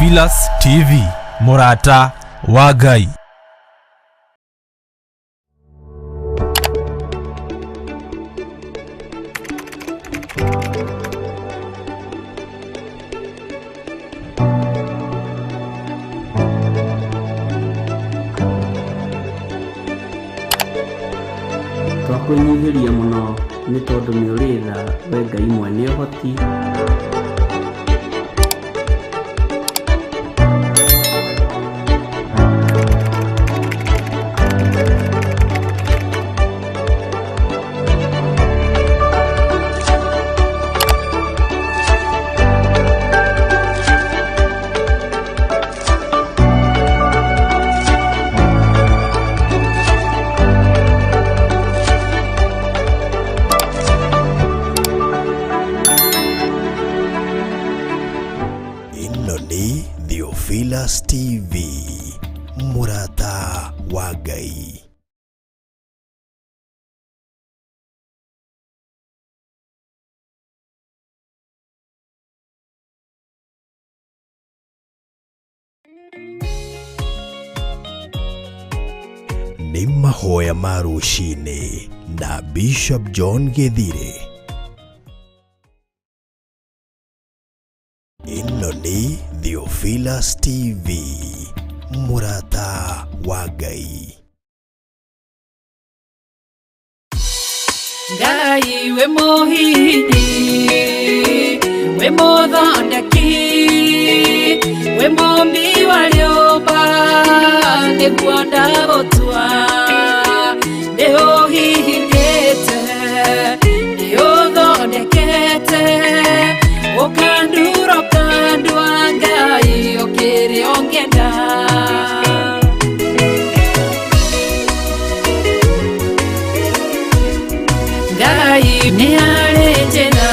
Theophilus TV, Murata wa Ngai. Twakunyihiria muno ni tondu ni uritha we Ngai mwene ũhoti. Theophilus TV, Murata wa Ngai. Ni mahoya ma rũcinĩ na Bishop John Githire. Ino ni Theophilus TV, Murata wa Ngai. Ngai we mũhini, we mũthondeki, we mũmbi wa rĩũmba, nĩguo ndagũtua, ndĩũhihinyĩte, ndĩũthondekete, ũkandura ũkandũ wa Ngai ũkĩrĩa ũngĩenda. Ngai nĩ arĩ njĩra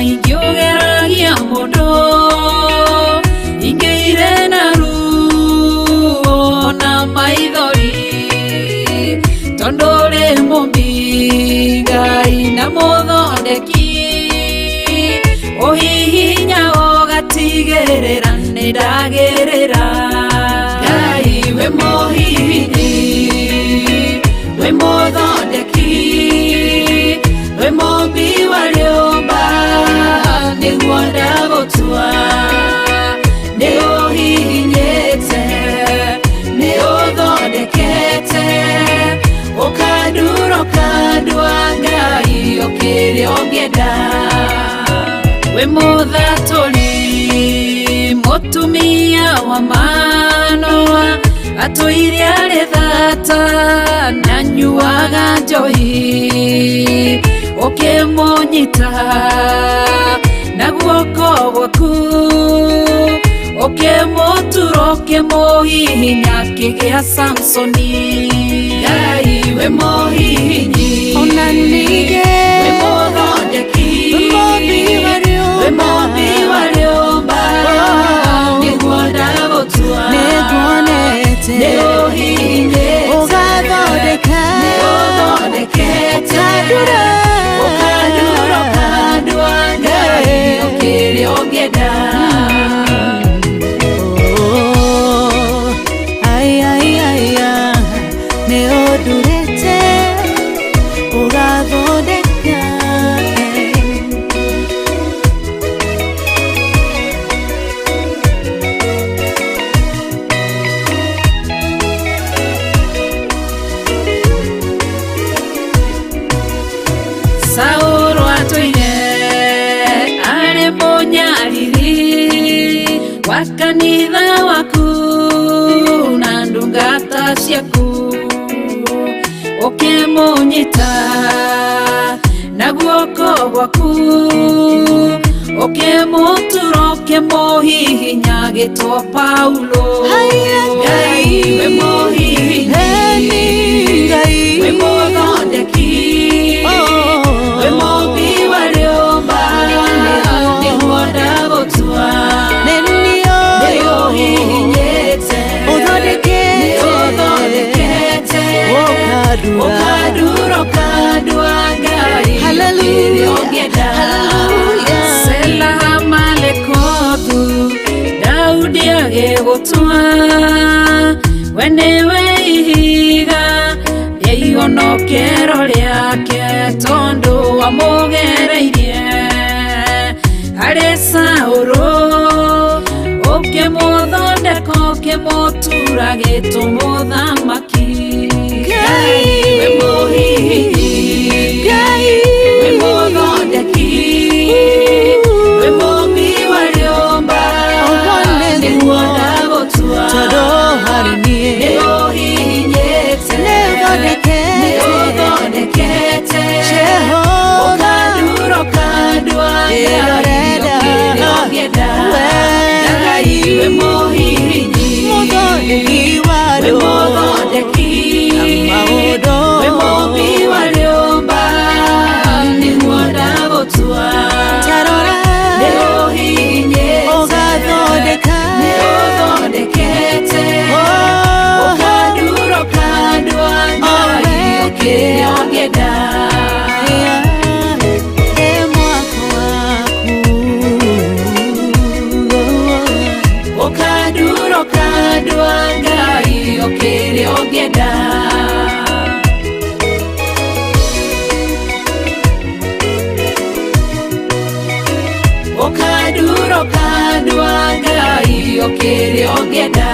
ingĩũgeragia mũndũ, ingĩire na ruo na maithori, tondũ ũrĩ mũmbi Ngai na mũthondeki, ũhihinya ũgatigĩrĩra nĩ ndagĩrĩra. Ngai we mũhini, we mũthondeki, we mũmbi wa rĩũmba, nĩguo ndagũtua, nĩ ũhihinyĩte, nĩ ũthondekete, ũkandura ũkandũ wa Ngai ũkĩrĩa ũngĩenda. We mũthatũri, mũtumia wa Manoa, atũire arĩ thata na nyuaga njohi, ũkĩmũnyita na guoko gwaku, ũkĩmũtura ũkĩmũhihinya akĩgĩa Samsoni. Ngai we mũhihinyi, ona ningĩ we mũthondeki, we mũmbi wa rĩũmba, nĩguo ndagũtua, nĩ ũhihinyĩte, ũgathondeka, nĩ ũthondekete, ũkandura ũkandũ wa Ngai ũkĩrĩa ũngĩenda. Nĩ ũndurĩte, ũgathondeka. Saũlũ atũire arĩ mũnyariri wa kanitha waku na ndungata ciaku, ũkĩmũnyita na guoko gwaku, ũkĩmũtura ũkĩmũhihinya agĩtwo Paulo. Ngai we mũhihinyi, we mũthondeki, we mũmbi wa rĩũmba, nĩguo ndagũtua, nĩ ũhihinyĩte, nĩ ũthondekete, ũkandura ũkandũ wa Ngai ũkĩrĩa ũngĩenda. Sela Malekothu, Daudi gũtua we nĩwe ihiga rĩa ihonokero rĩake tondũ wamũgereirie harĩ Saũlũ ũkĩmũthondeka ũkĩmũtura gĩtũmũthamaki Ngai we mũhihinyi we mũthondeki we mũmbi wa rĩũmba nĩguo ndagũtua tondũ harĩ niĩ nĩũhihinyĩte nĩũthondekete ũkandurũka ndwa ũkĩrĩa ũngĩenda Ngai we mũhihinyi we mũthondeki we mũmbi wa rĩũmba nĩguo ndagũtua nĩũhihinyĩte nĩũthondekete ũkandurũka ndwa Ngai ũkĩrĩa ũngĩenda ũkandurũka ndwa Ngai ũkĩrĩa ũngĩenda ũkandurũka ndwa Ngai ũkĩrĩa ũngĩenda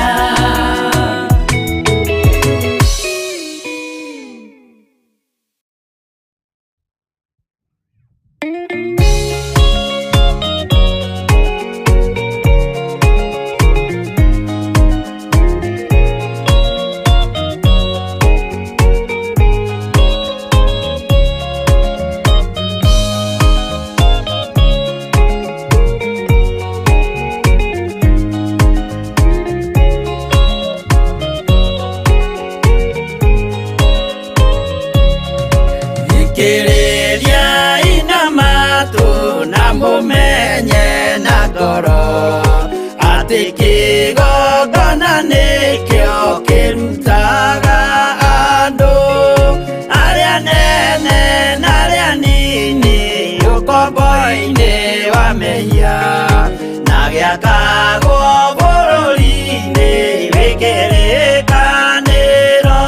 Thikĩrĩriai na matũ na mũmenye na ngoro atĩ kĩgongona nĩkĩo kĩrutaga andũ arĩa nene na arĩa nini ũkombo-inĩ wa mehia na gĩakagwo bũrũri-inĩ wĩkĩrĩkanĩro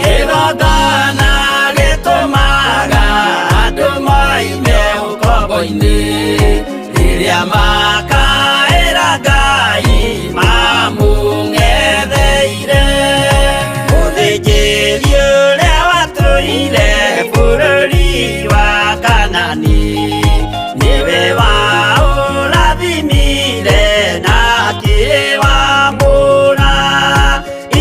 kĩgongona gĩtũmaga andũ moime ũkombo-inĩ rĩrĩa makaĩra Ngai mamũng'etheire mũthĩnjĩri ũrĩa watũire bũrũri wa Kanani nĩwe waũrathimire na akĩwamũra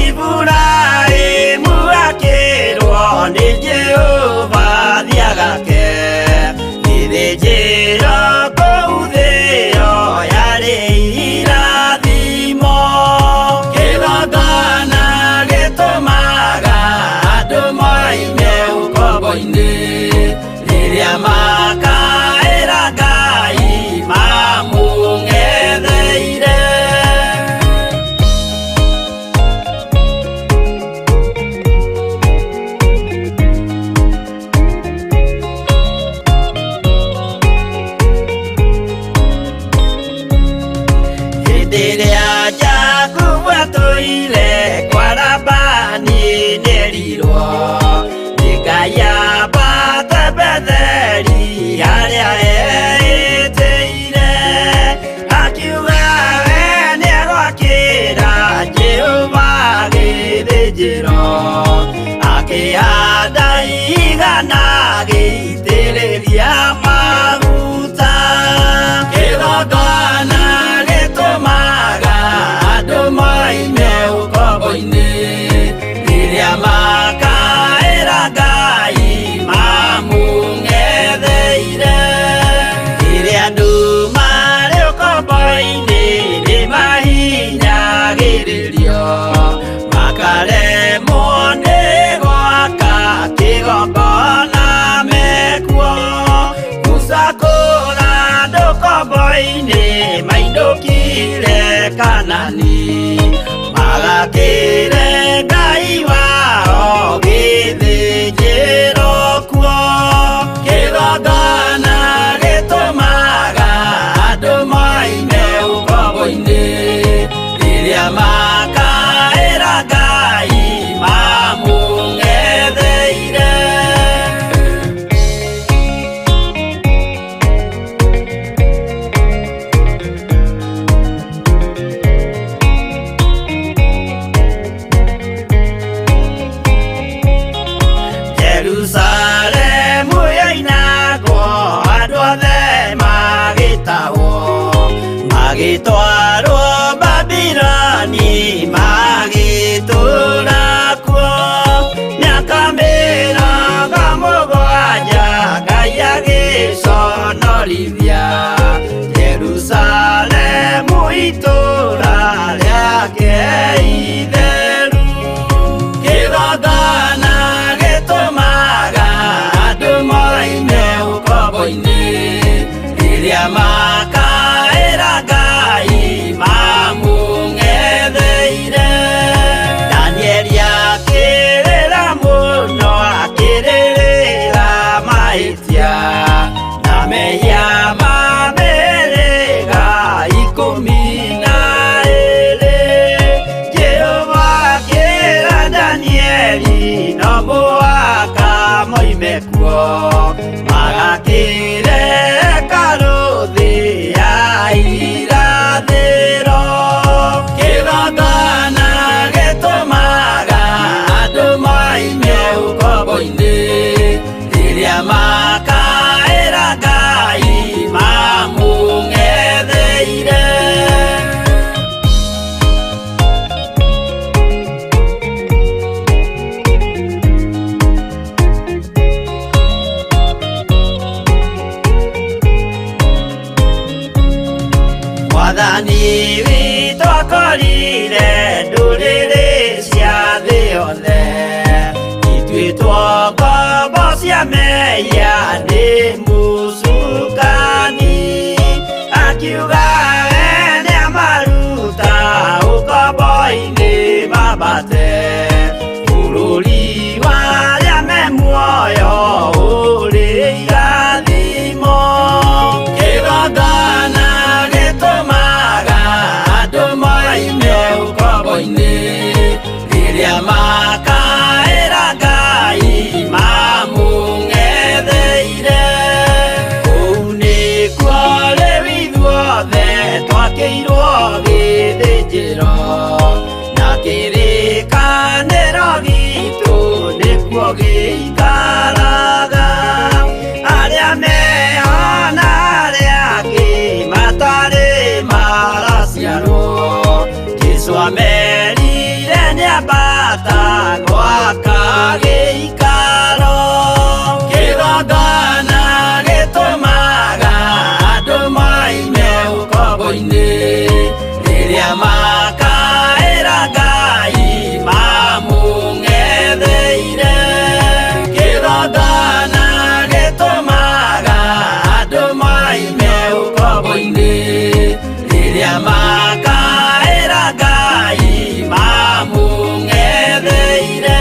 Iburahĩmu akĩrwo nĩ Jehova thiagake gĩthĩnjĩro kũu thĩ ĩyo yarĩ irathimo kĩgongona gĩtũmaga andũ moime ũkombo-inĩ rĩrĩa makaĩra Ngai mamũng'etheire hĩndĩ ĩrĩa Jakubu atũire kwa Labani nĩerirwo nĩ Ngai ambate Betheli harĩa eĩtĩire akiuga we nĩegwakĩra Jehova gĩthĩnjĩro akĩhanda igana gĩitĩrĩria maguta kĩgongona gĩtũmaga andũ moime ũkombo-inĩ rĩrĩa makaĩra Ngai mamũng'etheire rĩrĩa andũ marĩ ũkombo-inĩ nĩmahinyagĩrĩrio makaremwo nĩ gwaka kĩgongona mekuo gũcakũra andũ ũkombo-inĩ mainũkire Kanani magakĩre Ngai wao gĩthĩnjĩro kuo kĩgongona gĩtũmaga andũ moime ũkombo-inĩ rĩrĩa magĩtwarwo Babironi magĩtũũra kuo mĩaka mĩrongo mũgwanja Ngai agĩconorithia Jerusalemu itũũra rĩake itheru. Kĩgongona gĩtũmaga andũ moime ũkombo-inĩ rĩrĩa makaĩra Ngai mamũng'etheire. Danieli akĩrĩra mũno akĩrĩrĩra mahĩtia na mehia ma mĩhĩrĩga 12. Jehova akĩra Danieli no mũhaka moime kuo magakĩre hekarũ thĩ ya irathĩro. Kĩgongona gĩtũmaga andũ moime ũkombo-inĩ rĩrĩa makaĩra Ngai mamũng'etheire. Mwathani witũ akorire ndũrĩrĩ cia thĩ yothe ituĩtwo ngombo cia mehia nĩ mũcukani. Akiuga we nĩamaruta ũkombo-inĩ mambate bũrũri wa arĩa me muoyo ũrĩ irathimo. Kĩgongona gĩtũmaga andũ moime ũkombo-inĩ rĩrĩa makaĩra Ngai mamũng'etheire. Kũu nĩkuo rĩu ithuothe twakĩirwo gĩthĩnjĩro na kĩrĩkanĩro gitũ nĩkuo gĩikaraga. Arĩa meho na arĩa angĩ matarĩ maraciarwo Jesũ amerire nĩambata gwaka gĩikaro. Kĩgongona gĩtũmaga andũ moime ũkombo-inĩ rĩrĩa makaĩra Ngai mamũng'etheire. Kĩgongona gĩtũmaga andũ moime ũkombo-inĩ rĩrĩa makaĩra Ngai mamũng'etheire.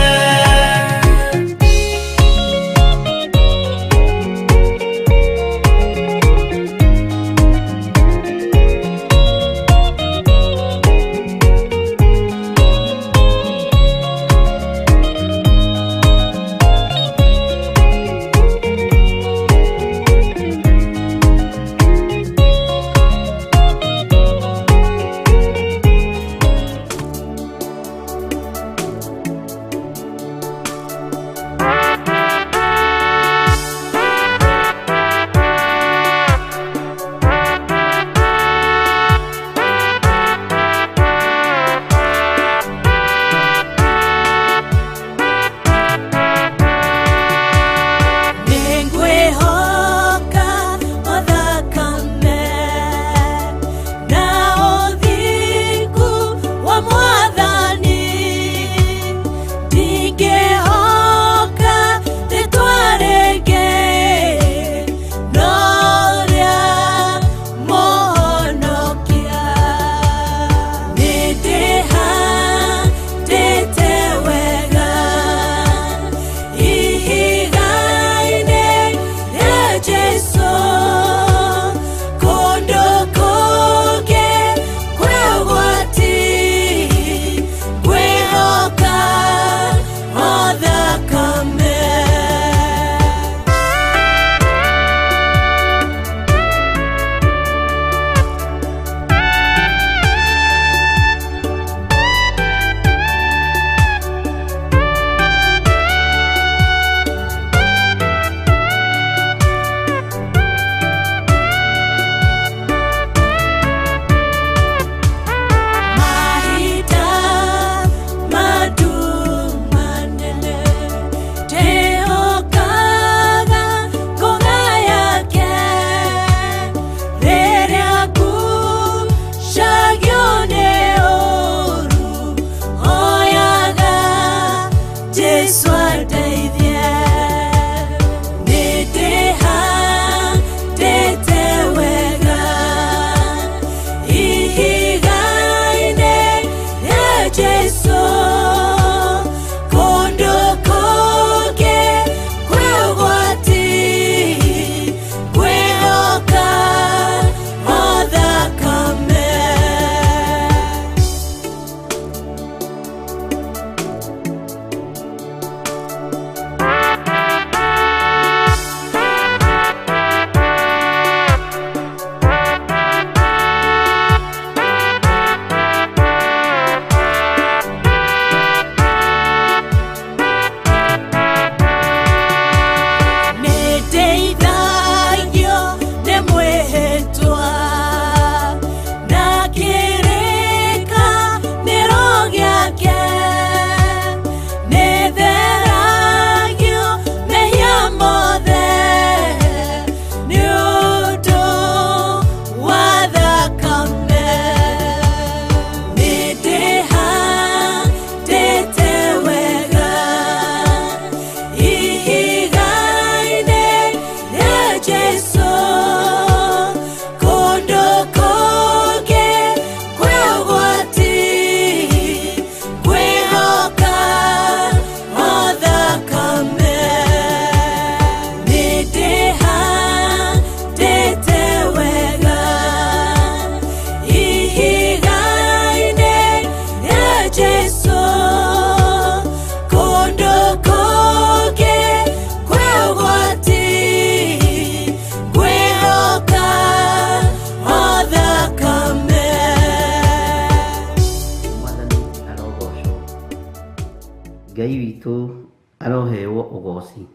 arohewo ugoci.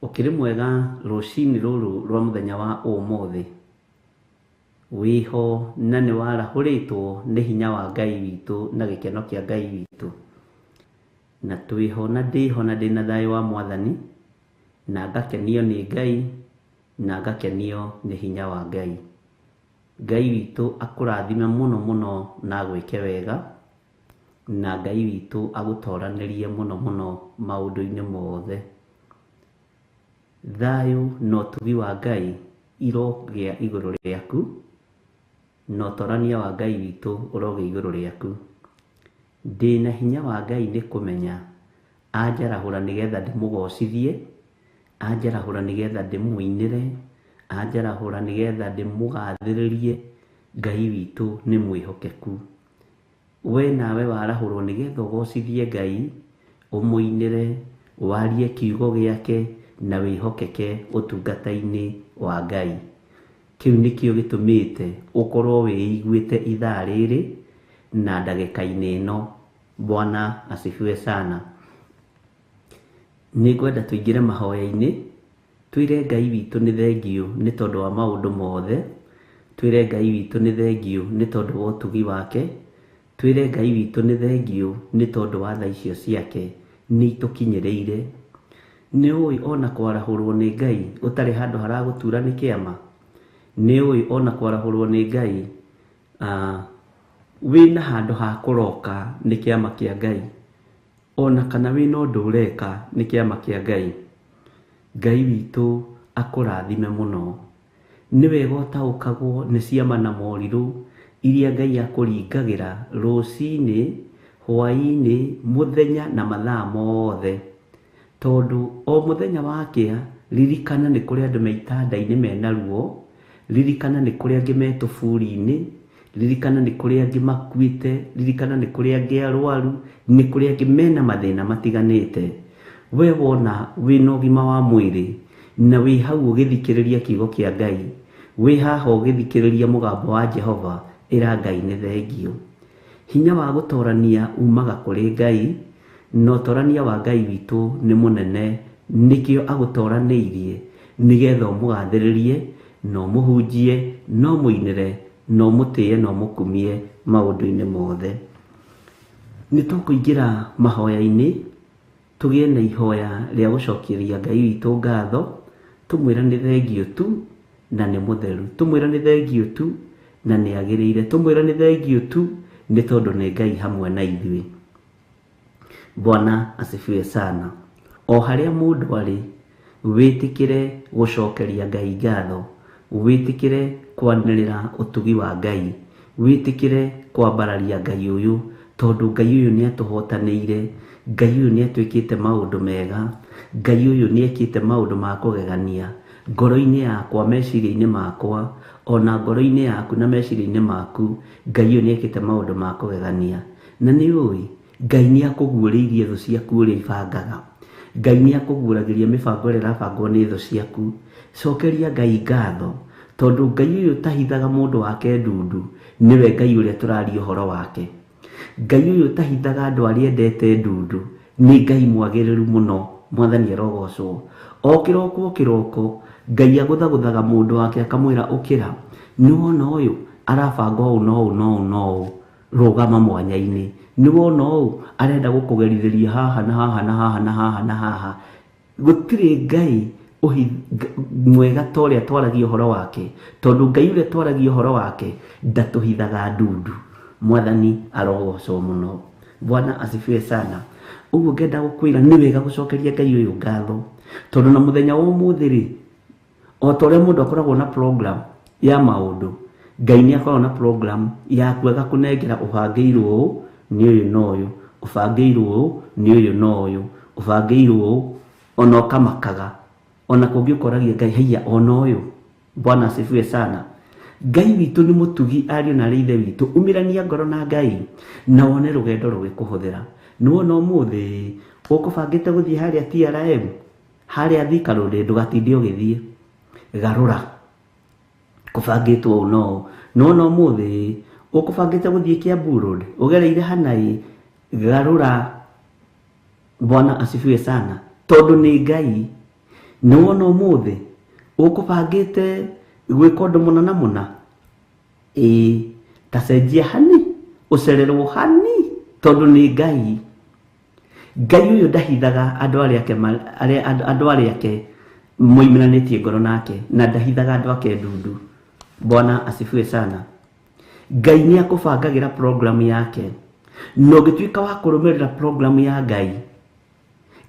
Ukiri mwega rucini ruru rwa muthenya wa umuthi wiho na ni warahuritwo ni hinya wa Ngai witu na gikeno kia Ngai witu, na twiho na ndiho na ndina thayo wa Mwathani, na ngakenio ni Ngai na ngakenio ni hinya wa Ngai. Ngai witu akurathime muno muno na gwike wega, na Ngai witu agutoranirie muno muno maundu-ini mothe. Thayo no tugi wa Ngai irogia iguru riaku, no torania wa Ngai witu urogia iguru riaku. Ndina hinya wa Ngai ni kumenya anjarahura nigetha ndimugocithie, anjarahura nigetha ndimuinire, anjarahura nigetha ndimugathiririe. Ngai witu ni mwihokeku. We nawe warahurwo nigetha ugocithie Ngai, umuinire, warie kiugo giake na wihokeke utungata-ini wa Ngai. Kiu nikio gitumite ukorwo wiiguite ithaa riri na ndagika-ini ino. Bwana asifiwe sana. Ningwenda tuingire mahoya-ini, twire Ngai witu ni thengio ni tondu wa maundu mothe, twire Ngai witu ni thengio ni tondu wa utugi wake, twire Ngai witu ni thengio ni tondu wa tha icio ciake ni itukinyiriire. Ni ui ona kwarahurwo ni Ngai utari handu haragutura ni kiama. Ni ui ona kwarahurwo ni Ngai wina handu ha kuroka ni kiama kia Ngai, ona kana wina undu ureka ni kiama kia Ngai. Ngai witu akurathime muno. Ni wega utaukagwo ni ciama na moriru iria Ngai akuringagira rucini, hwaini, muthenya na mathaa mothe. Tondu o muthenya wakia ririkana ni kuri andu meitanda-ini mena ruo, ririkana ni kuri angi me tuburi-ini, ririkana ni kuri angi makuite, ririkana ni kuri angi arwaru, ni kuri angi mena mathina matiganite. We wona wina ugima wa mwiri na wi hau ugithikiriria kiugo kia Ngai, wi haha ugithikiriria mugambo wa Jehova, ira Ngai ni thengio. Hinya wa gutorania umaga kuri Ngai, no torania wa Ngai witu ni munene, nikio agutoraniirie nigetha umugathiririe, no muhunjie, no muinire, no mutie, no mukumie maundu-ini mothe. Ni tukuingira mahoya-ini, tugie na ihoya ria gucokeria Ngai witu ngatho, tumwira ni thengio tu na ni mutheru, tumwira ni thengio tu na ni agiriire, tumwira ni thengio tu ni tondu ni Ngai hamwe na ithui. Bwana asifiwe sana. O haria mundu ari, witikire gucokeria Ngai ngatho, witikire kwanirira utugi wa Ngai, witikire kwambararia Ngai uyu, tondu Ngai uyu ni atuhotaniire, Ngai uyu ni atwikite maundu mega, Ngai uyu ni ekite maundu ma kugegania ngoro-ini yakwa, meciria-ini makwa, ona ngoro-ini yaku na meciria-ini maku. Ngai uyu ni ekite maundu ma kugegania. Na ni ui Ngai ni akuguũrĩirie thũ ciaku ũrĩa ibangaga. Ngai ni akuguũragĩria mĩbango ĩrĩa ĩrabangwo nĩ thũ ciaku. Cokeria Ngai ngatho, tondu Ngai uyu tahithaga mundu wake ndundu, niwe Ngai ũrĩa tũraria ũhoro wake. Ngai uyu tahithaga andu arĩa endete ndundu, ni Ngai mwagĩrĩru muno. Mwathani arogocwo. O kiroko Ngai aguthaguthaga mundu wake akamwĩra ukira, ni wona uyu arabanga ũũ na ũũ na ũũ na ũũ, rũgama mwanya-ini. Ni wona ũũ arenda gukugerithiria haha na haha na haha na haha na haha. Gutire Ngai mwega ta ũrĩa twaragia ũhoro wake, tondu Ngai ũrĩa twaragia ũhoro wake ndatuhithaga ndundu. Mwathani arogocwo muno. Bwana asifiwe sana. Uguo ngenda gukwira ni wega gucokeria Ngai uyu ngatho, tondu na muthenya wa umuthi ri, o ta ũrĩa mundu akoragwo na program ya maundu, Ngai ni akoragwo na program ya kwega kunengera ubangĩirwo ũũ ni ũyũ na ũyũ, ubangĩirwo ũũ ni ũyũ na ũyũ, ubangĩirwo ũũ, ona ũkamakaga, ona kũngĩ ũkoragia Ngai haiya ona ũyũ. Bwana asifiwe sana. Ngai witu ni mutugi, ariũ na ithe witu. Umirania ngoro na Ngai na wone rugendo rugikuhuthira. Ni wona umuthi ukubangite guthii haria TRM, haria Thika Road, ndugatinde ugithie, garura kubangitwo ũũ no. Ni wona umuthi ukubangite guthii Kiambu Road, ugereire hanai, garura Bwana asifiwe sana. Tondu ni Ngai ni wona umuthi ukubangite gwika undu munana muna tacenjia hani ucererwo hani tondu ni Ngai. Ngai uyu ndahithaga andu aria ake moimiranitie ngoro nake na ndahithaga andu ake ndundu. Bwana asifiwe sana. Ngai ni akubangagira program yake no gituika wa kurumirira program ya Ngai.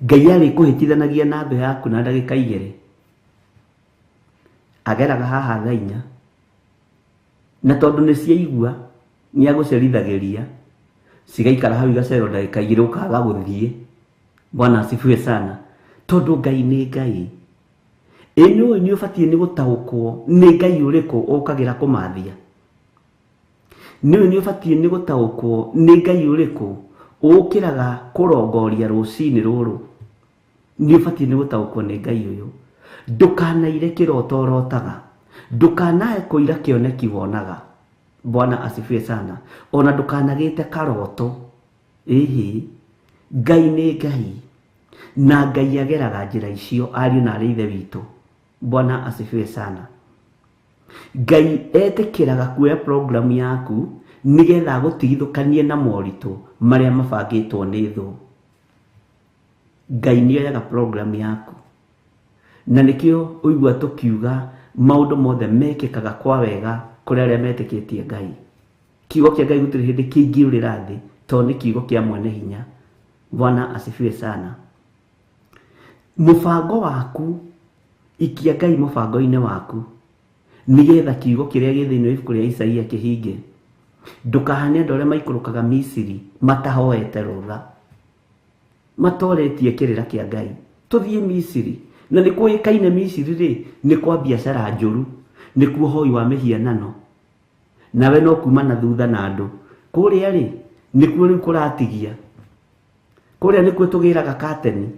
Ngai ari kuhitithanagia na thũ yaku na ndagika 2 ageraga haha thaa 4 na tondu ni ciaigua ni agucerithagiria cigaikara hau igacero ndagika 2 ukaga guthie. Bwana asifiwe sana. Tondu Ngai ni Ngai. Eno ni ubatie ni gutaukwo ni Ngai uriku ukagira kumathia. Ni ubatie ni gutaukwo ni Ngai uriku ukiraga kurongoria rucini ruru. Ni ubatie ni gutaukwo ni Ngai uyu. Ndukanaire kiroto rotaga, ndukanae kuira kioneki wonaga. Bwana asifiwe sana. Ona ndukanagite karoto. Ngai ni Ngai na Ngai ageraga njira icio ariu na arithe witu. Bwana asifiwe sana. Ngai etikiraga kuoya program yaku nigetha gutigithukanie na moritu maria mabangitwo ni thu. Ngai ni oyaga program yaku na nikio uigua tukiuga maundu mothe mekikaga kwa wega kuri aria metikitie Ngai. Kiugo kia Ngai gutiri hindi kingirira thi to ni kiugo kia mwene hinya. Bwana asifiwe sana. Mubango waku ikia Ngai mubango-ini waku nigetha kiugo kiria githiini ibuku ria Isaia kihinge. Ndukahane andu aria maikurukaga Misiri matahoete rutha, matoretie kirira kia Ngai. Tuthie Misiri na ni kuikaine Misiri ri ni kwa biashara njuru, ni kuo hoi wa mihianano, nawe no kuma na thutha na andu kuria ri ni kuo riu kuratigia. Kuria ni kuo tugiraga kateni,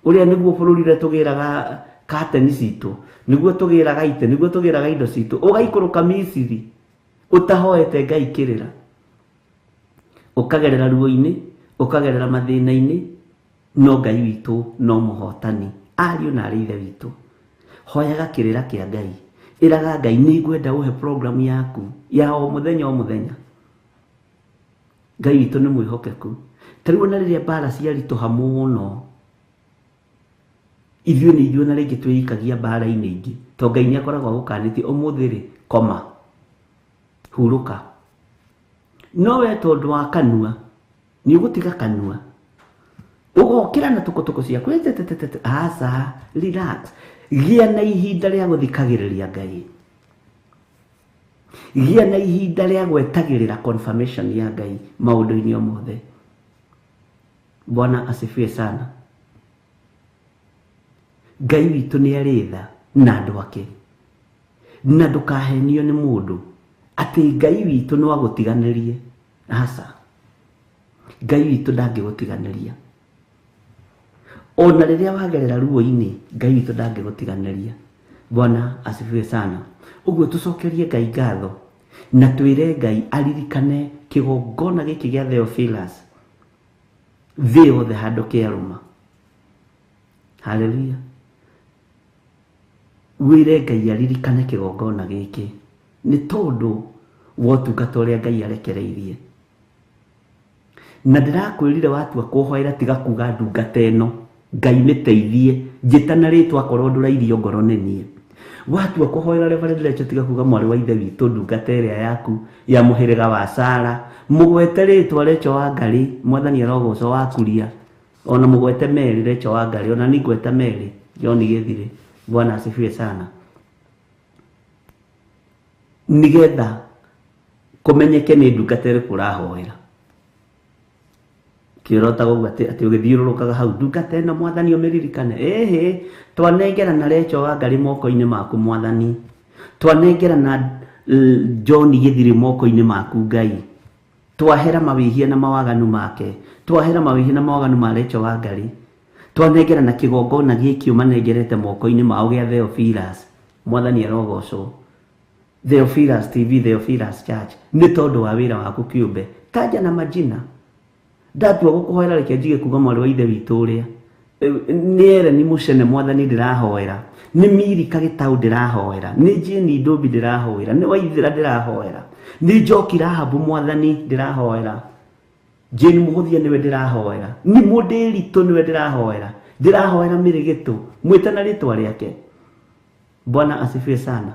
uria niguo bururi ria tugiraga kateni citu, niguo tugiraga ite, niguo tugiraga indo citu. Ugaikuruka Misiri utahoete Ngai kirira, ukagerera ruo-ini, ukagerera mathina-ini, no Ngai witu no muhotani. Ariu na arithe witu, hoyaga kirira kia Ngai, iraga Ngai ni ngwenda uhe program yaku ya o muthenya o muthenya. Ngai witu ni mwihokeku. Tariu na riria bara ciarituha muno, ithuĩ ni ithuĩ na ringi twikagia bara-ini ingi, to Ngai ni akoragwo gukanĩtie umuthiri koma huruka. No we tondu wa kanua ni ugutiga kanua ugokira na tukutuku ciaku asa relax. Gia na ihinda ria guthikagiriria Ngai, gia na ihinda ria gwetagirira confirmation ya Ngai maundu-ini o mothe. Bwana asifiwe sana. Ngai witu ni aritha na andu ake, na ndukahenio ni mundu ati Ngai witu no agutiganirie. Asa Ngai witu ndangigutiganiria. Ona riria wagerera ruo-ini Ngai witu ndangigutiganiria. Bwana asifiwe sana. Uguo tucokerie Ngai ngatho na twire Ngai aririkane kigongona giki gia Theophilus thi yothe handu kiaruma. Haleluya. Wire Ngai aririkane kigongona giki ni tondu wotungata uria Ngai arekereirie. Na ndirakwirire watua kuhoera tiga kuga ndungata eno Ngai niteithie njitana ritwa korwo ndurairio ngoro nenie. Watua kuhoera Reverend Lecho tiga kuga mwari wa ithe witu ndungata iria yaku ya muhiriga wa Sara, mugwete ritwa Lecho wa Ngai, mwathani arogoco wa kuria, ona mugwete Mary Lecho wa Ngai, ona ni ngweta Mary John Githire. Bwana asifiwe sana. Nigetha kumenyeke ni ndungata iriku urahoera. Kirota gugate ati ugithiururukaga hau ndungata eno mwathani umiririkane. Twanengera na Lecho wa Ngai moko-ini maku mwathani, twanengera na John Githire moko-ini maku Ngai, twahera mawihia na mawaganu make, twahera mawihia na mawaganu ma Lecho wa Ngai, twanengera na kigongona giki umanengerete moko-ini mao gia Theophilus. Mwathani arogoco. Theophilus TV, Theophilus Church ni tondu wa wira waku kiumbe. Taja na majina ndatua gukuhoera reke njige kuga mwari wa ithe witũ ũrĩa nĩere ni mũcene mwathani ndĩrahoera nĩ Mirika Gĩtaũ ndĩrahoera nĩ Jane Ndũmbi ndĩrahoera nĩ Waithĩra ndĩrahoera nĩ Njoki Rahabu mwathani ndĩrahoera Jane Mũhũthia nĩwe ndĩrahoera nĩ Mũndĩritũ nĩwe ndĩrahoera Mĩrĩgĩtũ mwĩte na rĩtwa rĩake. Bwana asifiwe sana.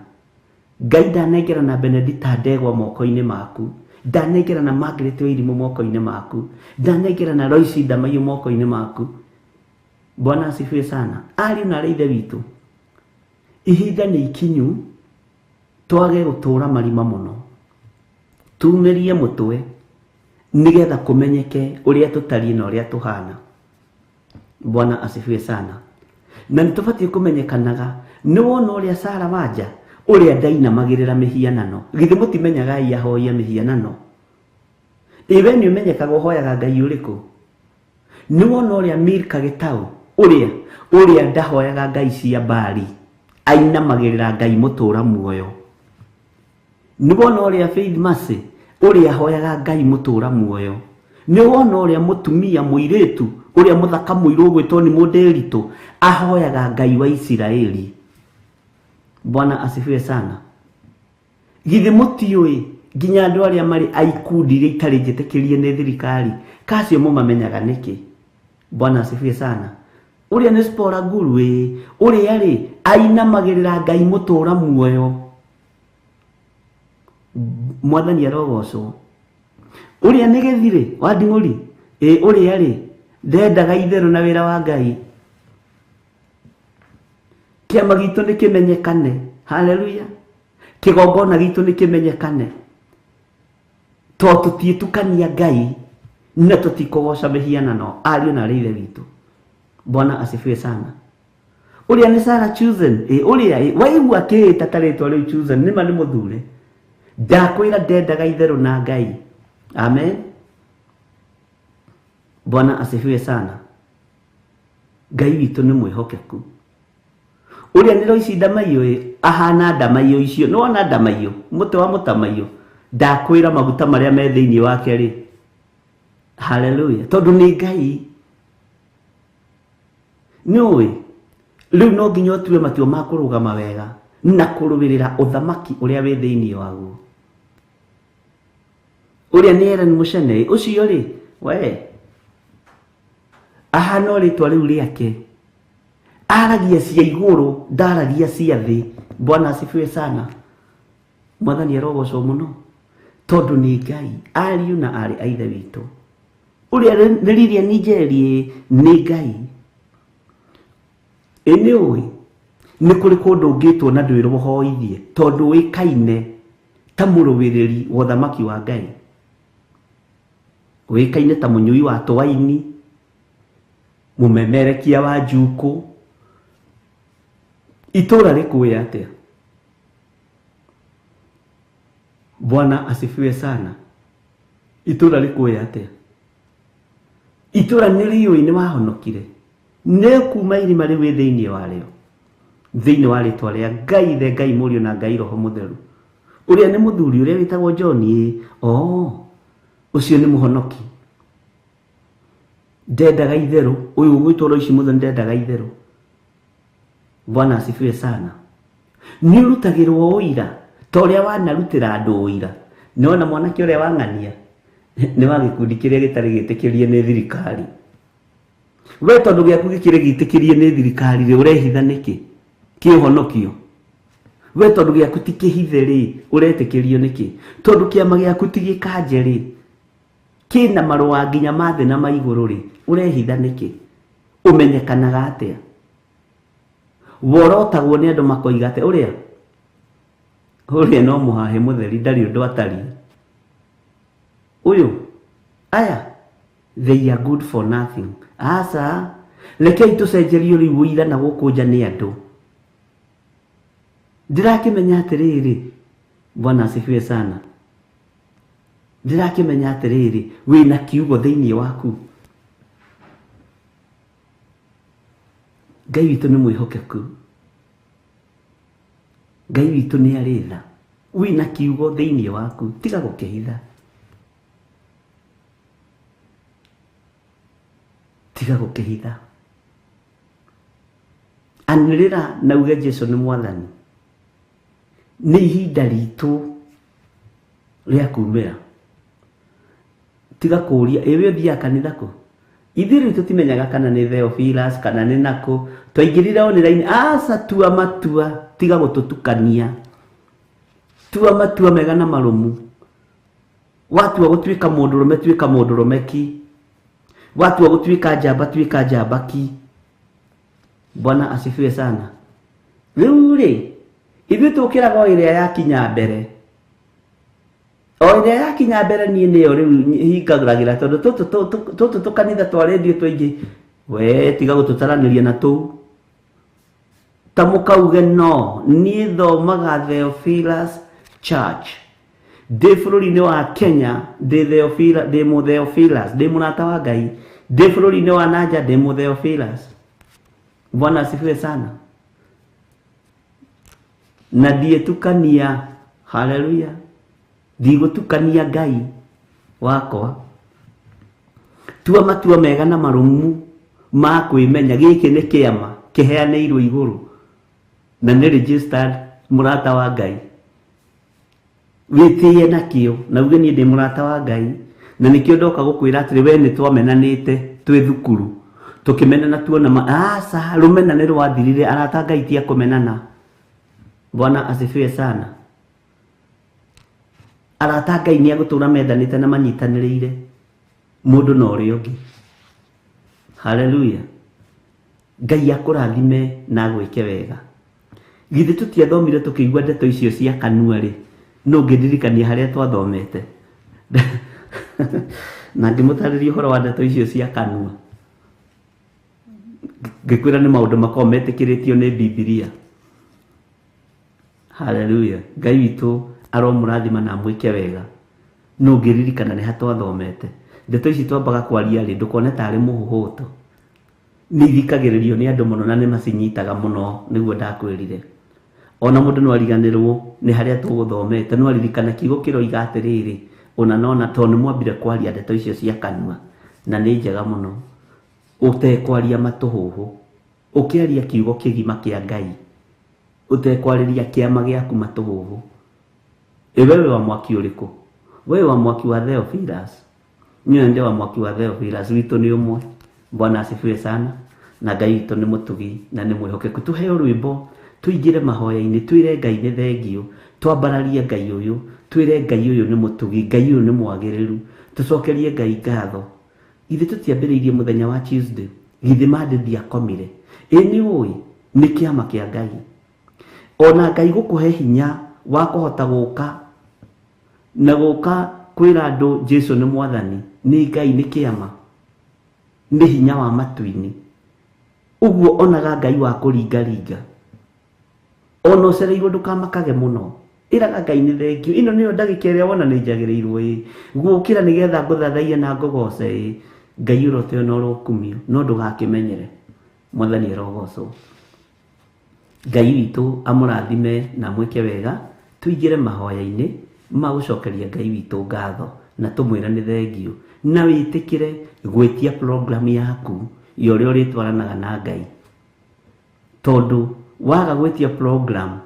Ngai ndanengera na Benedicta Ndegwa moko-inĩ maku, ndanengera na Margaret Wairimũ moko-inĩ maku, ndanengera na Royce Ndamaiyũ moko-inĩ maku. Bwana asifiwe sana. Ariũ na ithe witũ, ihinda nĩ ikinyu twage gũtũũra marima mũno, tumĩrie mũtwe nigetha kũmenyeke ũrĩa tũtariĩ na ũrĩa tũhana. Bwana asifiwe sana. Na nĩtũbatiĩ kũmenyekanaga nĩ wona ũrĩa Sarah Wanja ũrĩa ndainamagĩrĩra mĩhianano, githĩ mũtimenyaga iahoia mĩhianano? Iwe nĩ ũmenyekaga ũhoyaga Ngai ũrĩkũ? Nĩ wona ũrĩa Mirika Gĩtaũ ũrĩa ndahoyaga ngai cia Baali ainamagĩrĩra Ngai mũtũũra muoyo? Nĩ wona ũrĩa Faith Mercy ũrĩa ahoyaga Ngai mũtũũra muoyo? Nĩ wona ũrĩa mũtumia mũirĩtu ũrĩa mũthaka mũirũ gwĩtwo nĩ Mũndĩritũ ahoyaga Ngai wa Isiraeli? Bwana asifiwe sana. Githĩ mũtiũĩ nginya andũ arĩa marĩ aikundi iria itarĩ njĩtĩkĩrie nĩ thirikari kacio mũmamenyaga nĩkĩ? Bwana asifiwe sana. Ũrĩa nĩ Spora Nguru ũrĩa rĩ ainamagĩrĩra Ngai mũtũũra muoyo. Mwathani arogocwo. Ũrĩa nĩ Gĩthirĩ wa Nding'ũri ũrĩa rĩ ndendaga itherũ na wĩra wa Ngai. Kĩama gitũ nĩ kĩmenyekane. Haleluya. Kĩgongona gitũ nĩ kĩmenyekane, tondũ tũtiĩtukania Ngai na tũtikũgoca mĩhianano. Ariũ na ithe witũ, Bwana asifiwe sana. Ũrĩa nĩ Sarah Chosen ũrĩa waigua kĩĩta ta rĩtwa rĩu Chosen nĩma nĩ mũthure. Ndakwĩra ndendaga itherũ na Ngai. Amen. Bwana asifiwe sana. Ngai witũ nĩ mwĩhokeku. Ũrĩa nĩ Royce Ndamaiyũ ahana ndamaiyũ icio, no ona ndamaiyũ mũtwe wa mũtamaiyũ. Ndakwĩra maguta marĩa me thĩinĩ wake rĩ, haleluya, tondũ nĩ Ngai. Nĩũĩ rĩu no nginya ũtue matua ma kũrũgama wega na kũrũĩrĩra ũthamaki ũrĩa wĩ thĩinĩ waguo. Ũrĩa nĩ Ellen Mũcene ũcio rĩ we ahana rĩtwa rĩu rĩake, aragia cia igũrũ ndaragia cia thĩ. Bwana asifiwe sana. Mwathani arogocwo mũno tondũ nĩ Ngai. Ariũ na arĩ a ithe witũ, ũrĩa nĩ Lilian Njeri nĩ Ngai. Nĩũĩ nĩ kũrĩ kũndũ ũngĩtwo na ndwĩrũhoithie tondũ wĩkaine ta mũrũĩrĩri wa ũthamaki wa Ngai, wĩkaine ta mũnyui wa twaini, mũmemerekia wa njukũ. Itũra rĩkũĩ atĩa? Bwana asifiwe sana. Itũra rĩkũĩ atĩa? Itũra nĩ rĩũĩ nĩ wahonokire, nĩ kuma irima rĩu wĩ thĩinĩ warĩo, thĩinĩ wa rĩtwa rĩa Ngai Ithe, Ngai Mũriũ na Ngai Roho Mũtheru. Ũrĩa nĩ mũthuri ũrĩa wĩtagwo John ũcio nĩ mũhonoki. Ndendaga itherũ ũyũ gwĩtwo Royce Mũthoni, ndendaga itherũ. Bwana asifiwe sana. Nĩ ũrutagĩrwo ũira ta ũrĩa wanarutĩra andũ ũira. Nĩwona mwanake ũrĩa wang'ania nĩ wa gĩkundi kĩrĩa gĩtarĩ gĩtĩkĩrie nĩ thirikari. We tondũ gĩaku gĩkĩrĩ gĩtĩkĩrie nĩ thirikari rĩ ũrehitha nĩkĩ? Kĩũhonokio. We tondũ gĩaku ti kĩhithe rĩ ũretĩkĩrio nĩkĩ? Tondũ kĩama gĩaku ti gĩkanje rĩ, kĩna marũa nginya ma thĩ na ma igũrũ rĩ ũrehitha nĩkĩ? Ũmenyekanaga atĩa? Worotagwo nĩ andũ makoiga atĩ ũrĩa no mũhahe mũtheri ndarĩ ũndũ atariĩ. Ũyũ aya they are good for nothing. Asa rekei tũcenjerio rĩu ũira na gũkũ nja nĩ andũ. Ndirakĩmenya atĩrĩrĩ, Bwana asifiwe sana. Ndirakĩmenya atĩrĩrĩ wĩna kiugo thĩinĩ waku. Ngai witũ nĩ mwĩhokeku. Ngai witũ nĩ arĩ tha. Wĩna kiugo thĩinĩ waku, tiga gũkĩhitha. tiga gukihitha. Anĩrĩra na uge Jesũ nĩ Mwathani. Nĩ ihinda ritũ rĩa kumĩra. Tiga kũũria ĩwe ũthiaga kanitha kũ? Ithuĩ tũtimenyaga kana nĩ Theophilus kana nĩ nakũ. Twaingĩrire online, aca tua matua, tiga gũtũtukania. Tua matua mega na marumu. Watua gũtuĩka mũndũrũme tuĩka mũndũrũmeki. Watua gũtuĩka njamba tuĩka njambaki. Bwana asifiwe sana. Rĩu rĩ, ithuĩ tũkĩraga o ĩrĩa yakinya mbere. O ĩrĩa yakinya mbere niĩ nĩyo rĩu hingagĩragĩra tondũ tũtũ tũkanitha twa redio tũingĩ. We tiga gũtũtaranĩria na tũu. Ta mũkauge no, niĩ thomaga Theophilus Church. Ndĩ bũrũri-inĩ wa Kenya, ndĩ mũtheophilus, ndĩ mũrata wa Ngai. Ndĩ bũrũri-inĩ wa nanja, ndĩ mũtheophilus. Bwana asifiwe sana. Na ndietukania, haleluya. Ndigũtukania Ngai wakwa. Tua matua mega na marumu ma kwĩmenya. Gĩkĩ nĩ kĩama kĩheanĩirwo igũrũ na nĩ registered mũrata wa Ngai. Wĩtĩe nakĩo na uge niĩ ndĩ mũrata wa Ngai, na nĩkĩo ndoka gũkwĩra atĩrĩ we nĩ twamenanĩte twĩ thukuru. Tũkĩmenana tuona aca rũmena nĩ rwathirire, arata Ngai ti akũmenana. Bwana asifiwe sana. Arata Ngai nĩ agũtũra mendanĩte na manyitanĩrĩire mũndũ na ũrĩa ũngĩ. Haleluya. Ngai akũrathime na gwĩke wega. Githĩ tũtiathomire tũkĩigua ndeto icio cia kanua rĩ? No ngĩndirikania harĩa twathomete. Na ngĩmũtarĩria ũhoro wa ndeto icio cia kanua. Ngĩkwĩra nĩ maũndũ makoragwo metĩkĩrĩtio nĩ Biblia. Haleluya. Ngai witũ aromũrathima na mwĩke wega. No ngĩririkana nĩ ha twathomete. Ndeto ici twambaga kwaria rĩ, ndũkone tarĩ mũhuhũto. Nĩ ithikagĩrĩrio nĩ andũ mũno na nĩ macinyitaga mũno, nĩguo ndakwĩrire. Ona mũndũ no ariganĩrwo nĩ harĩa tũgũthomete, no aririkana kiugo kĩroiga atĩrĩrĩ, ona nona tondũ nĩ mwambire kwaria ndeto icio cia kanua na nĩ njega mũno. Ũtekwaria matũhũhũ, ũkĩaria kiugo kĩgima kĩa Ngai, ũtekwarĩria kĩama gĩaku matũhũhũ. Wewe wa mwaki ũrĩkũ? Wewe wa mwaki wa Theophilus? Niĩ ndĩ wa mwaki wa Theophilus, witũ nĩ ũmwe. Bwana asifiwe sana. Na Ngai witũ nĩ mũtugi na nĩ mwĩhokeku. Tũheo rwĩmbo, tuingĩre mahoya-inĩ, twĩre Ngai nĩ thengio, twambararie Ngai ũyũ, twĩre Ngai ũyũ nĩ mũtugi, Ngai ũyũ nĩ mwagĩrĩru, tũcokerie Ngai ngatho. Ithe tũtiambĩrĩirie mũthenya wa Tuesday, githĩ Monday ndiakomire. Nĩ ũĩ nĩ kĩama kĩa Ngai. Ona Ngai gũkũhe hinya wa kũhota gũka na gũka kwĩra andũ Jesũ nĩ Mwathani, nĩ Ngai, nĩ kĩama, nĩ hinya wa matu-inĩ. Ũguo onaga Ngai wa kũringaringa. Ona ũcereirwo ndũkamakage mũno. Ĩraga Ngai nĩ thengio. Ĩno nĩyo ndagĩka ĩrĩa wona nĩ njagĩrĩirwo gũkĩra nĩgetha ngũthathaiye na ngũgoce. Ngai ũrote ona ũrokumio, no ndũgakĩmenyere. Mwathani arogocwo. Ngai witũ amũrathime na mwĩke wega. Tuingĩre mahoya-inĩ ma gũcokeria Ngai witũ ngatho na tũmwĩra nĩ thengio, na wĩtĩkĩre gwĩtia program yaku ya ũrĩa ũrĩtwaranaga na Ngai. Tondũ waga gwĩtia program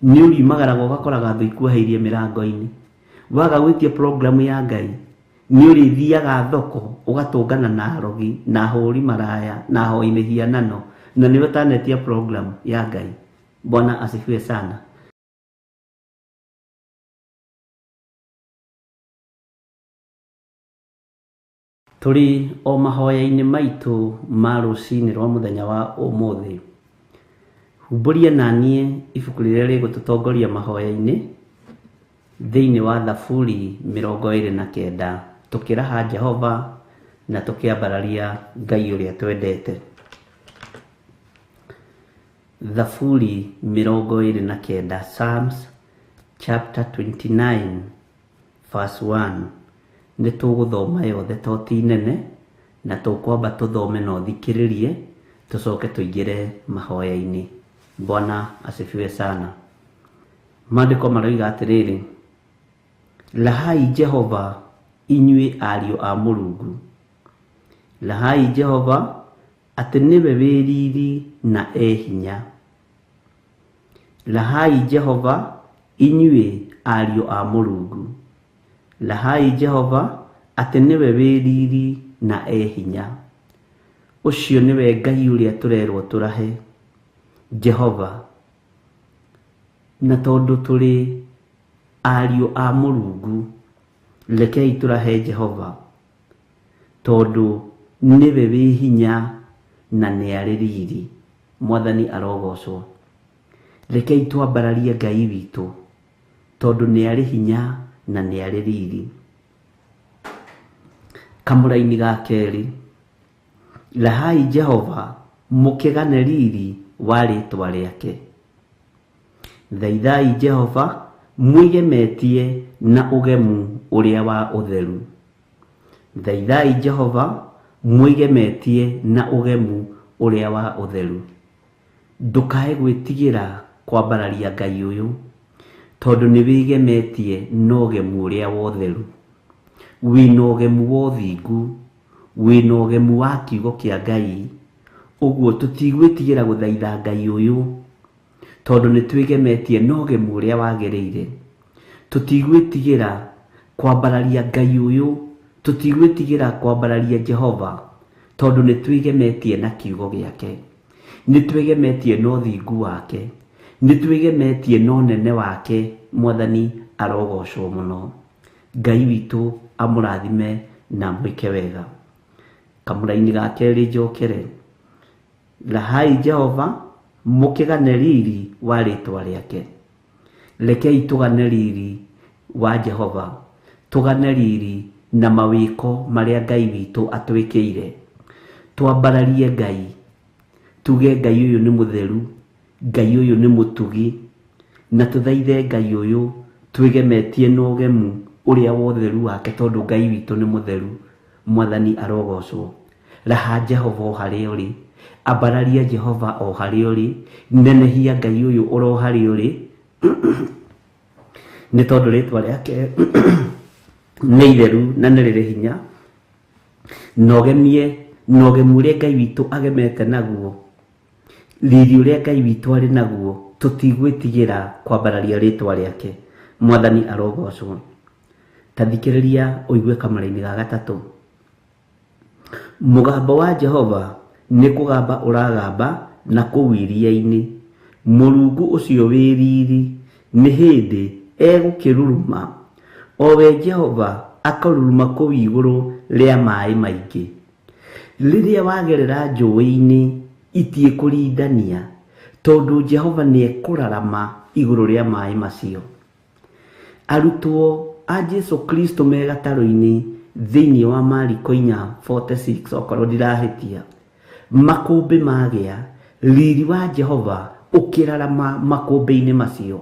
nĩ ũriumagaraga ũgakoraga thũ ikuoheirie mĩrango-inĩ. Waga gwĩtia program ya Ngai nĩ ũrĩthiaga thoko ũgatũngana na arogi na ahũri maraya na ahoi mĩhianano, na nĩ ũtanetia program ya Ngai. Bwana asifiwe sana. Tũrĩ o mahoya-inĩ maitũ ma rũcinĩ rwa mũthenya wa ũmũthĩ. Humbũria naniĩ ibuku rĩrĩa rĩgũtũtongoria mahoya-inĩ thĩinĩ wa Thaburi 29, tũkĩraha Jehova na tũkĩambararia Ngai ũrĩa twendete. Thaburi 29, Psalms chapter 29 verse 1. Nĩ tũgũthoma yothe to ti nene, na tũkwamba tũthome na ũthikĩrĩrie, tũcoke tũingĩre mahoya-inĩ. Bwana asifiwe sana. Maandĩko maroiga atĩrĩrĩ, lahai Jehova inyuĩ ariũ a Mũrungu, Rahai Jehova atĩ nĩwe wĩriri na hinya. Rahai Jehova inyuĩ ariũ a Mũrungu. Rahai Jehova atĩ nĩwe wĩriri na hinya. Ũcio nĩwe Ngai ũrĩa tũrerwo tũrahe, Jehova. Na tondũ tũrĩ ariũ a Mũrungu, rekei tũrahe Jehova, tondũ nĩwe wĩ hinya na nĩ arĩ riri. Mwathani arogocwo. Rekei twambararie Ngai witũ, tondũ nĩ arĩ hinya na nĩ arĩ riri. Kamũra-inĩ ga kerĩ, rahai Jehova mũkĩgane riri wa rĩĩtwa rĩake. Thaithai Jehova mwĩgemetie na ũgemu ũrĩa wa ũtheru. Thaithai Jehova mwĩgemetie na ũgemu ũrĩa wa ũtheru. Ndũkae gwĩtigĩra kwambararia Ngai ũyũ, tondũ nĩ wĩgemetie na ũgemu ũrĩa wa ũtheru. Wĩna ũgemu wa ũthingu, wĩna ũgemu wa kiugo kĩa Ngai. Ũguo tũtigwĩtigĩra gũthaitha Ngai ũyũ, tondũ nĩ twĩgemetie na ũgemu ũrĩa wagĩrĩire. Tũtigwĩtigĩra kwambararia Ngai ũyũ, tũtigwĩtigĩra kwambararia Jehova, tondũ nĩ twĩgemetie na kiugo gĩake. Nĩ twĩgemetie na ũthingu wake. Nĩ twĩgemetie na ũnene wake. Mwathani arogocwo mũno. Ngai witũ amũrathime na mwĩke wega. Kamũra-inĩ ga kerĩ njokere, rahai Jehova mũkĩgane riri wa rĩĩtwa rĩake. Rekei tũgane riri wa Jehova, tũgane riri na mawĩko marĩa Ngai witũ atwĩkĩire. Twambararie Ngai, tuge Ngai ũyũ nĩ mũtheru, Ngai ũyũ nĩ mũtugi, na tũthaithe Ngai ũyũ twĩgemetie na ũgemu ũrĩa wa ũtheru wake, tondũ Ngai witũ nĩ mũtheru. Mwathani arogocwo. Raha Jehova o harĩa ũrĩ, ambararia Jehova o harĩa ũrĩ, nenehia Ngai ũyũ oro harĩa ũrĩ, nĩ tondũ rĩĩtwa rĩake nĩ itheru na nĩ rĩrĩ hinya. Nogemie na ũgemu ũrĩa Ngai witũ agemete naguo, riri ũrĩa Ngai witũ arĩ naguo, tũtigwĩtigĩra kwambararia rĩĩtwa rĩake. Mwathani arogocwo. Ta thikĩrĩria ũigue kamũra-inĩ ga gatatũ. Mũgambo wa Jehova nĩ kũgamba ũragamba na kũu iria-inĩ. Mũrungu ũcio wĩ riri nĩ hĩndĩ egũkĩruruma. O we Jehova akaruruma kũu igũrũ rĩa maaĩ maingĩ. Rĩrĩa wagerera njũĩ-inĩ itiĩkũrindania, tondũ Jehova nĩ ekũrarama igũrũ rĩa maaĩ macio. Arutwo a Jesu Kristo me gatarũ-inĩ thĩinĩ wa Mariko 4:46, okorwo ndirahĩtia, makũmbĩ magĩa, riri wa Jehova ũkĩrarama makũmbĩ-inĩ macio,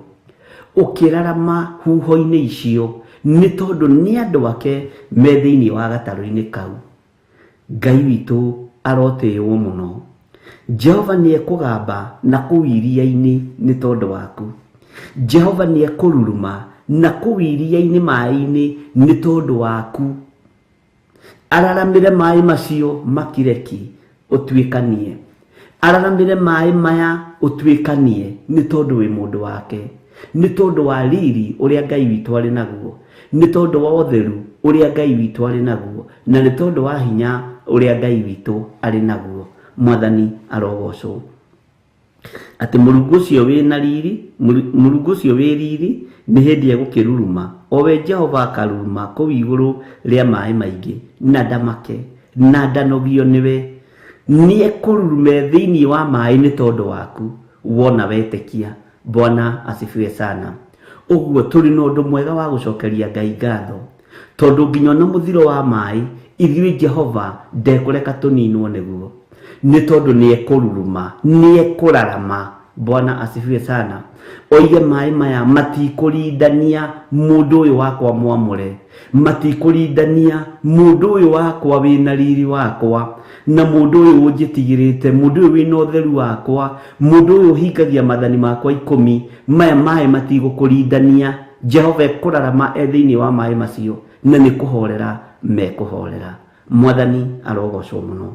ũkĩrarama huho-inĩ icio, nĩ tondũ nĩ andũ ake me thĩinĩ wa gatarũ-inĩ kau. Ngai witũ arotĩĩo mũno. Jehova nĩ ekũgamba na kũu iria-inĩ nĩ tondũ waku. Jehova nĩ ekũruruma na kũu iria-inĩ maaĩ-inĩ nĩ tondũ waku. Araramĩre maaĩ macio makireki ũtuĩkanie. Araramĩre maaĩ maya ũtuĩkanie nĩ tondũ wĩ mũndũ wake. Nĩ tondũ wa riri ũrĩa Ngai witũ arĩ naguo. Nĩ tondũ wa ũtheru ũrĩa Ngai witũ arĩ naguo. Na nĩ tondũ wa hinya ũrĩa Ngai witũ arĩ naguo. Mwathani arogocwo. Atĩ Mũrungu ũcio wĩna riri, Mũrungu ũcio wĩ riri nĩ hĩndĩ egũkĩruruma. O we Jehova akaruruma kũu igũrũ rĩa maaĩ maingĩ, na ndamake na ndanogio nĩwe. Nĩ ekũrurume thĩinĩ wa maaĩ nĩ tondũ waku, wona wetĩkia. Bwana asifiwe sana. Ũguo tũrĩ na ũndũ mwega wa gũcokeria Ngai ngatho, tondũ nginya na mũthiro wa maaĩ ithuĩ Jehova ndekũreka tũninwo nĩguo, nĩ tondũ nĩ ekũruruma, nĩ ekũrarama. Bwana asifiwe sana. Oige maaĩ maya matikũrindania mũndũ ũyũ wakwa mwamũre, matikũrindania mũndũ ũyũ wakwa wĩna riri wakwa, na mũndũ ũyũ ũnjĩtigĩrĩte, mũndũ ũyũ wĩna ũtheru wakwa, mũndũ ũyũ ũhingagia maathani makwa 10. Maya maaĩ matigũkũrindania. Jehova ekũrarama thĩinĩ wa maaĩ macio, na nĩ kũhorera mekũhorera. Mwathani arogocwo muno.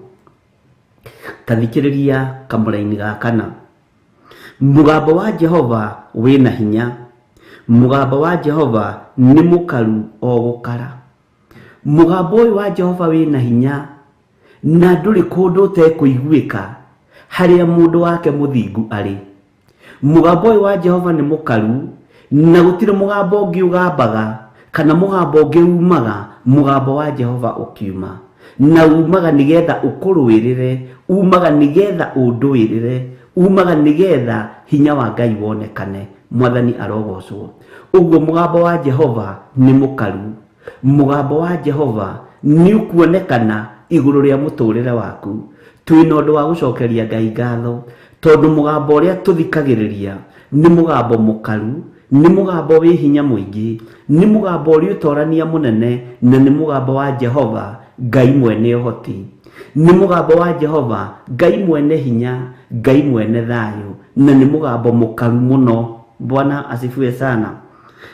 Tathikiriria kamuraini ga kana. Mugambo wa Jehova wina hinya. Mugambo wa Jehova ni mukaru o gukara. Mugambo wa Jehova wina hinya na nduri kundu te kuiguika haria mundu wake muthingu ari. Mugambo wa Jehova ni mukaru na gutire mugambo ungi ugambaga kana mugambo ungi umaga mugambo wa Jehova ukiuma na umaga nigetha ukurwirire, umaga nigetha undwirire, umaga nigetha hinya wa Ngai wonekane. Mwathani arogocwo. Uguo mugambo wa Jehova ni mukaru. Mugambo wa Jehova ni ukuonekana iguru ria muturire waku. Twina undu wa gucokeria Ngai ngatho tondu mugambo uria tuthikagiriria ni mugambo mukaru, ni mugambo wi hinya muingi, ni mugambo uri utorania munene, na ni mugambo wa Jehova Ngai mwene uhoti. Ni mugambo wa Jehova Ngai mwene hinya, Ngai mwene thayo, na ni mugambo mukaru muno. Bwana asifiwe sana.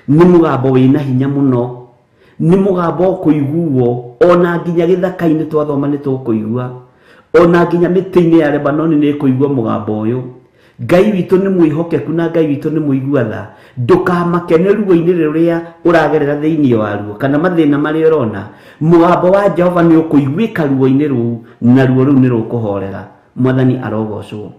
Ni mugambo wina hinya muno, ni mugambo kuiguo ona nginya githaka-ini twathoma ni tukuigua, ona nginya miti-ini ya Lebanoni ni kuigua mugambo uyu. Ngai witu ni mwihokeku na Ngai witu ni muiguatha. Ndukamake ni ruo-ini ruria uragerera thiini waruo kana mathina mari urona. Mugambo wa Jehova ni ukuiguika ruo-ini ruu na ruo ruu ni rukuhorera. Mwathani arogocwo.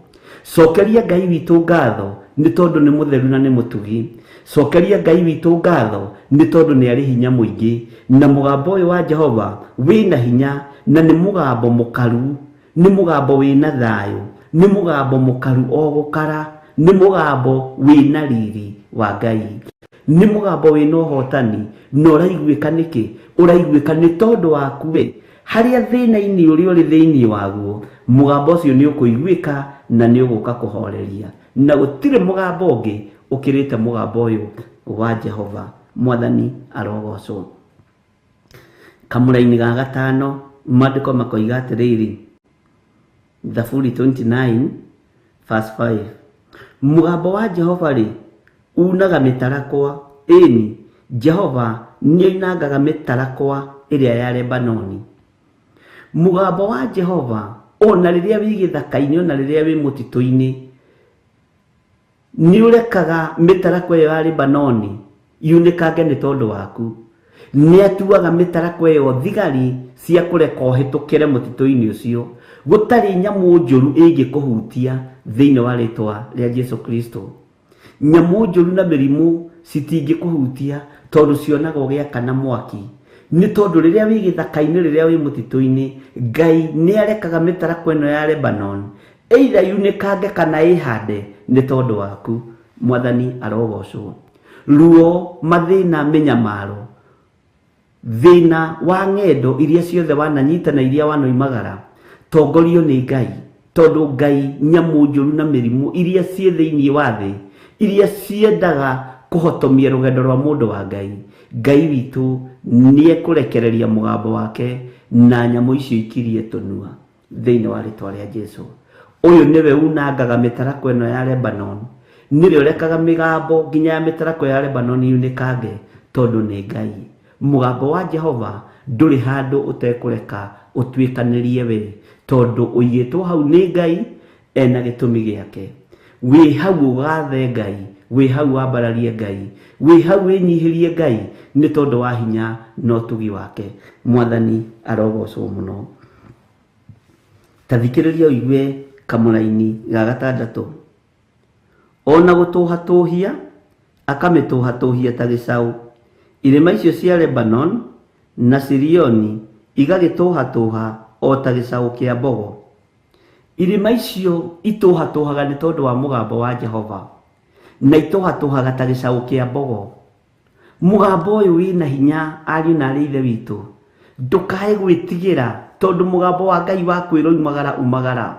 Cokeria Ngai witu ngatho ni tondu ni mutheru na ni mutugi. Cokeria Ngai witu ngatho ni tondu ni ari hinya muingi, na mugambo uyu wa Jehova wina hinya na ni mugambo mukaru, ni mugambo wina thayo, ni mugambo mukaru o gukara, ni mugambo wina riri wa Ngai, ni mugambo wina uhotani. No uraiguika niki? Uraiguika ni tondu waku we haria thina-ini uri thiini waguo, mugambo ucio ni ukuiguika na ni uguka kuhoreria, na gutire mugambo ungi ukirite mugambo uyu wa Jehova. Mwathani arogocwo. Kamuraini ga gatano maandiko makoiga atiriri, Thaburi 29 verse 5, mugambo wa Jehova ri unaga mitarakwa. Eni Jehova ni inangaga mitarakwa iria ya Lebanoni. Mugambo wa Jehova ona riria wi githaka-ini, ona riria wi mutito-ini, ni urekaga mitarakwa ya Lebanoni yunikange ni tondu waku. Ni atuaga mitarakwa yo thigari cia kureka uhitukire mutito-ini ucio. Gutari nyamu njuru ingikuhutia thiini wa ritwa ria Jesu Kristo. Nyamu njuru na mirimu citingikuhutia tondu cionaga ugiakana mwaki. Ni tondu riria wi githaka-ini, riria wi mutito-ini, Ngai ni arekaga mitarakwa ino ya Lebanon either yunikange kana ihande ni tondu waku. Mwathani arogocwo. Ruo, mathina, minyamaro, thina wa ng'endo iria ciothe wananyita na iria wanoimagara, tongorio ni Ngai, tondu Ngai nyamu njuru na mirimu iria cie thiini wa thi, iria ciendaga kuhotomia rugendo rwa mundu wa Ngai, Ngai witu ni ekurekereria mugambo wake na nyamu icio ikirie tunua thiini wa ritwa ria Jesu. Uyu niwe unangaga mitarakwa ino ya Lebanon, niwe urekaga migambo nginya ya mitarakwa ya Lebanon yunikange tondu ni Ngai. Mugambo wa Jehova nduri handu utekureka utwikanirie we tondu uigitwo hau ni Ngai ena gitumi giake. Wi hau ugathe Ngai, wi hau wambararie Ngai, wi hau winyihirie Ngai ni tondu wa hinya no tugi wake. Mwathani arogocwo muno. Tathikiriria uigue kamuraini ga gatandatu. Ona gutuhatuhia akamituhatuhia ta gicau, irima icio cia Lebanon na Sirioni igagituhatuha o ta gicau kia mbogo. Irima icio ituhatuhaga ni tondu wa mugambo wa Jehova, na ituhatuhaga ta gicau kia mbogo. Mugambo uyu wina hinya, ari na ari ithe witu. Ndukae gwitigira tondu mugambo wa Ngai wa kwira umagara.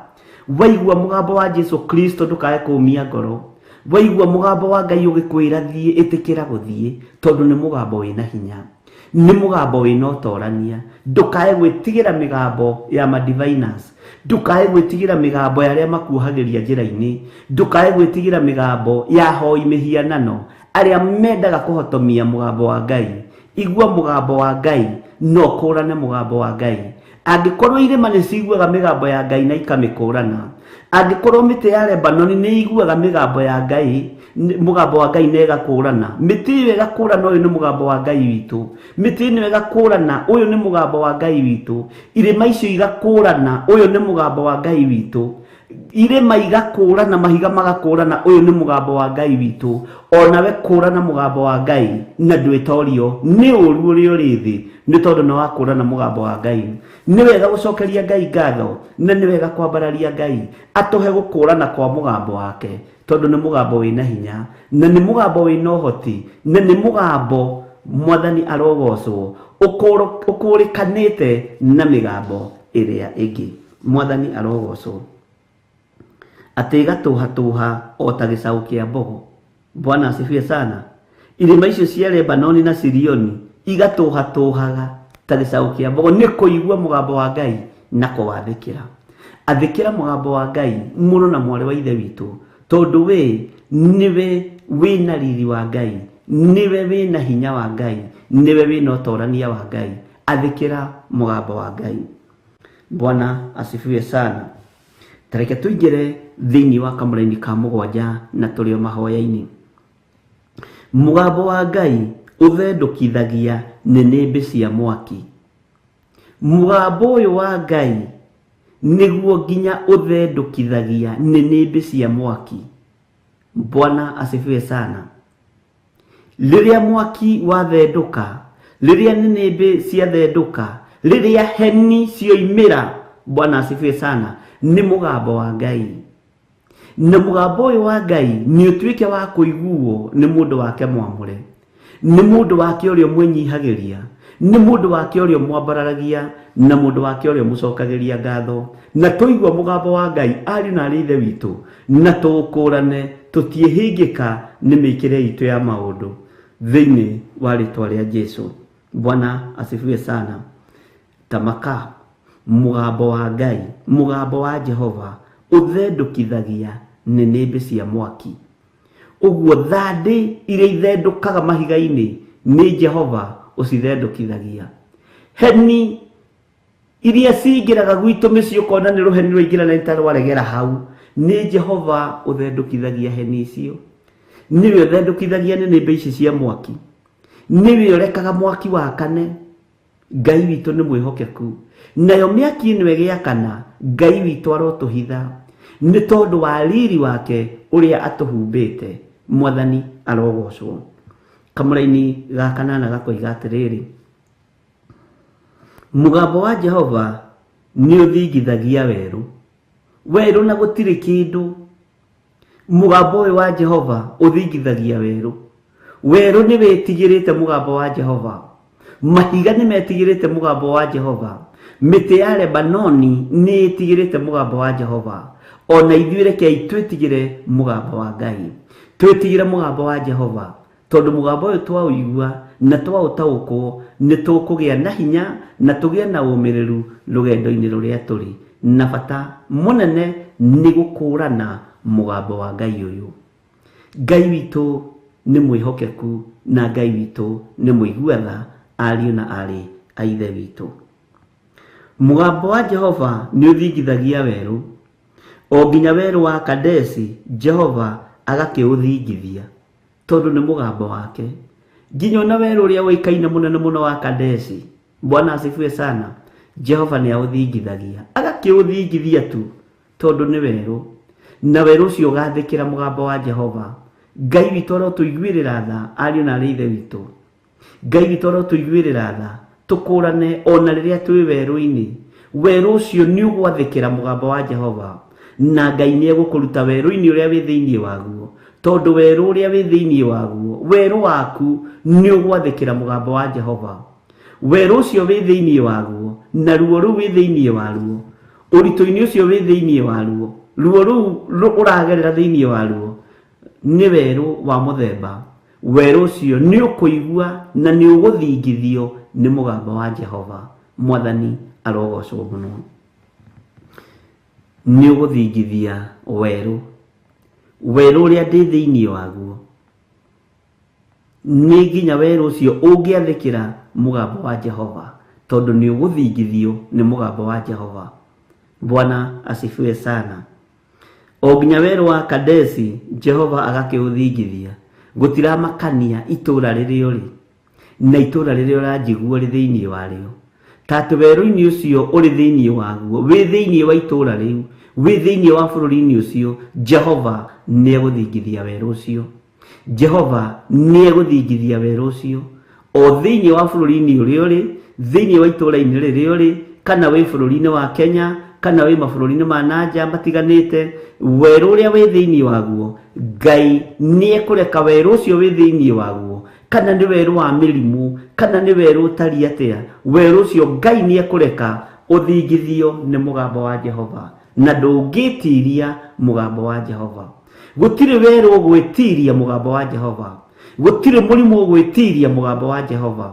Waigua mugambo wa Jesu Kristo ndukae kumia ngoro. Waigua mugambo wa Ngai ugikwira thie, itikira guthie tondu ni mugambo wina hinya, ni mugambo wina utorania. Ndukae gwitigira migambo ya madiviners, ndukae gwitigira migambo ya aria makuhagiria njira-ini, ndukae gwitigira migambo ya hoi mihianano aria mendaga kuhotomia mugambo wa Ngai. Igua mugambo wa Ngai no kurane mugambo wa Ngai. Angĩkorwo irĩma nĩ ciguaga mĩgambo ya Ngai na ikamĩkũrana, angĩkorwo mĩtĩ ya Lebanoni nĩ iguaga mĩgambo ya Ngai, mũgambo wa Ngai na ĩgakũrana, mĩtĩ ĩyo ĩgakũrana ũyũ nĩ mũgambo wa Ngai witũ, mĩtĩ ĩno ĩgakũrana ũyũ nĩ mũgambo wa Ngai witũ, irĩma icio igakũrana ũyũ nĩ mũgambo wa Ngai witũ, irĩma igakũrana, mahiga magakũrana ũyũ nĩ mũgambo wa Ngai witũ. Onawe kũrana mũgambo wa Ngai na ndwĩtorio nĩ ũru ũrĩa ũrĩ thĩ, nĩ tondũ nĩ wakũrana mũgambo wa Ngai. Nĩ wega gũcokeria Ngai ngatho na nĩ wega kwambararia Ngai atũhe gũkũrana kwa mũgambo wake, tondũ nĩ mũgambo wĩna hinya na nĩ mũgambo wĩna ũhoti na nĩ mũgambo Mwathani arogocwo ũkũrĩkanĩte na mĩgambo ĩrĩa ĩngĩ. Mwathani arogocwo atĩ ĩgatũhatũha o ta gĩcaũ kĩa mbogo. Bwana asifiwe sana. Irĩma icio cia Lebanoni na Sirioni igatũhatũhaga ta gĩcaũ kĩa mbogo nĩ kũigua mũgambo wa Ngai na kũwathĩkĩra. Athĩkĩra mũgambo wa Ngai mũrũ na mwarĩ wa ithe witũ, tondũ we nĩwe wĩna riri wa Ngai, nĩwe wĩna hinya wa Ngai, nĩwe wĩna ũtorania wa Ngai. Athĩkĩra mũgambo wa Ngai. Bwana asifiwe sana. Tareke tuingĩre thĩinĩ wa kamũra-inĩ ka mũgwanja na tũrĩ o mahoya-inĩ. Mũgambo wa Ngai ũthendũkithagia nĩnĩmbĩ cia mwaki. Mũgambo ũyũ wa Ngai nĩguo nginya ũthendũkithagia nĩnĩmbĩ cia mwaki. Bwana asifiwe sana. Rĩrĩa mwaki wathendũka, rĩrĩa nĩnĩmbĩ ciathendũka, rĩrĩa heni cioimĩra, Bwana asifiwe sana, nĩ mũgambo wa Ngai. Na mũgambo ũyũ wa Ngai nĩ ũtuĩke wa kũiguo nĩ mũndũ wake mwamũre, nĩ mũndũ wake ũrĩa mwĩnyihagĩria, nĩ mũndũ wake ũrĩa mwambararagia, na mũndũ wake ũrĩa mũcokagĩria ngatho. Na tũigua mũgambo wa Ngai ariũ na arĩ ithe witũ na tũkũrane, tũtiĩhĩngĩka nĩ mĩkĩre itũ ya maũndũ thĩinĩ wa rĩtwa rĩa Jesũ. Bwana asifiwe sana. Tamaka mũgambo wa Ngai, mũgambo wa Jehova ũthendũkithagia nĩnĩmbĩ cia mwaki. Ũguo thandĩ iria ithendũkaga mahiga-inĩ nĩ Jehova ũcithendũkithagia. Heni iria cingĩraga gwitũ mĩciĩ ũkona nĩ rũheni rũingĩra na itarwaregera hau, nĩ Jehova ũthendũkithagia heni icio. Nĩwe ũthendũkithagia nĩnĩmbĩ ici cia mwaki, nĩwe ũrekaga mwaki wakane. Ngai witũ nĩ mwĩhokeku, nayo mĩaki ĩno ĩgĩakana, Ngai witũ arotũhitha nĩ tondũ wa riri wake ũrĩa atũhumbĩte. Mwathani arogocwo. Kamũra-inĩ ga kanana gakoiga atĩrĩrĩ, mũgambo wa Jehova nĩ ũthingithagia werũ, werũ na gũtirĩ kĩndũ. Mũgambo ũyũ wa Jehova ũthingithagia werũ, werũ nĩ wĩtigĩrĩte mũgambo wa Jehova, mahiga nĩ metigĩrĩte mũgambo wa Jehova, mĩtĩ ya Lebanoni nĩ ĩtigĩrĩte mũgambo wa Jehova. Ona ithuĩ rekei twĩtigĩre mũgambo wa Ngai, twĩtigĩre mũgambo wa Jehova, tondũ mũgambo ũyũ twaũigua na twaũtaũkwo nĩ tũkũgĩa na hinya na tũgĩe na ũmĩrĩru rũgendo-inĩ rũrĩa tũrĩ, na bata mũnene nĩ gũkũrana mũgambo wa Ngai ũyũ. Ngai witũ nĩ mwĩhokeku na Ngai witũ nĩ mũiguatha, ariũ na arĩ a ithe witũ. Mũgambo wa Jehova nĩ ũthingithagia werũ, o nginya werũ wa Kadesi Jehova agakĩũthingithia, tondũ nĩ mũgambo wake. Nginya ona werũ ũrĩa ũikaine mũnene mũno wa Kadesi, Bwana asifiwe sana, Jehova nĩ aũthingithagia, agakĩũthingithia tu tondũ nĩ werũ, na werũ ũcio ũgathĩkĩra mũgambo wa Jehova. Ngai witũ arotũiguĩrĩra tha, ariũ na arĩ ithe witũ. Ngai witũ arotũiguĩrĩra tha, tũkũrane ona rĩrĩa twĩ werũ-inĩ. Werũ ũcio nĩ ũgwathĩkĩra mũgambo wa Jehova, na Ngai nĩ egũkũruta werũ-inĩ ũrĩa wĩ thĩinĩ waguo, tondũ werũ ũrĩa wĩ thĩinĩ waguo, werũ waku nĩ ũgwathĩkĩra mũgambo wa Jehova. Werũ ũcio wĩ thĩinĩ waguo, na ruo rũu wĩ thĩinĩ waruo, ũritũ-inĩ ũcio wĩ thĩinĩ waruo, ruo rũu ũragerera thĩinĩ waruo, nĩ werũ wa mũthemba. Werũ ũcio nĩ ũkũigua na nĩ ũgũthingithio nĩ mũgambo wa Jehova. Mwathani arogocwo mũno. Nĩ ũgũthingithia werũ, werũ ũrĩa ndĩ thĩinĩ waguo. Nĩ nginya werũ ũcio ũngĩathĩkĩra mũgambo wa Jehova, tondu ni uguthingithio ni mugambo wa Jehova. Bwana asifiwe sana. O nginya weru wa Kadesi Jehova agakiuthingithia, gutiramakania itura ririo ri na itura ririo ranjiguo ri thiini wario. Tatu weru-ini ucio uri thiini waguo, wi thiini wa itura riu, wi thiini wa bururi-ini ucio, Jehova ni eguthingithia weru ucio. Jehova ni eguthingithia weru ucio o thiini wa bururi-ini urio ri, thiini wa itura-ini ririo ri, kana wi bururi-ini wa Kenya, kana wi mabũrũri-inĩ ma nanja matiganĩte, weru ũrĩa wĩ thĩinĩ waguo Ngai nĩ ekũreka weru ũcio wĩ thĩinĩ waguo, kana nĩ weru wa mĩrimũ, kana nĩ weru ũtariĩ atĩa, weru ũcio Ngai nĩ ekũreka ũthingithio nĩ mũgambo wa Jehova, na ndũngĩtiria mũgambo wa Jehova. Gũtirĩ weru ũgwĩtiria mũgambo wa Jehova, gũtirĩ mũrimũ ũgwĩtiria mũgambo wa Jehova,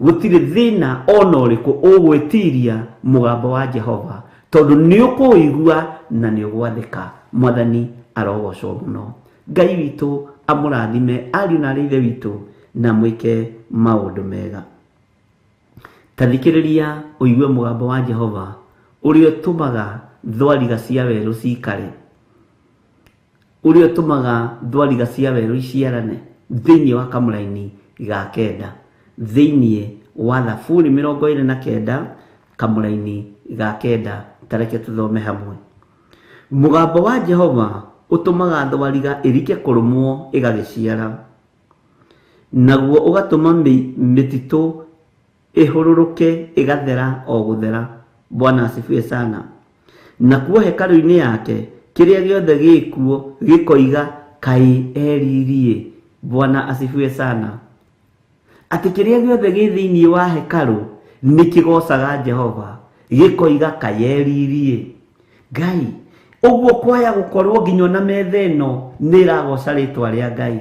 gũtirĩ thĩna ona ũrĩkũ ũgwĩtiria mũgambo wa Jehova, tondu ni ukuigua na ni ugwathika. Mwathani arogocwo muno. Ngai witu amurathime ariũ na ithe witu na mwike maundu mega. Tathikiriria uigue mugambo wa Jehova uria utumaga thwariga cia weru cikare, uria utumaga thwariga cia weru iciarane thiini wa kamũraini ga kenda, thiini wa Thaburi 29 kamũraini ga kenda. Tareke tuthome hamwe. Mugambo wa Jehova utumaga thwariga irike kurumwo igagiciara, naguo ugatuma mititu ihururuke igathera o guthera. Bwana asifiwe sana. Nakuo hekalu-ini yake kiria giothe gikuo gikoiga kai eririe. Bwana asifiwe sana. Ati kiria giothe gi thiini wa hekalu nikigocaga Jehova, gikoiga kayeririe. Ngai uguo kwaya gukorwo nginyo na metha ino niragoca ritwa ria Ngai,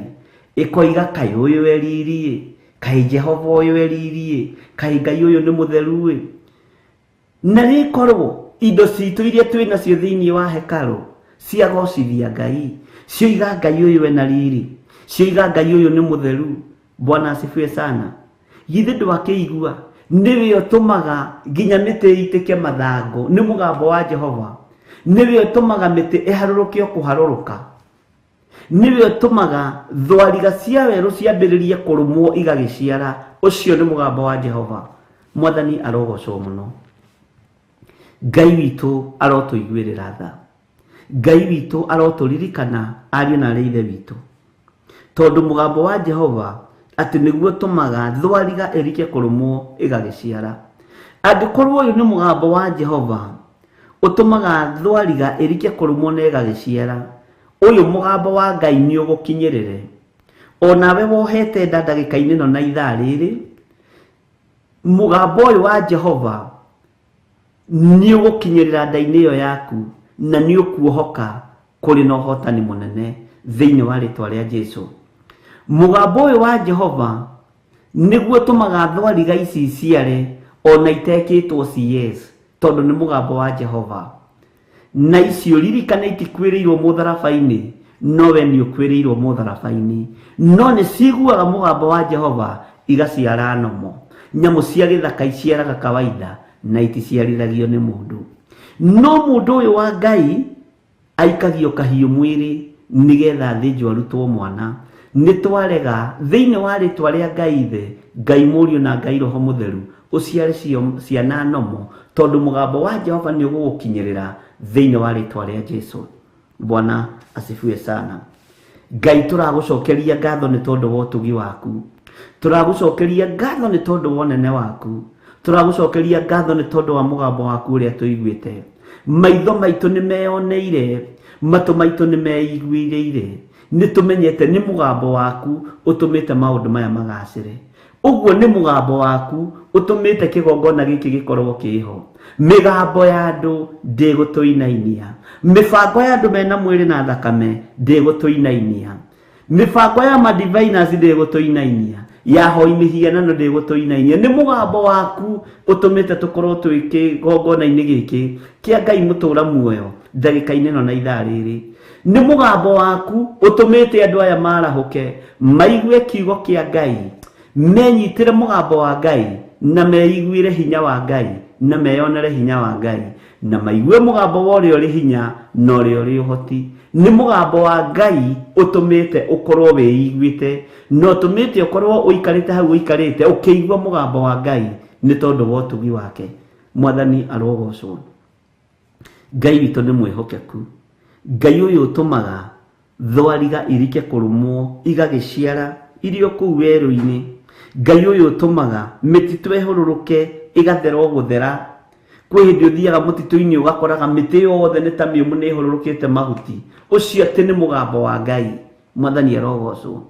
ikoiga kai uyu eririe, kai Jehova uyu eririe, kai Ngai uyu ni mutheru we. Na rikorwo indo citu iria twina cio thiini wa hekalu ciagocithia Ngai, cioiga Ngai uyu ena riri, cioiga Ngai uyu ni mutheru. Bwana asifiwe sana. Githe ndwakeigua niwe utumaga nginya miti itike mathango, ni mugambo wa Jehova. Niwe utumaga miti iharuruke kuharuruka, niwe utumaga thwariga cia weru ciambiririe kurumwo igagiciara. Ucio ni mugambo wa Jehova. Mwathani arogocwo muno. Ngai witu arotuiguirira tha, Ngai witu aroturirikana ariũ na ithe witu, tondu mugambo wa Jehova ati niguo tumaga thwariga irike kurumwo igagiciara. Angikorwo uyu ni mugambo wa Jehova utumaga thwariga irike kurumwo na igagiciara, uyu mugambo wa Ngai ni ugukinyirire. Onawe wohete nda ndagika-ini no na ithaa riri, mugambo uyu wa Jehova ni ugukinyirira nda-ini iyo yaku, na ni ukuohoka kuri na uhotani munene thiini wa ritwa ria Jesu. Mugambo uyu wa Jehova niguo tumaga thwariga ici ciare ona itekitwo CS, tondu ni mugambo wa Jehova. Na icio ririkana itikwirirwo mutharabai-ini, nowe ni ukwirirwo mutharabai-ini, no ni ciguaga mugambo wa Jehova igaciara nomo. Nyamu cia githaka iciaraga kawaida na iticiarithagio ni mundu, no mundu uyu wa Ngai aikagio kahiu mwiri nigetha thinjwo arutwo mwana. Nitwarega thiini wa ritwa ria Ngai ithe, Ngai Mũriũ na Ngai Roho Mutheru uciare ciana nomo, tondu mugambo wa Jehova ni ugukinyirira thiini wa ritwa ria Jesu. Bwana asifiwe sana. Ngai turagucokeria ngatho ni tondu wa utugi waku, turagucokeria ngatho ni tondu wa unene waku, turagucokeria ngatho ni tondu wa mugambo waku uria tuiguite. Maitho maitu ni meyoneire, matu maitu ni meiguireire, nitumenyete ni mugambo waku utumite maundu maya magacire. Uguo ni mugambo waku utumite kigongona giki gikorwo kiho. Migambo ya andu ndigutuinainia, mibango ya andu mena mwiri na thakame ndigutuinainia, mibango ya madiviners ndigutuinainia, ya hoi mihianano ndigutuinainia. Ni mugambo waku utumite tukorwo twi kigongona-ini giki kia Ngai mutura muoyo ndagika-ini no na ithaa riri. Ni mugambo waku utumite andu aya marahuke maigue kiugo kia Ngai, menyitire mugambo wa Ngai na meiguire hinya wa Ngai na meyonere hinya wa Ngai na maigue mugambo wa uria uri hinya na uria uri uhoti. Ni mugambo wa Ngai utumite ukorwo weiguite no tumite ukorwo uikarite hau uikarite ukiigua mugambo wa Ngai ni tondu wa utugi wake. Mwathani arogocwo. Ngai witu ni mwihokeku. Ngai uyu utumaga thwariga irike kurumwo igagiciara irio kuu weru-ini. Ngai uyu utumaga mititu ehururuke igathera guthera. Kwi hindi uthiaga mutitu-ini ugakoraga miti yothe ni ta miumu ni ihururukite mahuti. Ucio ati ni mugambo wa Ngai. Mwathani arogocwo.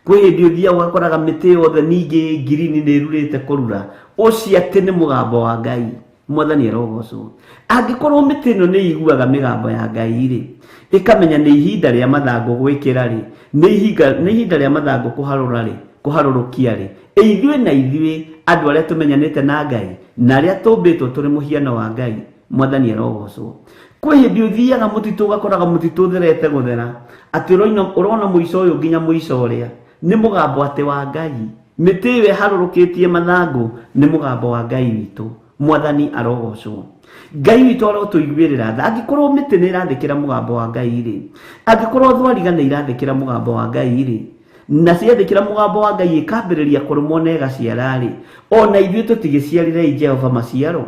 Kwi hindi uthiaga ugakoraga miti yothe ningi green ni irurite kurura. Ucio ati ni mugambo wa Ngai. Mwathani arogocwo. Angikorwo miti ino ni iguaga migambo ya Ngai ri, ikamenya ni ihinda ria mathangu gwikira ri, ni ihinda ria mathangu kuharura ri, kuharurukia ri. Ithuĩ na ithuĩ andu aria tumenyanite na Ngai na aria tumbitwo turi muhiano wa Ngai. Mwathani arogocwo. Kwi hindi uthiaga mutitu ugakoraga mutitu utherete guthera ati urona muico uyu nginya muico uria ni mugambo ati wa Ngai. Miti iwe harurukitie mathangu ni mugambo wa Ngai witu. Mwathani arogocwo. Ngai witu arotuiguirira tha angikorwo miti ni irathikira mugambo wa Ngai ri, angikorwo thwariga ni irathikira mugambo wa Ngai ri, na ciathikira mugambo wa Ngai ikambiriria kurumwo na igaciara ri, ona ithuĩ tutigiciarire Jehova maciaro.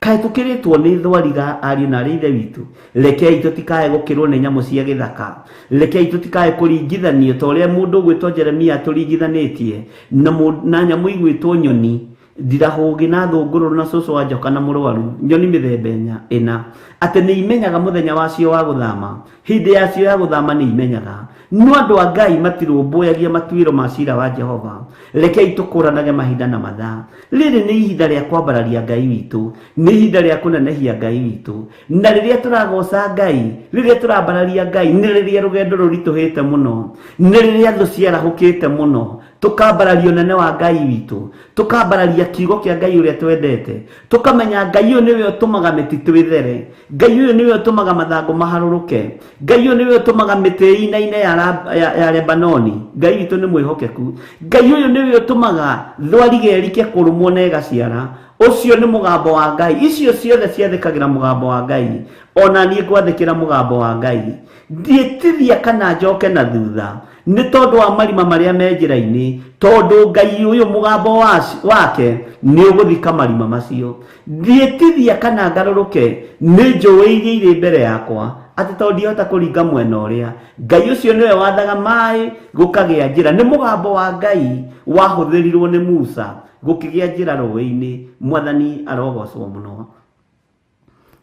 Kae tukiritwo ni thwariga ariũ na arĩ ithe witu, rekei tutikae gukirwo ni nyamu cia githaka, rekei tutikae kuringithanio ta uria mundu gwitwo Jeremia turingithanitie na nyamu igwitwo nyoni, ndirahugi na thunguru na cucu wa njoka na murwaru, nyoni mithemba ina ati ni imenyaga muthenya wacio wa guthama, hindi yacio ya guthama ni imenyaga. No andu a Ngai matirumbuyagia matuiro ma cira wa Jehova. Rekei tukuranage mahinda na mathaa. Riri ni ihinda ria kwambararia Ngai witu, ni ihinda ria kunenehia Ngai witu, na riria turagoca Ngai, riria turambararia Ngai, ni riria rugendo rurituhite muno, ni riria thu ciarahukite muno, tukambararia unene wa Ngai witu, tukambararia kiugo kia Ngai uria twendete, tukamenya Ngai uyu niwe utumaga mititu ithere, Ngai uyu niwe utumaga mathangu maharuruke, Ngai uyu niwe utumaga miti ina ya Lebanoni. Ngai witu ni mwihokeku. Ngai uyu niwe utumaga thwariga erike kurumwo na igaciara. Ucio ni mugambo wa Ngai. Icio ciothe ciathikagira mugambo wa Ngai. Ona nie kwathikira mugambo wa Ngai. Ndietithia kana njoke na thutha ni tondu wa marima maria me njira-ini, tondu Ngai uyu mugambo wake ni uguthika marima macio. Ndietithia kana ngaruruke ni njũĩ iria iri mbere yakwa ati tondu ndihota kuringa mwena uria. Ngai ucio niwe wathaga mai gukagia njira. Ni mugambo wa Ngai wahuthirirwo ni Musa gukigia njira rũĩ-ini. Mwathani arogocwo muno.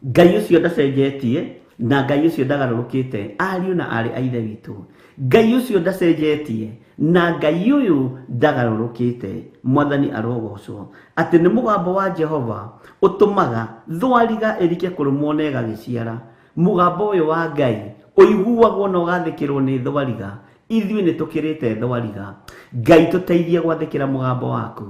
Ngai ucio ndacenjetie na Ngai ucio ndagarũrũkĩte. Ariũ na arĩ a ithe witũ, Ngai ucio ndacenjetie na Ngai uyu ndagarũrũkĩte. Mwathani arogocwo. Ati ni mugambo wa Jehova utumaga thwariga erike kurumwo na igagiciara. Mugambo uyu wa Ngai uiguagwo na ugathikirwo ni thwariga. Ithuĩ ni tukirite thwariga. Ngai tuteithie gwathikira mugambo waku,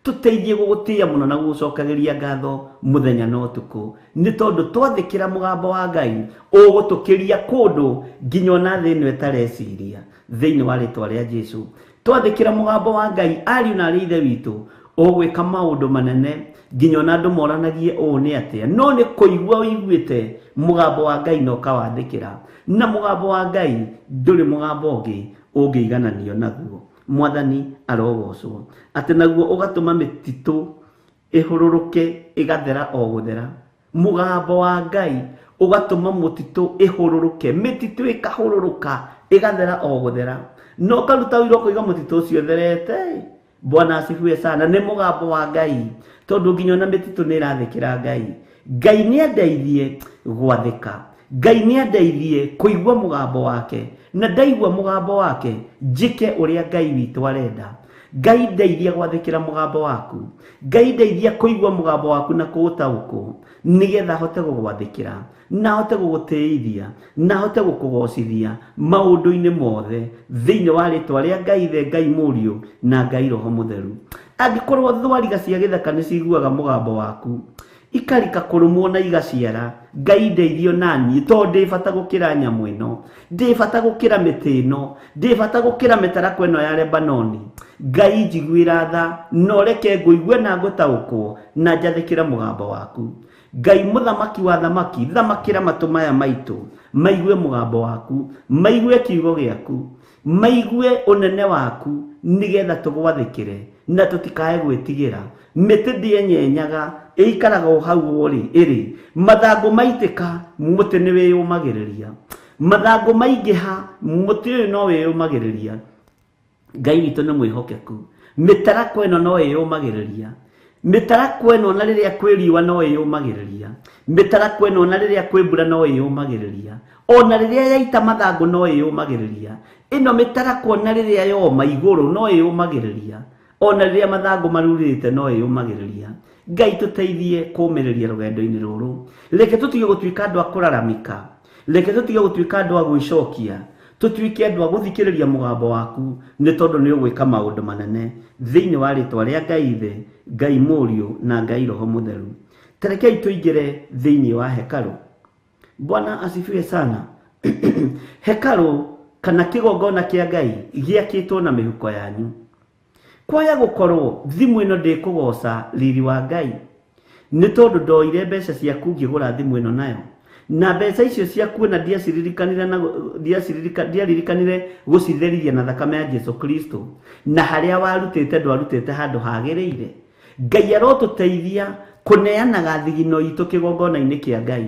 tuteithie gugutia muno na gucokagiria ngatho muthenya na utuku, ni tondu twathikira mugambo wa Ngai ugutukiria kundu nginya ona thi ino itareciria thiini wa ritwa ria Jesu. Twathikira mugambo wa Ngai, ariũ na arĩ ithe witu, ugwika maundu manene nginya ona andu moranagie uu ni atia. No ni kuigua uiguite mugambo wa Ngai no kawathikira, na mugambo wa Ngai nduri mugambo ungi ungiigananio naguo. Mwathani arogocwo. Ati naguo ugatuma mititu ihururuke igathera o guthera. Mugambo wa Ngai ugatuma mutitu ihururuke, mititu ikahururuka igathera o guthera. No karuta wiro kuiga mutitu ucio therete. Bwana asifiwe sana. Ni mugambo wa Ngai, tondu nginya na mititu ni irathikira Ngai. Ngai ni andeithie gwathika, Ngai ni andeithie kuigua mugambo wake, na ndaigua mugambo wake njike uria Ngai witu arenda. Ngai ndeithia gwathikira mugambo waku, Ngai ndeithia kuigua mugambo waku na kuutaũkwo, nigetha hote gugwathikira na hote gugutiithia na hote gukugocithia maundu-ini mothe thiini wa ritwa ria Ngai Ithe, Ngai Mũriũ na Ngai Roho Mutheru. Angikorwo thwariga cia githaka ni ciguaga mugambo waku, ikarika kurumwo na igaciara Ngai ndeithio nani to ndibata gukira nyamu ino ndibata gukira miti ino ndibata gukira mitarakwa ino ya Lebanoni Ngai njiguira tha no reke nguigue na ngutaukwo na njathikira mugambo waku Ngai muthamaki wa thamaki thamakira matu maya maitu maigue mugambo waku maigue kiugo giaku maigue unene waku nigetha tugwathikire na tutikae gwitigira miti ndienyenyaga ikaraga hau uri iri mathangu maitika muti ni wiyumagiriria mathangu maingiha muti uyu no wiyumagiriria Ngai witu ni mwihokeku mitarakwa ino no wiyumagiriria mitarakwa ino na riria kwiriwa no wiyumagiriria mitarakwa ino na riria kwibura no wiyumagiriria ona riria yaita mathangu no wiyumagiriria ino mitarakwa na riria yoma iguru no wiyumagiriria ona riria mathangu marurite no wiyumagiriria Ngai tuteithie kumiriria rugendo-ini ruru reke tutige gutuika andu akuraramika reke tutige gutuika andu agwicokia tutuike andu aguthikiriria mugambo waku ni tondu ni ugwika maundu manene thiini wa ritwa ria Ngai Ithe Ngai Muriu na Ngai Roho Mutheru terekei tuingire thiini wa hekalu Bwana asifiwe sana hekalu kana kigongona kia Ngai giakitwo na mihuko yanyu kwaya gukorwo thimu ino ndikugoca riri wa Ngai ni tondu ndoire mbeca ciaku ngigura thimu ino nayo na mbeca icio ciaku na ndiaririkanire gucitherithia na thakame ya Jesu Kristo na haria warutite ndwarutite handu hagiriire Ngai arotuteithia kuneanaga thigino itu kigongona-ini kia Ngai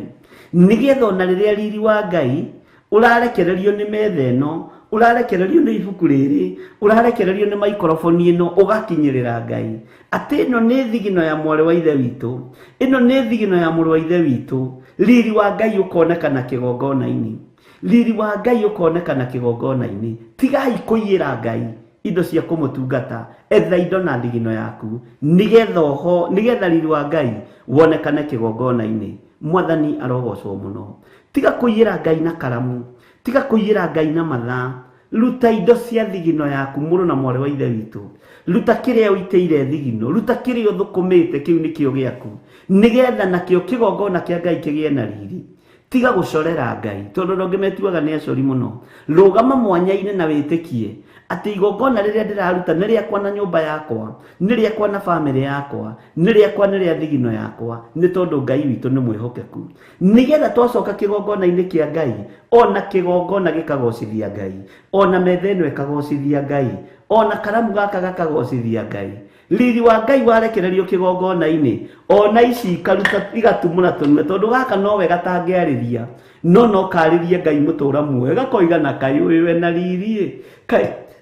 nigetha ona riria riri wa Ngai urarekererio ni metha ino urarekererio ni ibuku riri urarekererio ni microphone ino ugakinyirira Ngai ati ino ni thigino ya mwari wa Ithe witu ino ni thigino ya mwari wa Ithe witu riri wa Ngai ukonekana kigongona-ini riri wa Ngai ukonekana kigongona-ini tigai kuiyira Ngai indo cia kumutungata etha indo na thigino yaku nigetha riri wa Ngai wonekane kigongona-ini mwathani arogocwo muno tiga kuiyira Ngai na karamu tiga kuiyira Ngai na mathaa ruta indo cia thigino yaku muru na mwari wa Ithe witu ruta kiria uiteire thigino ruta kiria uthukumite kiu nikio giaku nigetha nakio kigongona kia Ngai kigie na riri tiga gucorera Ngai tondu ndongimetuaga ni acori muno rugama mwanya-ini na witikie ati igongona riria ndiraruta ni riakwa na nyumba yakwa ni riakwa na family yakwa ni riakwa ni ria thigino yakwa ni tondu Ngai witu ni mwihokeku nigetha twacoka kigongona-ini kia Ngai ona kigongona gikagocithia Ngai ona metha ino ikagocithia Ngai ona karamu gaka gakagocithia Ngai riri wa Ngai warekererio kigongona-ini ona ici ikaruta igatumuna tunwe tondu gaka nowe gatangiariria no karirie Ngai mutura muwega koigana Kai wiwe na riri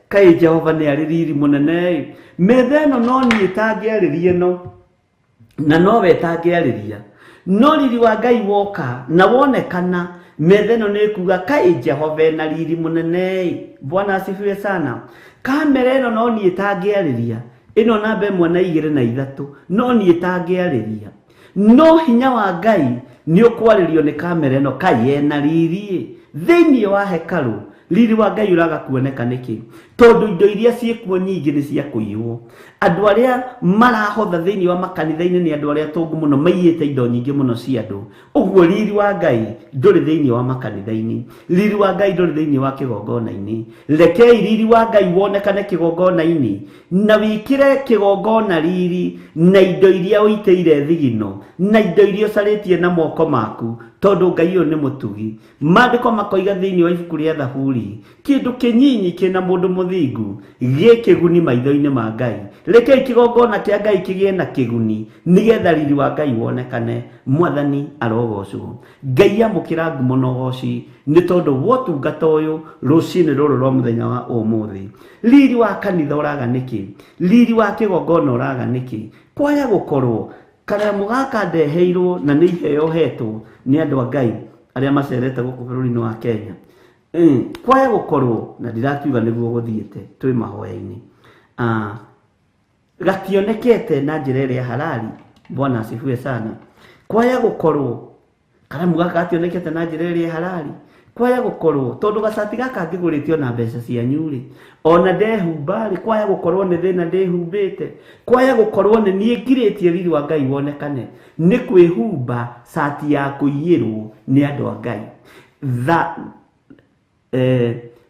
Kai Jehova ni ari riri munene metha ino no ni tangiaririe no na nowe tangiariria no riri wa Ngai woka na wonekana metha ino ni kuga Kai Jehova na riri munene Bwana asifiwe sana kamera ino no ni tangiariria ino namba 1 na 2 na 3 no ni tangiariria no hinya wa Ngai ni ukwaririo ni kamera ino Kai ena riri thiini wa hekalu riri wa Ngai uraga kuoneka niki tondu indo iria ciekuo nyingi ni cia kuiywo andu aria marahotha thiini wa makanitha-ini ni andu aria tongu muno maiyite indo nyingi muno cia andu uguo riri wa Ngai nduri thiini wa makanitha-ini riri wa Ngai nduri thiini wa kigongona-ini rekei riri wa Ngai wonekane kigongona-ini na wikire kigongona riri na indo iria uiteire thigino na indo iria ucaritie na moko maku tondu Ngai uyu ni mutugi mandiko makoiga thiini wa ibuku ria Thaburi kindu kinyinyi kina mundu muthingu gikiguni maitho-ini ma Ngai rekei kigongona kia Ngai kigie na kiguni nigetha riri wa Ngai wonekane mwathani arogocwo Ngai amukira ngumo na ugoci ni tondu wotungata uyu rucini ruru rwa muthenya wa umuthi riri wa kanitha uraga niki riri wa kigongona uraga niki kwaya gukorwo karamu gaka ndeheirwo na ni iheo hetwo ni andu a Ngai aria macerete guku bururi-ini wa Kenya kwaya gukorwo na ndirakiuga niguo guthiite twi mahoya-ini gationekete na njira iria halali Bwana asifiwe sana kwaya gukorwo karamu gaka gationekete na njira iria halali kwaya gukorwo tondu gacati gaka ngiguritio na mbeca cianyu ri ona ndehumba ri kwaya gukorwo ni thina ndihumbite kwaya gukorwo ni nie ngiritie riri wa Ngai wonekane ni kwihumba cati ya kuiyirwo ni andu a Ngai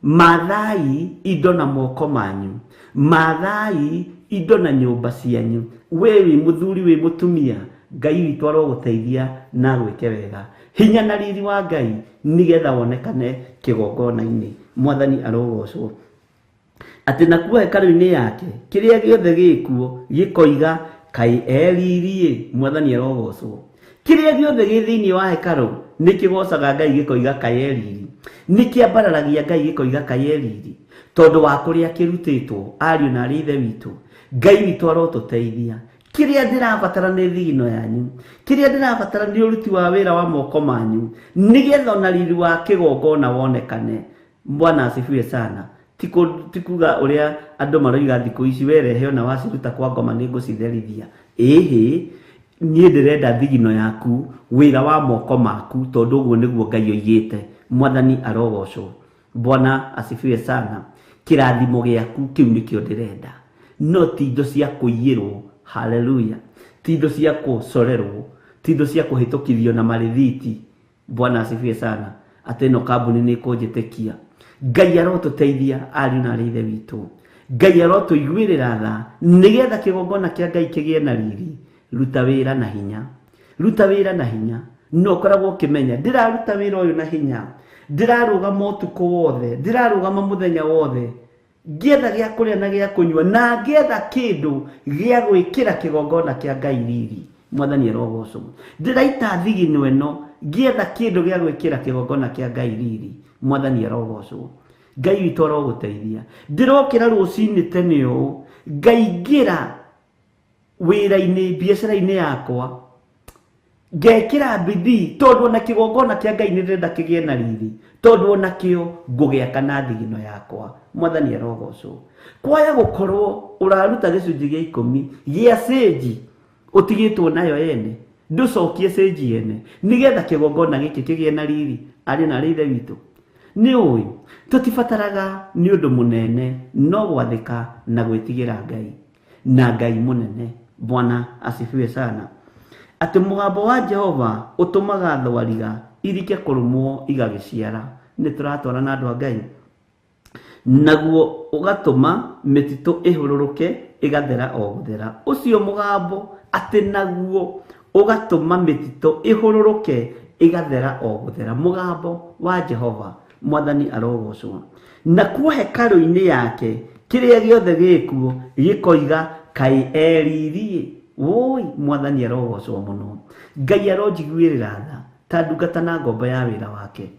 mathai indo na moko manyu mathai indo na nyumba cianyu wewe muthuri we mutumia Ngai witũ aroguteithia na gwĩke wega hinya na riri wa Ngai nigetha wonekane kigongona-inĩ mwathani arogocwo ati nakuo hekalu-inĩ yake kiria giothe gikuo gikoiga kai eriri mwathani arogocwo kiria giothe gi thiini wa hekalu nikigocaga Ngai gikoiga kai eriri nikiambararagia Ngai gikoiga kai eriri tondu wa kuria kirutitwo ariu na ari ithe witũ Ngai witũ arotuteithia kiria ndirabatara ni thigino yanyu kiria ndirabatara ni uruti wa wira wa moko manyu nigetha na riri wa kigongona wonekane Bwana asifiwe sana tikuga uria andu maroiga thiku ici werehe ona waciruta kwa ngoma ningucitherithia ehe nie ndirenda thigino yaku wira wa moko maku tondu guo niguo Ngai oigite mwathani arogocwo Bwana asifiwe sana kirathimo giaku kiu nikio ndirenda no ti indo cia kuiyirwo haleluya ti indo cia kucorerwo ti indo cia kuhitukithio na marithiti Bwana asifiwe sana ateno kambuni ni kunjitekia Ngai arotuteithia ari na rithe witũ Ngai arotuiguirira tha nigetha kigongona kia Ngai kigie na riri ruta wira na hinya no koragwo kimenya ndiraruta wira uyu na hinya ndirarugama utuku wothe ndirarugama muthenya wothe ngietha gia kuria na gia kunyua na ngietha kindu gia gwikira kigongona kia Ngai riri mwathani arogocwo ndiraita thigino eno ngietha kindu gia gwikira kigongona kia Ngai riri mwathani arogocwo Ngai witũ aroguteithia ndirokira rucini tene ũũ ngaingĩra wĩra-inĩ biacara-inĩ yakwa ngekĩra bidii tondu na kigongona kia Ngai nĩndĩrenda kĩgĩe na riri tondu onakĩo ngũgĩaka na thigino yakwa mwathani arogocwo kwaya gukorwo uraruta gĩcunjĩ gĩa 10 gĩa stage utigĩtwo nayo yene nducokie stage yene nigetha kigongona gĩkĩ kĩgĩe na riri ari na rithe witũ ni ũĩ tutibataraga ni ũndũ mũnene no gwathĩka na gwĩtigĩra Ngai na Ngai mũnene Bwana asifiwe sana ati mugambo wa Jehova utumaga thwariga irike kũrũmwo igagĩciara ni turatwara na andũ a Ngai naguo ugatuma mĩtitũ ĩhũrũrũke igathera o guthera ucio mugambo ati naguo ugatuma mĩtitũ ĩhũrũrũke igathera o guthera mugambo wa Jehova mwathani arogocwo na kuo hekalu-inĩ yake kiria giothe gikuo gikoiga kai eriri woi mwathani arogocwo muno Ngai aronjiguirira tha ta ndungata na ngombo ya wira wake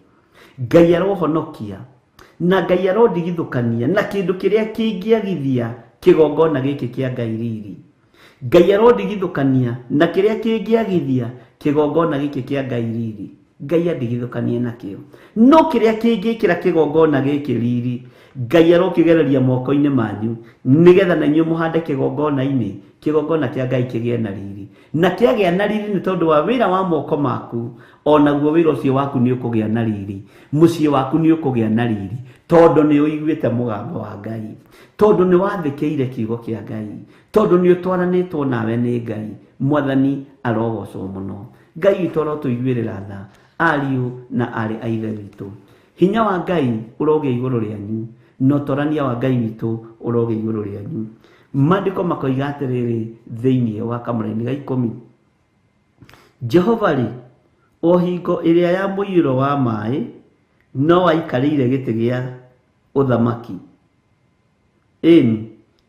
Ngai arohonokia na Ngai arondigithukania na kindu kiria kingiagithia kigongona giki kia Ngai riri Ngai arondigithukania na kiria kingiagithia kigongona giki kia Ngai riri Ngai andigithukanie nakio no kiria kingikira kigongona giki riri Ngai arokigereria moko-inĩ manyu nigetha na inyuĩ muhande kigongona-inĩ kigongona kia Ngai kigie na riri na kiagĩa na riri ni tondu wa wira wa moko maku onaguo wira ucio waku ni ukugĩa na riri muciĩ waku ni ukugĩa na riri tondu ni uiguĩte mugambo wa Ngai tondu ni wathĩkĩire kiugo kia Ngai tondu ni utwaranĩtwo nawe ni Ngai mwathani arogocwo muno Ngai witũ arotuiguĩrĩra tha ariũ na arĩ a ithe witũ hinya wa Ngai urogĩa igũrũ rĩanyu no torania wa Ngai witũ urogĩa igũrũ rĩanyu maandĩko makoiga atĩrĩrĩ thĩinĩ wa kamũra-inĩ ga 10 Jehova rĩ o hingo ĩrĩa ya mũiyũro wa maĩ no aikarĩire gĩtĩ gĩa ũthamaki ĩni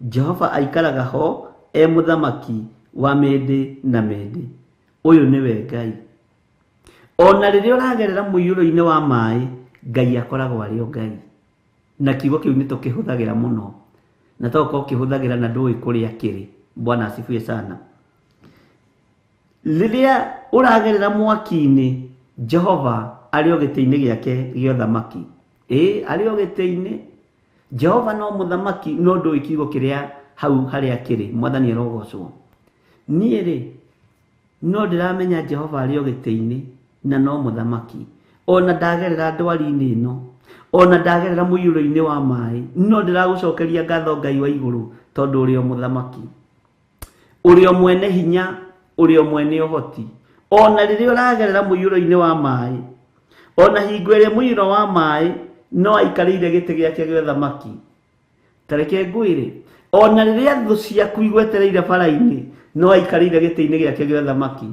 Jehova aikaraga ho mũthamaki wa mĩndĩ na mĩndĩ ũyũ nĩwe Ngai ona rĩrĩa ũragerera mũiyũro-inĩ wa maĩ Ngai akoragwo arĩ o Ngai na kiugo kĩu nĩ tũkĩhũthagĩra mũno na tokorwo ũkĩhũthagĩra na ndũĩ kũrĩa kĩrĩ Bwana asifiwe sana rĩrĩa ũragerera mwaki-inĩ Jehova arĩ o gĩtĩ-inĩ gĩake gĩa ũthamaki arĩ o gĩtĩ-inĩ Jehova no mũthamaki no ndũĩ kiugo kĩrĩa hau harĩa kĩrĩ mwathani arogocwo niĩ rĩ no ndiramenya Jehova arĩ o gĩtĩ-inĩ na no mũthamaki ona ndagerera ndwari-inĩ ĩno, ona ndagerera mũiyũro-inĩ wa maĩ, no ndĩragũcokeria ngatho Ngai wa igũrũ tondũ ũrĩ o mũthamaki, ũrĩ o mwene hinya, ũrĩ o mwene ũhoti. Ona rĩrĩa ũragerera mũiyũro-inĩ wa maĩ, ona hingo ĩrĩa mũiyũro wa maĩ no aikarĩire gĩtĩ gĩake gĩa ũthamaki. Tareke ngwĩre, ona rĩrĩa thũ ciaku igwetereire bara-inĩ no aikarĩire gĩtĩ-inĩ gĩake gĩa ũthamaki.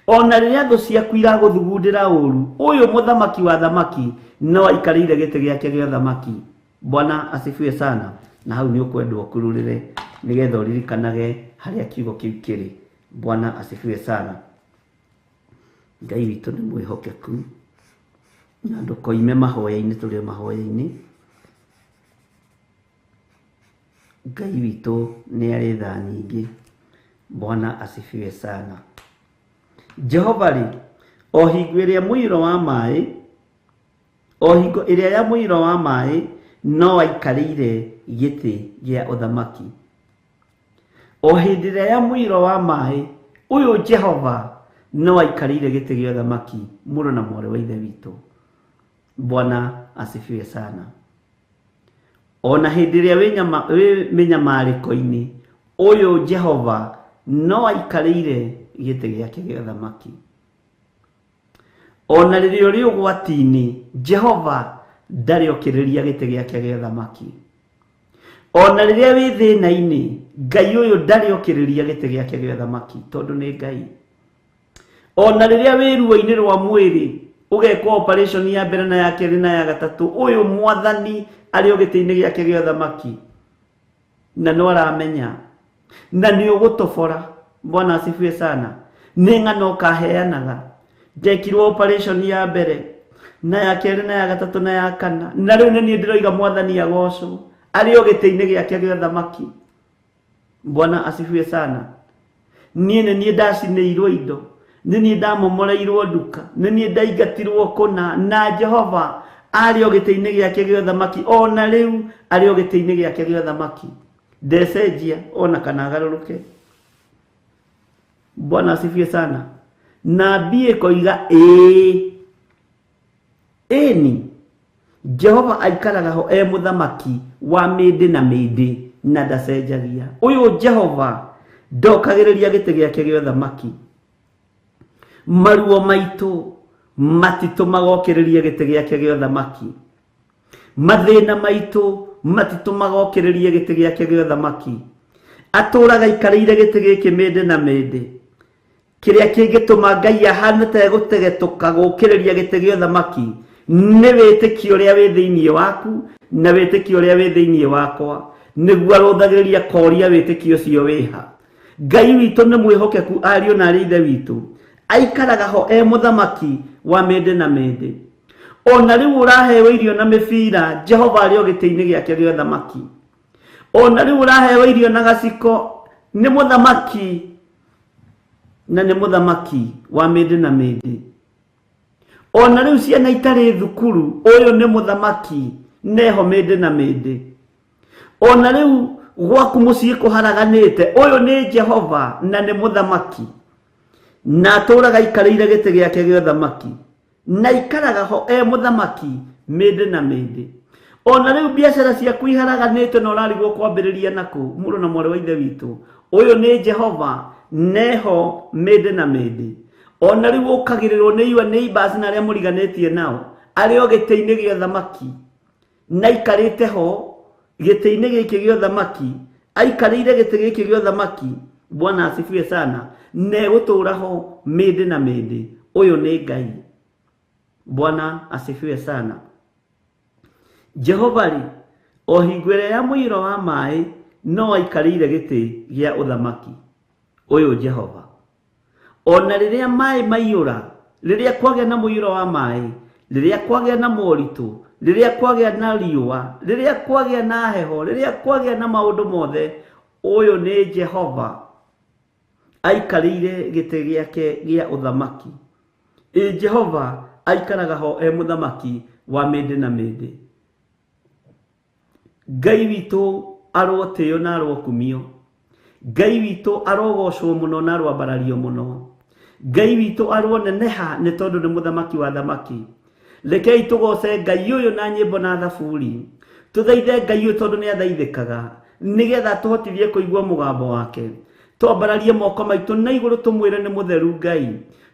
Ona rĩrĩa thũ ciaku iragũthugundĩra ũru, ũyũ mũthamaki wa thamaki no aikarĩire gĩtĩ gĩake gĩa ũthamaki. Bwana asifiwe sana. Na hau nĩ ũkwendwo ũkururĩre nĩgetha ũririkanage harĩa kiugo kĩu kĩrĩ. Bwana asifiwe sana. Ngai witũ nĩ mwĩhokeku na ndũkoime mahoya-inĩ, tũrĩ mahoya-inĩ. Ngai witũ nĩ arĩ tha nyingĩ. Bwana asifiwe sana. Jehova rĩ, o hingo ĩrĩa mũiyũro wa maĩ, o hingo ĩrĩa ya mũiyũro wa maĩ no aikarĩire gĩtĩ gĩa ũthamaki. O hĩndĩ ĩrĩa ya mũiyũro wa maĩ, ũyũ Jehova no aikarĩire gĩtĩ gĩa ũthamaki. Mũrũ na mwarĩ wa ithe witũ, Bwana asifiwe sana. Ona hĩndĩ ĩrĩa wĩ mĩnyamarĩko-inĩ, ũyũ Jehova no aikarĩire gĩtĩ gĩake gĩa ũthamaki. Ona rĩrĩa ũrĩ ũgwati-inĩ, Jehova ndarĩ okĩrĩria gĩtĩ gĩake gĩa ũthamaki. Ona rĩrĩa wĩ thĩna-inĩ, Ngai ũyũ ndarĩ okĩrĩria gĩtĩ gĩake gĩa ũthamaki tondũ nĩ Ngai. Ona rĩrĩa wĩ ruo-inĩ rwa mwĩrĩ, ũgekwo operation ya mbere na ya kerĩ na ya gatatũ, ũyũ Mwathani arĩ o gĩtĩ-inĩ gĩake gĩa ũthamaki na no aramenya na nĩ ũgũtobora. Bwana asifiwe sana. Nĩ ng'ano kaheanaga, njekirwo operation ya mbere na ya kerĩ na ya gatatũ na ya kana, na rĩu nĩ niĩ ndĩroiga Mwathani agocwo arĩ o gĩtĩ-inĩ gĩake gĩa ũthamaki. Bwana asifiwe sana. Niĩ nĩ niĩ ndacinĩirwo indo, nĩ niĩ ndamomoreirwo nduka, nĩ niĩ ndaingatirwo kũna, na Jehova arĩ o gĩtĩ-inĩ gĩake gĩa ũthamaki. Ona rĩu arĩ o gĩtĩ-inĩ gĩake gĩa ũthamaki. Ndecenjia ona kana agarũrũke. Bwana asifiwe sana. Nabii koiga eni Jehova aikaraga ho mũthamaki wa mĩndĩ na mĩndĩ na ndacenjagia. Ũyũ Jehova ndokagĩrĩria gĩtĩ gĩake gĩa ũthamaki. Maruo maitũ matitũmaga okĩrĩrie gĩtĩ gĩake gĩa ũthamaki. Mathĩna maitũ matitũmaga okĩrĩrie gĩtĩ gĩake gĩa ũthamaki. Atũraga aikarĩire gĩtĩ gĩkĩ mĩndĩ na mĩndĩ. Kĩrĩa kĩngĩtũma Ngai ahane ta egũtegetũka gũkĩrĩria gĩtĩ gĩa ũthamaki nĩ wĩtĩkio ũrĩa wĩ thĩinĩ waku na wĩtĩkio ũrĩa wĩ thĩinĩ wakwa, nĩguo arũthagĩrĩria koria wĩtĩkio ũcio wĩha. Ngai witũ nĩ mwĩhokeku, ariũ na arĩ ithe witũ, aikaraga ho mũthamaki wa mĩndĩ na mĩndĩ. Ona rĩu ũraheo irio na mĩbira, Jehova arĩ o gĩtĩ-inĩ gĩake gĩa ũthamaki. Ona rĩu ũraheo irio na gaciko, nĩ mũthamaki na nĩ mũthamaki wa mĩndĩ na mĩndĩ. Ona rĩu ciana itarĩ thukuru, ũyũ nĩ mũthamaki neho mĩndĩ na mĩndĩ. Ona rĩu gwaku mũciĩ kũharaganĩte, ũyũ nĩ Jehova na nĩ mũthamaki na atũraga aikarĩire gĩtĩ gĩake gĩa ũthamaki na ikaraga ho mũthamaki mĩndĩ na mĩndĩ. Ona rĩu biacara ciaku iharaganĩte na ũrarigwo kwambĩrĩria nakũ, mũrũ na mwarĩ wa ithe witũ, ũyũ nĩ Jehova neho mĩndĩ na mĩndĩ. Ona rĩu ũkagĩrĩrwo nĩ your neighbors na arĩa mũriganĩtie nao, arĩ o gĩtĩ-inĩ gĩa ũthamaki na aikarĩte ho gĩtĩ-inĩ gĩkĩ gĩa ũthamaki, aikarĩire gĩtĩ gĩkĩ gĩa ũthamaki. Bwana asifiwe sana. Na egũtũra ho mĩndĩ na mĩndĩ. Ũyũ nĩ Ngai. Bwana asifiwe sana. Jehova rĩ, o hingo ĩrĩa ya mũiyũro wa maĩ no aikarĩire gĩtĩ gĩa ũthamaki. Ũyũ Jehova. Ona rĩrĩa maĩ maiyũra, rĩrĩa kwagĩa na mũiyũro wa maĩ, rĩrĩa kwagĩa na moritũ, rĩrĩa kwagĩa na riũa, rĩrĩa kwagĩa na heho, rĩrĩa kwagĩa na maũndũ mothe, ũyũ nĩ Jehova aikarĩire gĩtĩ gĩake gĩa ũthamaki. Jehova aikaraga ho mũthamaki wa mĩndĩ na mĩndĩ. Ngai witũ arotĩo na arokumio. Ngai witũ arogocwo mũno na arwambarario mũno. Ngai witũ aroneneha nĩ tondũ nĩ mũthamaki wa thamaki. Rekei tugoce Ngai uyu na nyimbo na thaburi. Tuthaithe Ngai uyu tondu ni athaithikaga nigetha tuhotithie kuigua mugambo wake. Twambararie moko maitu na iguru tumwire ni mutheru Ngai.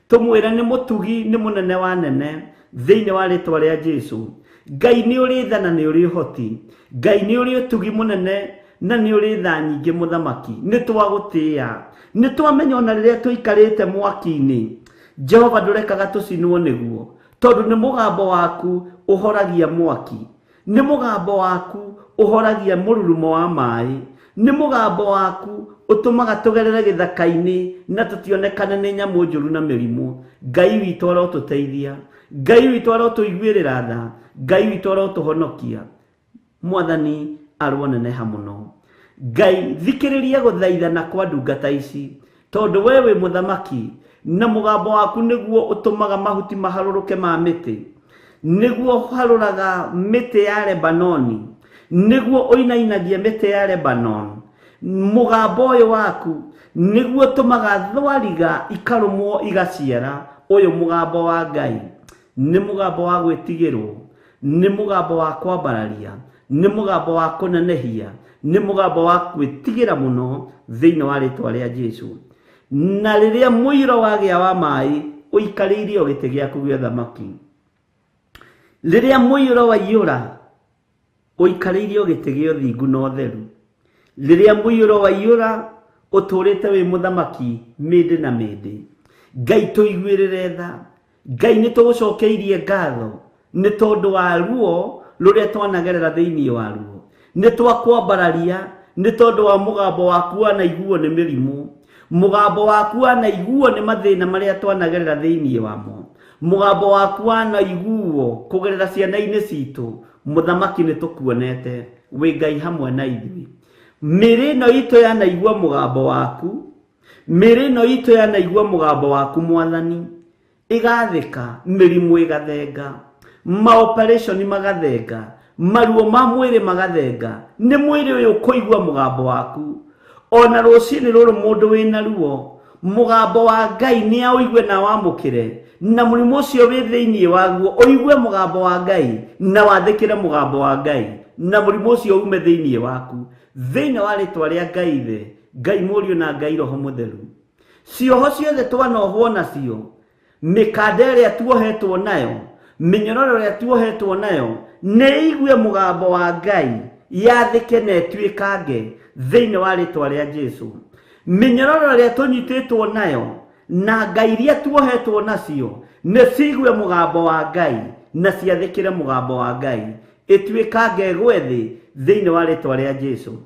Tumwire ni mutugi ni munene wa nene thiini wa ritwa ria Jesu. Ngai ni uri tha na ni uri hoti. Ngai ni uri utugi munene na ni uri tha nyingi muthamaki. Ni twagutia. Ni twamenya ona riria tuikarite mwaki-ini. Jehova ndurekaga tucinwo niguo. Tondu ni mugambo waku uhoragia mwaki. Ni mugambo waku uhoragia mururumo wa mai. Ni mugambo waku utumaga tugerere githaka-ini na tutionekane ni nyamu njuru na mirimu. Ngai witu arotuteithia. Ngai witu arotuiguirira tha. Ngai witu arotuhonokia. Mwathani aroneneha muno. Ngai thikiriria guthaithana kwa ndungata ici tondu wewe muthamaki na mugambo waku niguo utumaga mahuti maharuruke ma miti. Niguo haruraga miti ya Lebanoni. Niguo uinainagia miti ya Lebanon. Mugambo uyu waku niguo tumaga thwariga ikarumwo igaciara. Uyu mugambo wa Ngai ni mugambo wa gwitigirwo. Ni mugambo wa kwambararia. Ni mugambo wa kunenehia. Ni mugambo wa gwitigira muno thiini wa ritwa ria Jesu. Na riria muiro wagia wa mai uikariirio giti giaku gia thamaki. Riria muiro waiyura uikariirio giti gia thingu na utheru. Riria muiro waiyura uturite wi muthamaki mindi na mindi. Ngai tuiguirire tha. Ngai ni tugucokeirie ngatho ni tondu wa ruo ruria twanagerera thiini wa ruo. Ni twakwambararia ni tondu wa mugambo waku anaiguo ni mirimu. Mugambo waku anaiguo ni mathina maria twanagerera thiini wamo. Mugambo waku anaiguo kugerera ciana-ini citu. Muthamaki ni tukuonete wi Ngai hamwe na ithui. Miri no itu yanaigua mugambo waku. Miri no itu yanaigua mugambo waku Mwathani. Igathika mirimu igathenga. Maoperation magathenga. Maruo ma mwiri magathenga. Ni mwiri uyu kuigua mugambo waku. Ona rucini ruru mundu wina ruo mugambo wa Ngai ni auigue na wamukire. Na murimu ucio wi thiini waguo uigue mugambo wa Ngai na wathikire mugambo wa Ngai. Na murimu ucio ume thiini waku. Thiini wa ritwa ria Ngai the Ngai Murio na Ngai Roho Mutheru. Cioho ciothe twanohwo nacio. Mikanda iria tuohetwo nayo. Minyororo iria tuohetwo nayo. Ni igue mugambo wa Ngai yathike na tuikange thiini wa ritwa ria Jesu. Minyororo iria tunyititwo nayo na Ngai iria tuohetwo nacio ni ciigue mugambo wa Ngai na ciathikire mugambo wa Ngai ituikange gwethi thiini wa ritwa ria Jesu.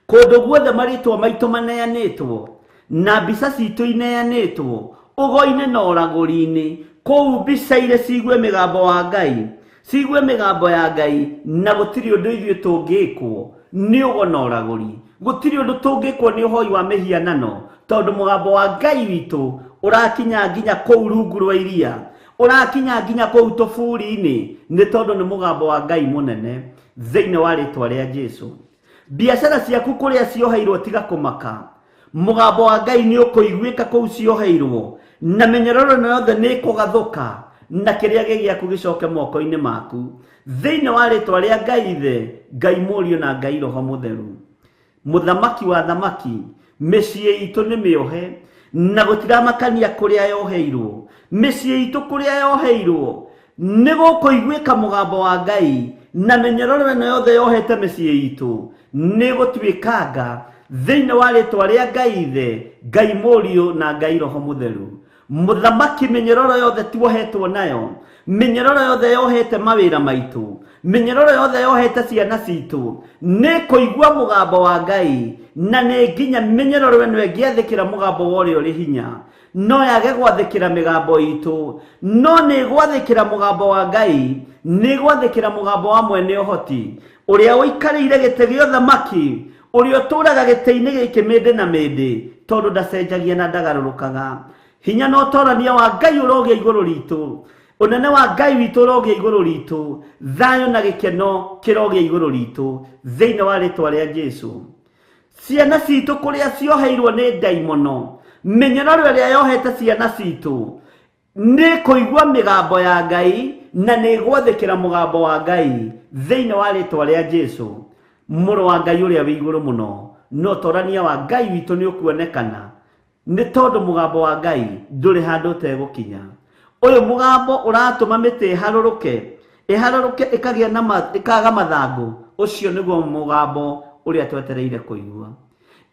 Kundu guothe maritwa maitu maneanitwo na mbica citu ineanitwo ugo-ini na uraguri-ini kou mbica-ire ciigue migambo wa Ngai. Ciigue migambo ya Ngai na gutiri undu ithuĩ tungikwo ni ugo na uraguri. Gutiri undu tungikwo ni uhoi wa mihianano tondu mugambo wa Ngai witu urakinya nginya kou rungu rwa iria. Urakinya nginya kou tuburi-ini ni tondu ni mugambo wa Ngai munene thiini wa ritwa ria Jesu. Biacara ciaku kuria cioheirwo tiga kumaka. Mugambo wa Ngai ni ukuiguika kou cioheirwo na minyororo na yothe ni kugathuka na kiria giaku gicoke moko-ini maku thiini wa ritwa ria Ngai the Ngai Murio na Ngai Roho Mutheru. Muthamaki wa thamaki micii itu ni miohe na gutiramakania kuria yoheirwo. Micii itu kuria yoheirwo ni gukuiguika mugambo wa Ngai na minyororo na yothe yohete micii itu ni gutuikanga thiini wa ritwa ria Ngai the Ngai Murio na Ngai Roho Mutheru. Muthamaki minyororo yothe tuohetwo nayo. Minyororo yothe yohete mawira maitu. Minyororo yothe yohete ciana citu ni kuigua mugambo wa Ngai na ni nginya minyororo ino ingiathikira mugambo wa uria uri hinya. No yage gwathikira migambo itu. No ni gwathikira mugambo wa Ngai. Ni gwathikira mugambo wa mwene uhoti uria uikariire gite gia thamaki. Uria uturaga gite-ini giki mindi na mindi tondu ndacenjagia na ndagarurukaga. Hinya no torania wa Ngai urogia iguru ritu. Unene wa Ngai witu urogia iguru ritu. Thayo na gikeno kirogia iguru ritu thiini wa ritwa ria Jesu. Ciana citu kuria cioheirwo ni ndaimono. Minyororo iria yohete ciana citu nĩ kũigua mĩgambo ya Ngai na nĩ gwathĩkĩra mũgambo wa Ngai thĩinĩ wa rĩĩtwa rĩa Jesũ mũrũ wa Ngai ũrĩa wĩ igũrũ mũno. No torania wa Ngai witũ nĩ ũkuonekana nĩ tondũ mũgambo wa Ngai ndũrĩ handũ ũtegũkinya. Ũyũ mũgambo ũratũma mĩtĩ ĩharũrũke ĩkaga mathangũ. Ũcio nĩguo mũgambo ũrĩa twetereire kũigua.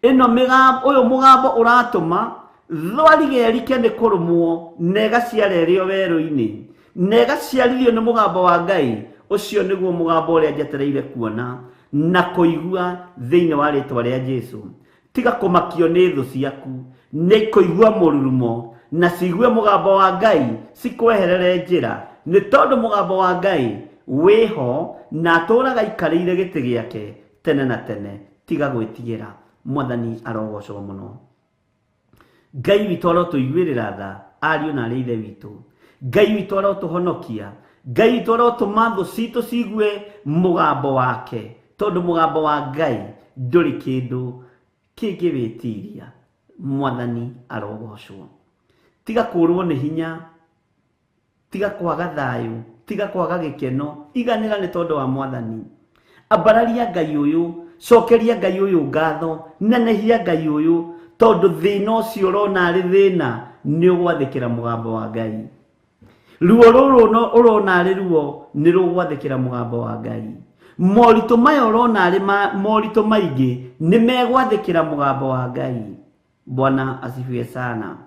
Ũyũ mũgambo ũratũma thwariga ĩrike nĩ kũrũmwo na ĩgaciara ĩrĩ o werũ-inĩ na ĩgaciarithio nĩ mũgambo wa Ngai. Ũcio nĩguo mũgambo ũrĩa njetereire kuona na kũigua thĩinĩ wa rĩĩtwa rĩa Jesũ. Tiga kũmakio nĩ thũ ciaku, nĩ kũigua mũrurumo na ciigue mũgambo wa Ngai cikweherere njĩra, nĩ tondũ mũgambo wa Ngai wĩho na atũũraga aikarĩire gĩtĩ gĩake tene na tene. Tiga gwĩtigĩra. Mwathani arogocwo mũno. Ngai witũ arotũiguĩrĩra tha, ariũ na aarĩ a Ithe witũ. Ngai witũ arotũhonokia. Ngai witũ arotũma thũ citũ ciigue mũgambo wake, tondũ mũgambo wa Ngai ndũrĩ kĩndũ kĩngĩwĩtiria. Mwathani arogocwo. Tiga kũũrwo nĩ hinya, tiga kwaga thayũ, tiga kwaga gĩkeno. Iganĩra nĩ tondũ wa Mwathani. Ambararia Ngai ũyũ, cokeria Ngai ũyũ ngatho, nenehia Ngai ũyũ, tondũ thĩna ũcio ũrona arĩ thĩna nĩ ũgwathĩkĩra mũgambo wa Ngai. Ruo rũrũ ũrona arĩ ruo nĩ rũgwathĩkĩra mũgambo wa Ngai. Moritũ maya ũrona arĩ moritũ maingĩ nĩ megwathĩkĩra mũgambo wa Ngai. Bwana asifiwe sana.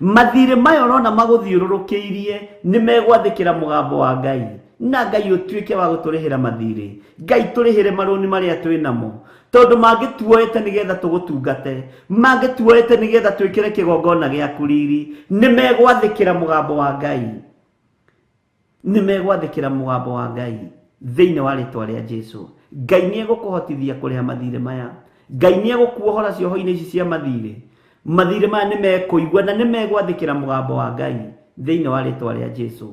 Mathirĩ maya ũrona magũthiũrũrũkĩirie nĩ megwathĩkĩra mũgambo wa Ngai. Na Ngai ũtuĩke wa gũtũrĩhĩra mathirĩ. Ngai tũrĩhĩre marũni marĩa twĩ namo, tondũ mangĩtuoete nĩgetha tũgũtungate, mangĩtuoete nĩgetha twĩkĩre kĩgongona gĩaku riri, nĩ megwathĩkĩra mũgambo wa Ngai. Nĩ megwathĩkĩra mũgambo wa Ngai thĩinĩ wa rĩĩtwa rĩa Jesũ. Ngai nĩ egũkũhotithia kũrĩha mathirĩ maya. Ngai nĩ egũkuohora cioho-inĩ ici cia mathirĩ. Mathirĩ maya nĩ mekũigua na nĩ megwathĩkĩra mũgambo wa Ngai thĩinĩ wa rĩĩtwa rĩa Jesũ.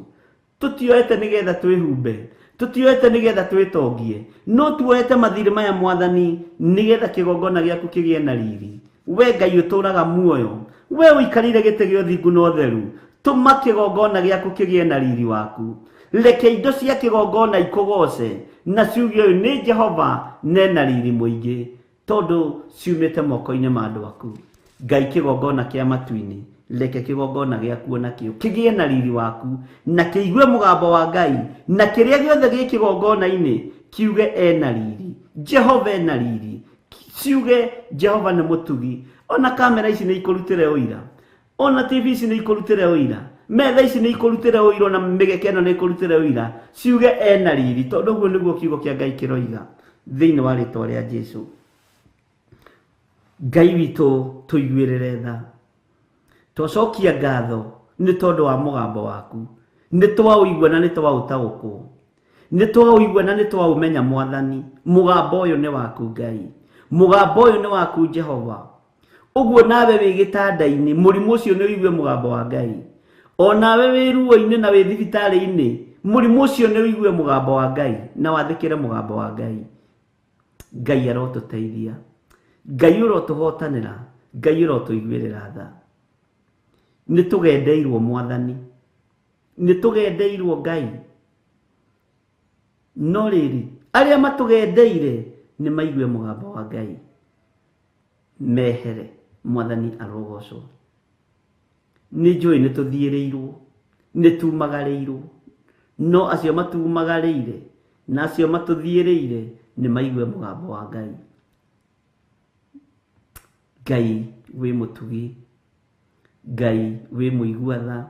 Tũtioete nĩgetha twĩhumbe, tũtioete nĩgetha twĩtongie, no tuoete mathirĩ maya Mwathani nĩgetha kĩgongona gĩaku kĩgĩe na riri. We Ngai ũtũũraga muoyo, we ũikarĩire gĩtĩ gĩa ũthingu na ũtheru, tũma kĩgongona gĩaku kĩgĩe na riri waku. Reke indo cia kĩgongona ikũgoce na ciuge ũyũ nĩ Jehova nena riri mũingĩ, tondũ ciumĩte moko-inĩ ma andũ aku. Ngai kĩgongona kĩa matu-inĩ, reke kĩgongona gĩaku onakĩo kĩgĩe na riri waku na kĩigue mũgambo wa Ngai, na kĩrĩa gĩothe gĩ kĩgongona-inĩ kiuge ena riri, Jehova ena riri, ciuge Jehova nĩ mũtugi. Ona kamera ici nĩ ikũrutĩre ũira, ona TV ici nĩ ikũrutĩre ũira, metha ici nĩ ikũrutĩre ũira, na mĩgeka ĩno nĩ ikũrutĩre ũira, ciuge ena riri, tondũ ũguo nĩguo kiugo kĩa Ngai kĩroiga thĩinĩ wa rĩĩtwa rĩa Jesũ. Ngai witũ tũiguĩrĩre tha, twacokia ngatho nĩ tondũ wa mũgambo waku. Nĩ twaũigua na nĩ twaũtaũkwo, nĩ twaũigua na nĩ twaũmenya Mwathani. Mũgambo ũyũ nĩ waku Ngai, mũgambo ũyũ nĩ waku Jehova. Ũguo nawe wĩ gĩtanda-inĩ, mũrimũ ũcio nĩ ũigue mũgambo wa Ngai. O nawe wĩ ruo-inĩ na wĩ thibitarĩ-inĩ, mũrimũ ũcio nĩ ũigue mũgambo wa Ngai na wathĩkĩre mũgambo wa Ngai. Ngai arotũteithia, Ngai ũrotũhotanĩra, Ngai ũrotũiguĩrĩra tha. Nĩ tũgendeirwo Mwathani, nĩ tũgendeirwo Ngai, no rĩrĩ arĩa matũgendeire nĩ maigue mũgambo wa Ngai mehere. Mwathani arogocwo. Nĩ njũĩ nĩ tũthiĩrĩirwo, nĩ tumagarĩirwo, no acio matumagarĩire na acio matũthiĩrĩire nĩ maigue mũgambo wa Ngai. Ngai wĩ mũtugi, Ngai wĩ mũigua tha,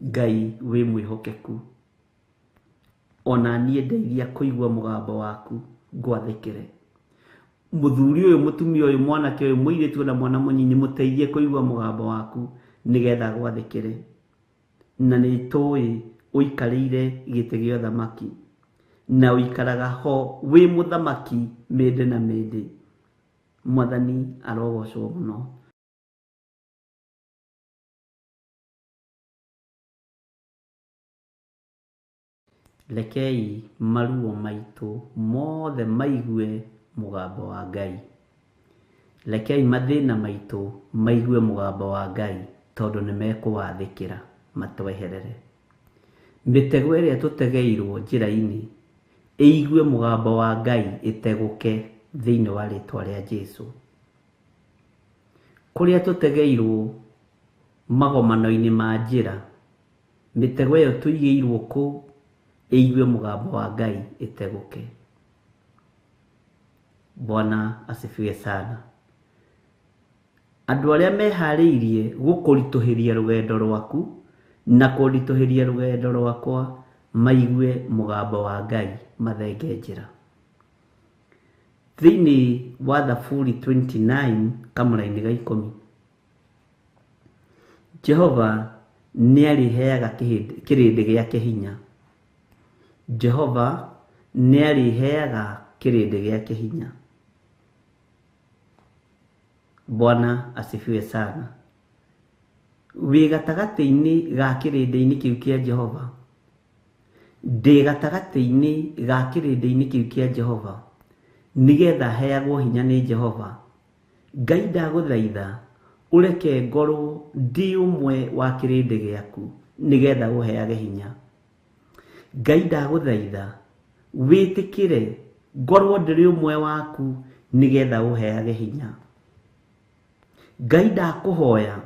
Ngai wĩ mwĩhokeku. Ona niĩ ndeithia kũigua mũgambo waku ngwathĩkĩre. Mũthuri ũyũ, mũtumia ũyũ, mwanake ũyũ, mũirĩtu na mwana mũnyinyi, mũteithie kũigua mũgambo waku nĩgetha gwathĩkĩre. Na nĩ tũĩ ũikarĩire gĩtĩ gĩa ũthamaki na ũikaraga ho wĩ mũthamaki mĩndĩ na mĩndĩ. Mwathani arogocwo mũno. Rekei maruo maitũ mothe maigue mũgambo wa Ngai. Rekei mathĩna maitũ maigue mũgambo wa Ngai, tondũ nĩ mekũwathĩkĩra. matweherere. Mitego ĩrĩa tũtegeirwo njĩra-inĩ ĩigue mũgambo wa Ngai ĩtegũke thĩinĩ wa rĩtwa rĩa Jesũ. Kũrĩa tũtegeirwo magomano-inĩ ma njĩra, mitego ĩyo tũigĩirwo kũu ĩigue mũgambo wa Ngai ĩtegũke. Bwana asifiwe sana. Andũ arĩa meharĩirie gũkũritũhĩria rũgendo rwaku na kũritũhĩria rũgendo rwakwa maigue mũgambo wa Ngai mathenge njĩra. Thĩinĩ wa Thaburi 29 kamũra-inĩ ga 10, Jehova nĩarĩheaga kĩrĩndĩ gĩake hinya. Jehova nĩarĩheaga kĩrĩndĩ gĩake hinya. Bwana asifiwe sana. Wĩ gatagatĩ-inĩ ga kĩrĩndĩ-inĩ kĩu kĩa Jehova. Ndĩ gatagatĩ-inĩ ga kĩrĩndĩ-inĩ kĩu kĩa Jehova, nĩgetha heagwo hinya nĩ Jehova. Ngai ndagũthaitha ũreke ngorwo ndĩ ũmwe wa kĩrĩndĩ gĩaku nĩgetha ũheage hinya. Ngai ndagũthaitha wĩtĩkĩre ngorwo ndĩrĩ ũmwe waku nĩgetha ũheage hinya. Ngai ndakũhoya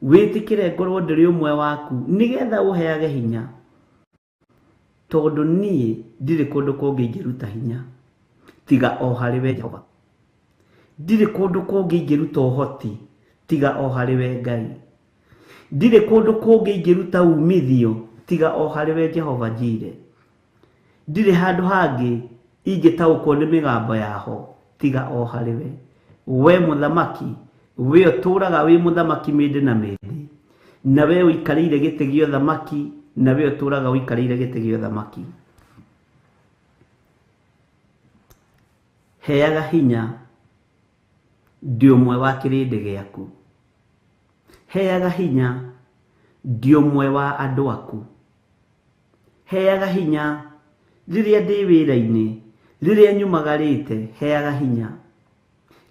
wĩtĩkĩre ngorwo ndĩrĩ ũmwe waku nĩgetha ũheage hinya, tondũ niĩ ndirĩ kũndũ kũngĩ ingĩruta hinya tiga o harĩ we Jehova. Ndirĩ kũndũ kũngĩ ingĩruta ũhoti tiga o harĩ we Ngai. Ndirĩ kũndũ kũngĩ ingĩruta umithio tiga o harĩ we Jehova Jire. Ndirĩ handũ hangĩ ingĩtaũkwo nĩ mĩgambo yaho tiga o harĩ we. We mũthamaki, we ũtũũraga wĩ mũthamaki mĩndĩ na mĩndĩ, na we ũikarĩire gĩtĩ gĩa ũthamaki, na we ũtũũraga ũikarĩire gĩtĩ gĩa ũthamaki. Heaga hinya ndĩ ũmwe wa kĩrĩndĩ gĩaku. Heaga hinya ndĩ ũmwe wa andũ aku. Heaga hinya rĩrĩa ndĩ wĩra-inĩ, rĩrĩa nyumagarĩte, heaga hinya.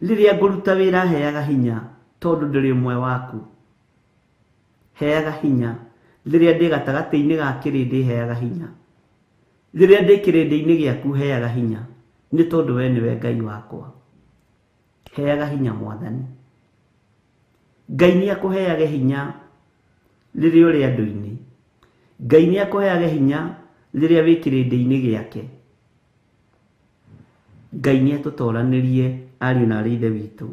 Rĩrĩa ngũruta wĩra, heaga hinya tondũ ndĩrĩ ũmwe waku. Heaga hinya rĩrĩa ndĩ gatagatĩ-inĩ ga kĩrĩndĩ, heaga hinya. Rĩrĩa ndĩ kĩrĩndĩ-inĩ gĩaku, heaga hinya nĩ tondũ we nĩwe Ngai wakwa. Heaga hinya Mwathani. Ngai nĩakũheage hinya rĩrĩa ũrĩ andũ-inĩ. Ngai nĩakũheage hinya rĩrĩa wĩ kĩrĩndĩ-inĩ gĩake. Ngai nĩatũtoranĩrie ariũ na arĩ ithe witũ.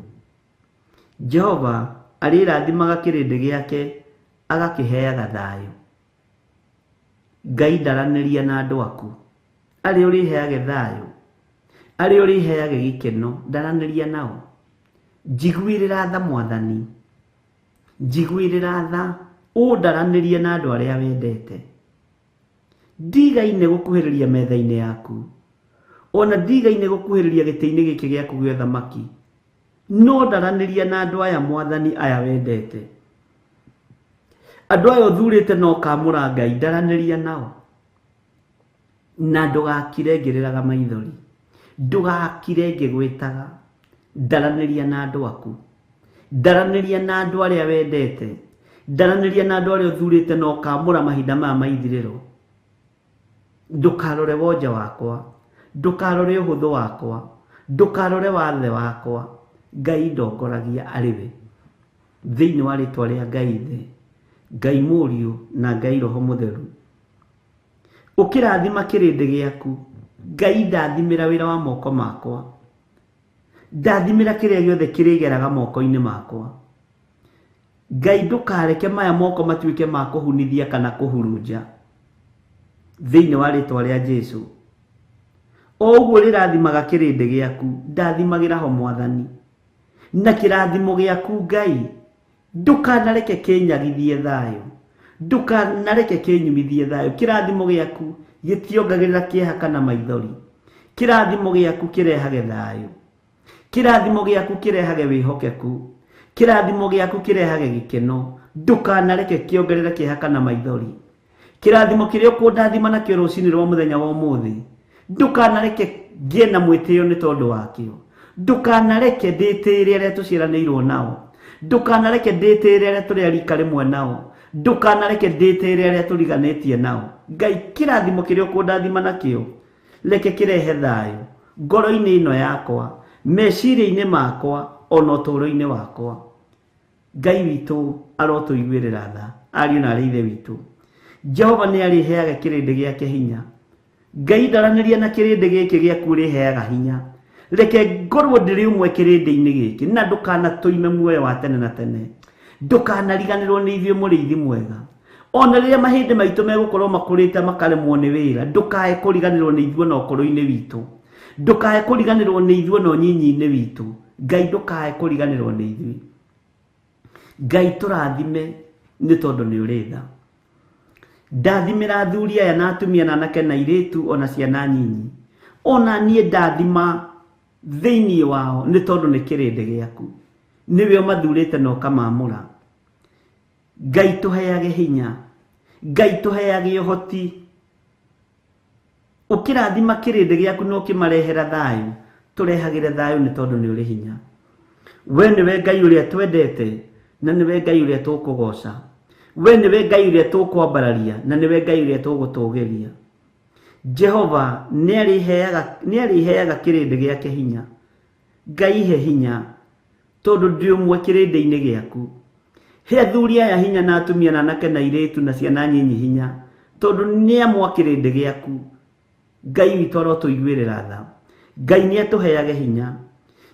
Jehova arĩrathimaga kĩrĩndĩ gĩake agakĩheaga thayũ. Ngai ndaranĩria na andũ aku. Arĩ ũrĩheage thayũ, arĩ ũrĩheage gĩkeno, ndaranĩria nao. Njiguĩrĩra tha Mwathani, njiguĩrĩra tha, ũndaranĩrie na andũ arĩa wendete. Ndigaine gũkuhĩrĩria metha-inĩ yaku, ona ndigaine gũkuhĩrĩria gĩtĩ-inĩ gĩkĩ gĩaku gĩa ũthamaki, no ndaranĩria na andũ aya Mwathani aya wendete. Andũ aya ũthurĩte no kamũra Ngai, ndaranĩria nao. Na ndũgakire ngĩrĩraga maithori, ndũgakire ngĩgwĩtaga. Ndaranĩria na andũ aku, ndaranĩria na andũ arĩa wendete, ndaranĩria na andũ arĩa ũthurĩte no kamũra mahinda maya maithirĩro. Ndũkarore wonja wakwa, ndũkarore ũhũthũ wakwa, ndũkarore wathe wakwa. Ngai ndongoragia arĩ we. Thĩinĩ wa rĩtwa rĩa Ngai Ithe, Ngai Mũriũ na Ngai Roho Mũtheru, ũkĩrathima kĩrĩndĩ gĩaku, Ngai ndathimĩra wĩra wa moko makwa, ndathimĩra kĩrĩa gĩothe kĩrĩgeraga moko-inĩ makwa. Ngai ndũkareke maya moko matuĩke ma kũhunithia kana kũhurunja. Thĩinĩ wa rĩtwa rĩa Jesũ, o ũguo rĩrathimaga kĩrĩndĩ gĩaku, ndathimagĩra ho Mwathani. Na kĩrathimo gĩaku Ngai ndũkanareke kĩnyagithie thayũ, ndũkanareke kĩnyumithie thayũ. Kĩrathimo gĩaku gĩtiongagĩrĩra kĩeha kana maithori. Kĩrathimo gĩaku kĩrehage thayũ, kĩrathimo gĩaku kĩrehage wĩhokeku, kĩrathimo gĩaku kĩrehage gĩkeno. Ndũkanareke kĩongerere kĩeha kana maithori. Kĩrathimo kĩrĩa ũkũndathima nakĩo rũcinĩ rwa mũthenya wa ũmũthĩ, ndũkanareke ngĩe na mwĩtĩo nĩ tondũ wakĩo. Ndũkanareke ndĩtĩĩre arĩa tũciaranĩirwo nao, ndũkanareke ndĩtĩĩre arĩa tũrĩ a rika rĩmwe nao, Ndukanareke ndĩtĩre arĩa tũriganĩtie nao. Ngai kĩrathimo kĩrĩa ũkũndathima nakĩo reke kĩrehe thayũ ngoro-inĩ ĩno yakwa, meciria-inĩ makwa, ona ũtũũro-inĩ wakwa. Ngai witũ arotũiguĩrĩra tha, ariũ na arĩ ithe witũ. Jehova nĩ arĩheaga kĩrĩndĩ gĩake hinya. Ngai ndaranĩria na kĩrĩndĩ gĩkĩ gĩaku ũrĩheaga hinya. Reke ngorwo ndĩrĩ ũmwe kĩrĩndĩ-inĩ gĩkĩ, na ndũkanatũime muoyo wa tene na tene. Ndũkanariganĩrwo nĩ ithuĩ mũrĩithi mwega. Ona rĩrĩa mahĩndĩ maitũ megũkorwo makũrĩte makaremwo nĩ wĩra, ndũkae kũriganĩrwo nĩ ithuĩ na ũkũrũ-inĩ witũ. Ndũkae kũriganĩrwo nĩ ithuĩ na ũnyinyi-inĩ witũ. Ngai ndũkae kũriganĩrwo nĩ ithuĩ. Ngai tũrathime nĩ tondũ nĩ ũrĩ tha. Ndathimĩra athuri aya na atumia na anake na airĩtu ona ciana nyinyi. Ona niĩ ndathima thĩinĩ wao nĩ tondũ nĩ kĩrĩndĩ gĩaku. Nĩwe ũmathurĩte na ũkamamũra. Ngai tũheage hinya. Ngai tũheage ũhoti. Ũkĩrathima kĩrĩndĩ gĩaku na ũkĩmarehera thayũ, tũrehagĩre thayũ nĩ tondũ nĩ ũrĩ hinya. We nĩwe Ngai ũrĩa twendete na nĩwe Ngai ũrĩa tũkũgoca. We nĩwe Ngai ũrĩa tũkwambararia na nĩwe Ngai ũrĩa tũgũtũũgĩria. Jehova nĩ arĩheaga kĩrĩndĩ gĩake hinya. Ngai he hinya tondũ ndĩ ũmwe kĩrĩndĩ-inĩ gĩaku. He athuri aya hinya na atumia na anake na airĩtu na ciana nyinyi hinya tondũ nĩ amwe kĩrĩndĩ gĩaku. Ngai witũ arotũiguĩrĩra tha. Ngai nĩ atũheage hinya.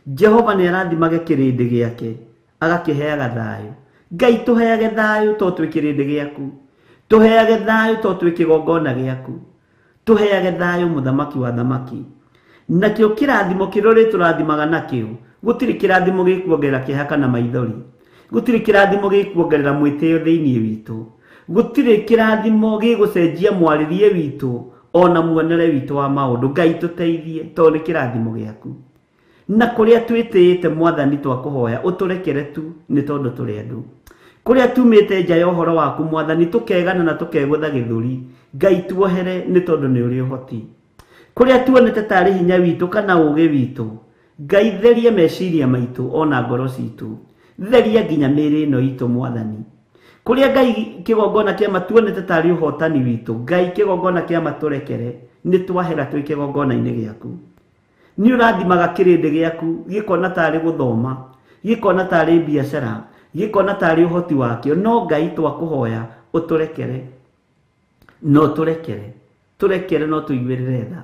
Jehova nĩ arathimage kĩrĩndĩ gĩake agakĩheaga thayũ. Ngai tũheage thayũ tondũ twĩ kĩrĩndĩ gĩaku. Tũheage thayũ tondũ twĩ kĩgongona gĩaku. Tũheage thayũ mũthamaki wa thamaki. Nakĩo kĩrathimo kĩrĩa tũrathimaga nakĩo, gũtirĩ kĩrathimo gĩkuongerera kĩeha kana maithori. Gũtirĩ kĩrathimo gĩkuongerera mwĩtĩo thĩinĩ witũ. Gũtirĩ kĩrathimo gĩgũcenjia mwarĩrie witũ ona muonere witũ wa maũndũ. Ngai tũteithie tondũ nĩ kĩrathimo gĩaku. Na kũrĩa twĩtĩĩte Mwathani twakũhoya ũtũrekere tu nĩ tondũ tũrĩ andũ. Kũrĩa tumĩte nja ya ũhoro waku Mwathani tũkegana na tũkegũtha gĩthũri, Ngai tuohere nĩ tondũ nĩ ũrĩ ũhoti. Kũrĩa tuonete tarĩ hinya witũ kana ũũgĩ witũ, Ngai theria meciria maitũ ona ngoro citũ. Theria nginya mĩĩrĩ ĩno itũ Mwathani. Kũrĩa Ngai kĩgongona kĩama tuonete tarĩ ũhotani witũ, Ngai kĩgongona kĩama tũrekere nĩ twahera twĩ kĩgongona-inĩ gĩaku. Nĩ ũrathimaga kĩrĩndĩ gĩaku gĩkona tarĩ gũthoma, gĩkona tarĩ biacara, gĩkona tarĩ ũhoti wakĩo, no Ngai twakũhoya ũtũrekere. No tũrekere. Tũrekere no tũiguĩrĩre tha.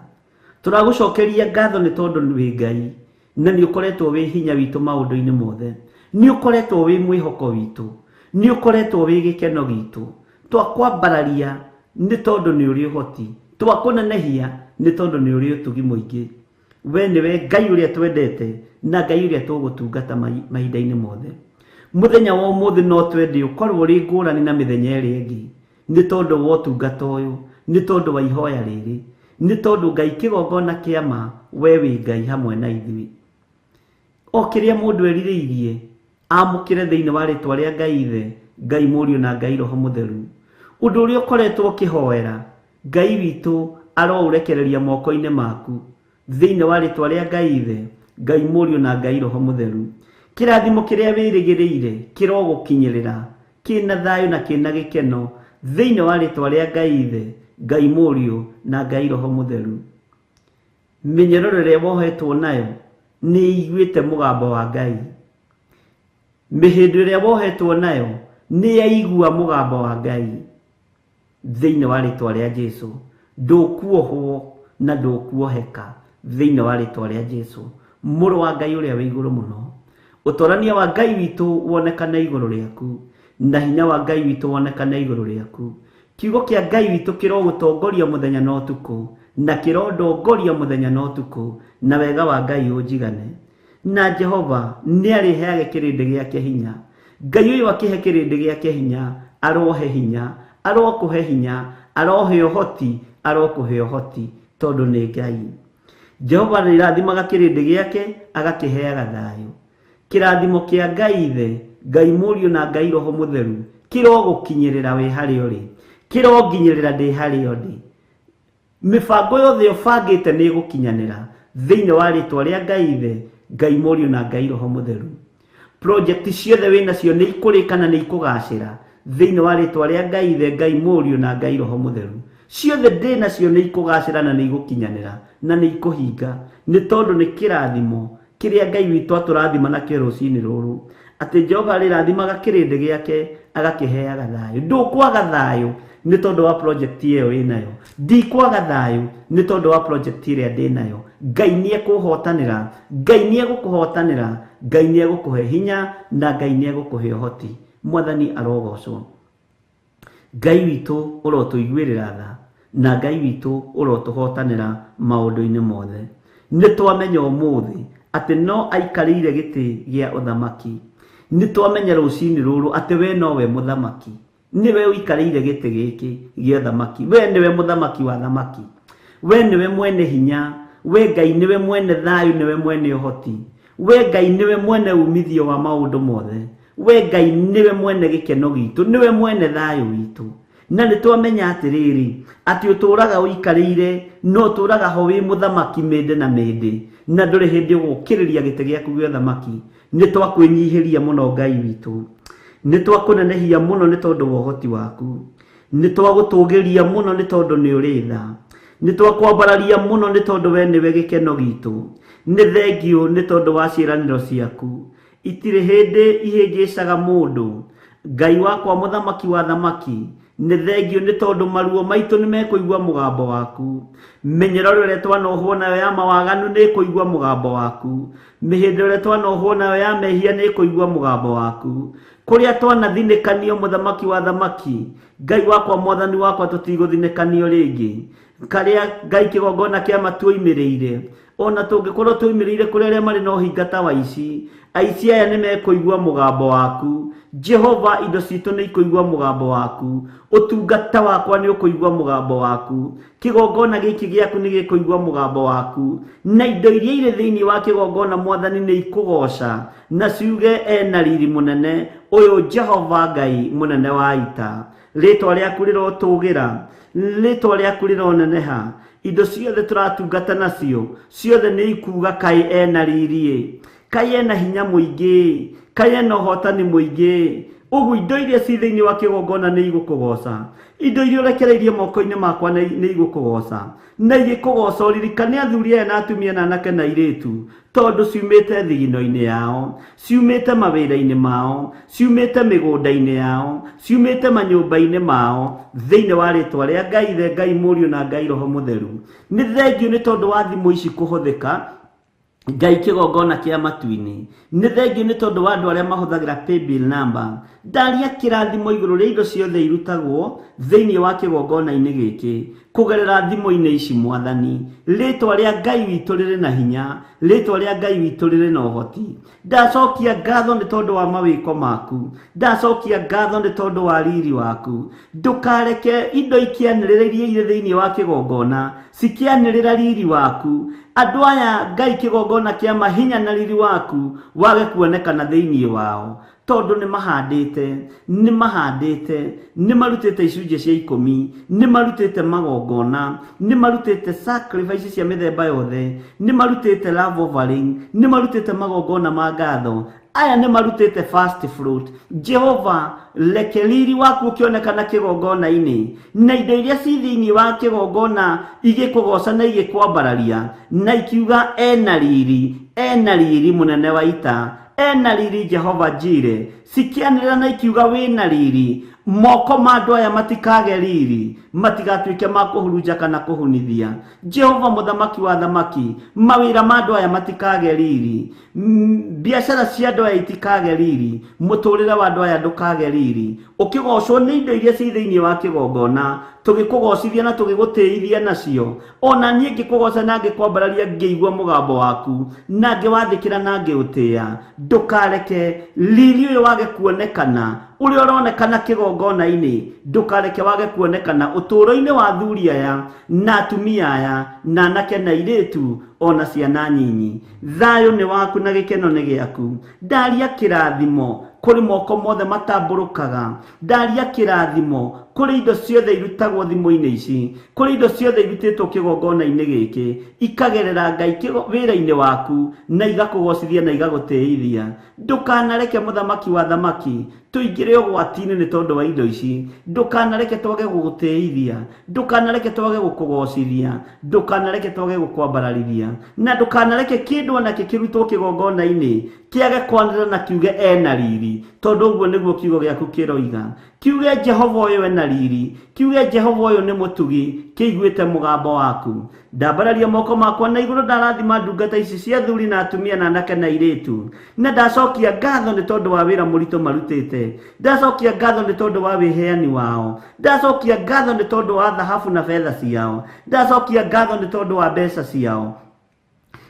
Tũragũcokeria ngatho nĩ tondũ wĩ Ngai na nĩ ũkoretwo wĩ hinya witũ maũndũ-inĩ mothe. Nĩ ũkoretwo wĩ mwĩhoko witũ. Nĩ ũkoretwo wĩ gĩkeno gitũ. Twakwambararia nĩ tondũ nĩ ũrĩ ũhoti. Twakũnenehia nĩ tondũ nĩ ũrĩ ũtugi mũingĩ. We nĩwe Ngai ũrĩa twendete na Ngai ũrĩa tũgũtungata mahinda-inĩ mothe. Mũthenya wa ũmũthĩ no twende ũkorwo ũrĩ ngũrani na mĩthenya ĩrĩa ĩngĩ nĩ tondũ wa ũtungata ũyũ, nĩ tondũ wa ihoya rĩrĩ, nĩ tondũ Ngai kĩgongona kĩama we wĩ Ngai hamwe na ithuĩ. O kĩrĩa mũndũ erirĩirie amũkĩre thĩinĩ wa rĩtwa rĩa Ngai Ithe, Ngai Mũriũ na Ngai Roho Mũtheru. Ũndũ ũrĩa ũkoretwo ũkĩhoera, Ngai witũ aroũrekereria moko-inĩ maku thĩinĩ wa rĩtwa rĩa Ngai Ithe, Ngai Mũriũ na Ngai Roho Mũtheru. Kĩrathimo kĩrĩa wĩrĩgĩrĩire kĩrogũkinyĩrĩra kĩna thayũ na kĩna gĩkeno thĩinĩ wa rĩtwa rĩa Ngai Ithe, Ngai Mũriũ na Ngai Roho Mũtheru. Mĩnyororo ĩrĩa wohetwo nayo nĩ ĩiguĩte mũgambo wa Ngai. Mĩhĩndo ĩrĩa wohetwo nayo nĩ yaigua mũgambo wa Ngai. Thĩinĩ wa rĩtwa rĩa Jesũ ndũkuohwo na ndũkuoheka thĩinĩ wa rĩtwa rĩa Jesũ, mũrũ wa Ngai ũrĩa wĩ igũrũ mũno. Ũtũrania wa Ngai witũ wonekane igũrũ rĩaku na hinya wa Ngai witũ wonekane igũrũ rĩaku. Kiugo kĩa Ngai witũ kĩrogũtongoria mũthenya na ũtukũ na kĩrondongoria mũthenya na ũtukũ na wega wa Ngai ũnjigane. Na Jehova nĩ arĩheage kĩrĩndĩ gĩake hinya. Ngai ũyũ akĩhe kĩrĩndĩ gĩake hinya, arohe hinya, arokũhe hinya, arohe ũhoti, arokũhe ũhoti tondũ nĩ Ngai. Jehova nĩ rathimaga kĩrĩndĩ gĩake agakĩheaga thayũ. Kĩrathimo kĩa Ngai Ithe, Ngai Mũriũ na Ngai Roho Mũtheru kĩrogũkinyĩrĩra wĩ harĩa ũrĩ, kĩronginyĩrĩra ndĩ harĩa ndĩ. Mĩbango yothe ũbangĩte nĩ ĩgũkinyanĩra thĩinĩ wa rĩtwa rĩa Ngai Ithe, Ngai Mũriũ na Ngai Roho Mũtheru. Project ciothe wĩnacio nĩ ikũrĩka na nĩ ikũgacĩra thĩinĩ wa rĩtwa rĩa Ngai Ithe, Ngai Mũriũ na Ngai Roho Mũtheru. Ciothe ndĩ nacio nĩ ikũgacĩra na nĩ igũkinyanĩra na nĩ ikũhinga, nĩ tondũ nĩ kĩrathimo kĩrĩa Ngai witũ atũrathima nakĩo rũcinĩ rũrũ, atĩ Jehova rĩrathimaga kĩrĩndĩ gĩake agakĩheaga thayũ. Ndũkwaga thayũ nĩ tondũ wa project ĩyo wĩnayo, ndikwaga thayũ nĩ tondũ wa project ĩrĩa ndĩ nayo. Ngai nĩ ekũhotanĩra, Ngai nĩ egũkũhotanĩra, Ngai nĩ egũkũhe hinya na Ngai nĩ egũkũhe ũhoti. Mwathani arogocwo. Ngai witũ ũrotũiguĩrĩra tha na Ngai witũ ũrotũhotanĩra maũndũ-inĩ mothe. Nĩ twamenya ũmũthĩ atĩ no aikarĩire gĩtĩ gĩa ũthamaki. Nĩ twamenya rũcinĩ rũrũ atĩ we nowe mũthamaki, niwe ũikarĩire gĩtĩ gĩkĩ gĩa ũthamaki. We niwe mũthamaki wa thamaki, we niwe mwene hinya, we Ngai niwe mwene thayũ, niwe mwene ũhoti, we Ngai niwe mwene umithio wa maũndũ mothe, we Ngai niwe mwene gĩkeno gitũ, niwe mwene thayũ witũ. Na nĩ twamenya atĩrĩrĩ atĩ ũtũũraga ũikarĩire, no ũtũũraga ho wĩ mũthamaki mĩndĩ na mĩndĩ, na ndũrĩ hĩndĩ ũgũkĩrĩria gĩtĩ gĩaku gĩa ũthamaki. Nĩ twakwĩnyihĩria mũno Ngai witũ, nĩ twakũnenehia mũno nĩ tondũ wa ũhoti waku, nĩ twagũtũũgĩria mũno nĩ tondũ nĩ ũrĩ tha, nĩ twakwambararia mũno nĩ tondũ we nĩwe gĩkeno gitũ. Nĩ thengio nĩ tondũ wa ciĩranĩro ciaku, itirĩ hĩndĩ ihĩngĩcaga mũndũ. Ngai wakwa mũthamaki wa thamaki, nĩ thengio nĩ tondũ maruo maitũ nĩ mekũigua mũgambo waku. Mĩnyararo ĩrĩa twanohwo nayo ya mawaganu nĩ ĩkũigua mũgambo waku. Mĩhĩndo ĩrĩa twanohwo nayo ya mehia nĩ ĩkũigua mũgambo waku. Kũrĩa twanathinĩkanio mũthamaki wa thamaki, Ngai wakwa mwathani wakwa tũtigũthinĩkanio rĩngĩ. Karĩa Ngai kĩgongona kĩa matuoimĩrĩire, ona tũngĩkorwo tuoimĩrĩire kũrĩ arĩa marĩ na ũhingata wa aici, aici aya nĩ mekũigua mũgambo waku. Jehova, indo citũ nĩ ikũigua mũgambo waku, ũtungata wakwa nĩ ũkũigua mũgambo waku, kĩgongona gĩkĩ gĩaku nĩ gĩkũigua mũgambo waku, na indo iria irĩ thĩinĩ wa kĩgongona mwathani nĩ ikũgoca na ciuge ena riri mũnene ũyũ Jehova Ngai mũnene wa ita. Rĩtwa rĩaku rĩrotũgĩra, rĩtwa rĩaku rĩroneneha, indo ciothe tũratungata nacio ciothe nĩ ikuga kai ena riri, kai ena hinya mũingĩ, kai ena ũhotani mũingĩ. Ũguo indo iria ci thĩinĩ wa kĩgongona nĩ igũkũgoca, indo iria ũrekereirie moko-inĩ makwa nĩ igũkũgoca, na igĩkũgoca. Ũririkane athuri aya na atumia na anake na airĩtu, tondũ ciumĩte thigino-inĩ yao, ciumĩte mawĩra-inĩ mao, ciumĩte mĩgũnda-inĩ yao, ciumĩte manyũmba-inĩ mao, thĩinĩ wa rĩtwa rĩa Ngai Ithe, Ngai Mũriũ na Ngai Roho Mũtheru. Nĩ thengio nĩ tondũ wa thimũ ici kũhũthĩka Ngai kĩgongona kĩa matu-inĩ. Nĩ thengio nĩ tondũ wa andũ arĩa mahũthagĩra paybill number. Ndaria kĩrathimo igũrũ rĩa indo ciothe irutagwo thĩinĩ wa kĩgongona-inĩ gĩkĩ kũgerera thimũ-inĩ ici mwathani. Rĩtwa rĩa Ngai witũ rĩrĩ na hinya, rĩtwa rĩa Ngai witũ rĩrĩ na ũhoti. Ndacokia ngatho nĩ tondũ wa mawĩko maku, ndacokia ngatho nĩ tondũ wa riri waku. Ndũkareke indo ikĩanĩrĩra iria irĩ thĩinĩ wa kĩgongona cikĩanĩrĩra riri waku. Andũ aya Ngai kĩgongona kĩa mahinya na riri waku wage kuonekana thĩinĩ wao, tondũ nĩ mahandĩte, nĩ marutĩte icunjĩ cia 10, nĩ marutĩte magongona, nĩ marutĩte sacrifice cia mĩthemba yothe, nĩ marutĩte love offering, nĩ marutĩte magongona ma ngatho. Aya nĩ marutĩte first fruit. Jehova, reke riri waku ũkĩonekana kĩgongona-inĩ, na indo iria ci thĩinĩ wa kĩgongona igĩkũgoca na igĩkwambararia na ikiuga ena riri mũnene wa ita, ena riri Jehova Jireh, cikianĩrĩra na ikiuga wĩna riri. Moko ma andũ aya matikage riri, matigatuĩke ma kũhurunja kana kũhunithia. Jehova mũthamaki wa thamaki, mawĩra ma andũ aya matikage riri, biacara cia andũ aya itikage riri, mũtũrĩre wa andũ aya ndũkage riri. Ũkĩgocwo nĩ indo iria ci thĩinĩ wa kĩgongona, tũgĩkũgocithia na tũgĩgũtĩithia nacio. Ona niĩ ngĩkũgoca na ngĩkwambararia ngĩigua mũgambo waku na ngĩwathĩkĩra na ngĩũtĩĩa. Ndũkareke riri ũyũ wage kuonekana ũrĩa ũronekana kĩgongona-inĩ, ndũkareke wage kuonekana ũtũũro-inĩ wa athuri aya na atumia aya na anake na airĩtu ona ciana nyinyi. Thayũ nĩ waku na gĩkeno nĩ gĩaku. Ndaria kĩrathimo kũrĩ moko mothe matambũrũkaga, ndaria kĩrathimo kũrĩ indo ciothe irutagwo thimũ-inĩ ici, kũrĩ indo ciothe irutĩtwo kĩgongona-inĩ gĩkĩ, ikagerera Ngai wĩra-inĩ waku na igakũgocithia na igagũtĩithia. Ndũkanareke mũthamaki wa thamaki tuingire ũgwati-inĩ nĩ tondũ wa indo ici. Ndukanareke twage gũgũtĩithia, ndukanareke twage gũkũgocithia, ndukanareke twage gũkwambararithia, na ndukanareke kĩndũ ona kĩrutwo kĩgongona-inĩ kĩage kwanĩrĩra na kiuge ena riri, tondũ ũguo nĩguo kiugo gĩaku kĩroiga. Kiuge Jehova ũyũ ena riri, kiuge Jehova ũyũ nĩ mũtugi, kĩiguĩte mũgambo waku. Ndambararia moko makwa na igũrũ ndarathima ndungata ici cia athuri na atumia na anake na airĩtu, na ndacokia ngatho nĩ tondũ wa wĩra mũritũ marutĩte, ndacokia ngatho nĩ tondũ wa wĩheani wao, ndacokia ngatho nĩ tondũ wa thahabu na betha ciao, ndacokia ngatho nĩ tondũ wa mbeca ciao,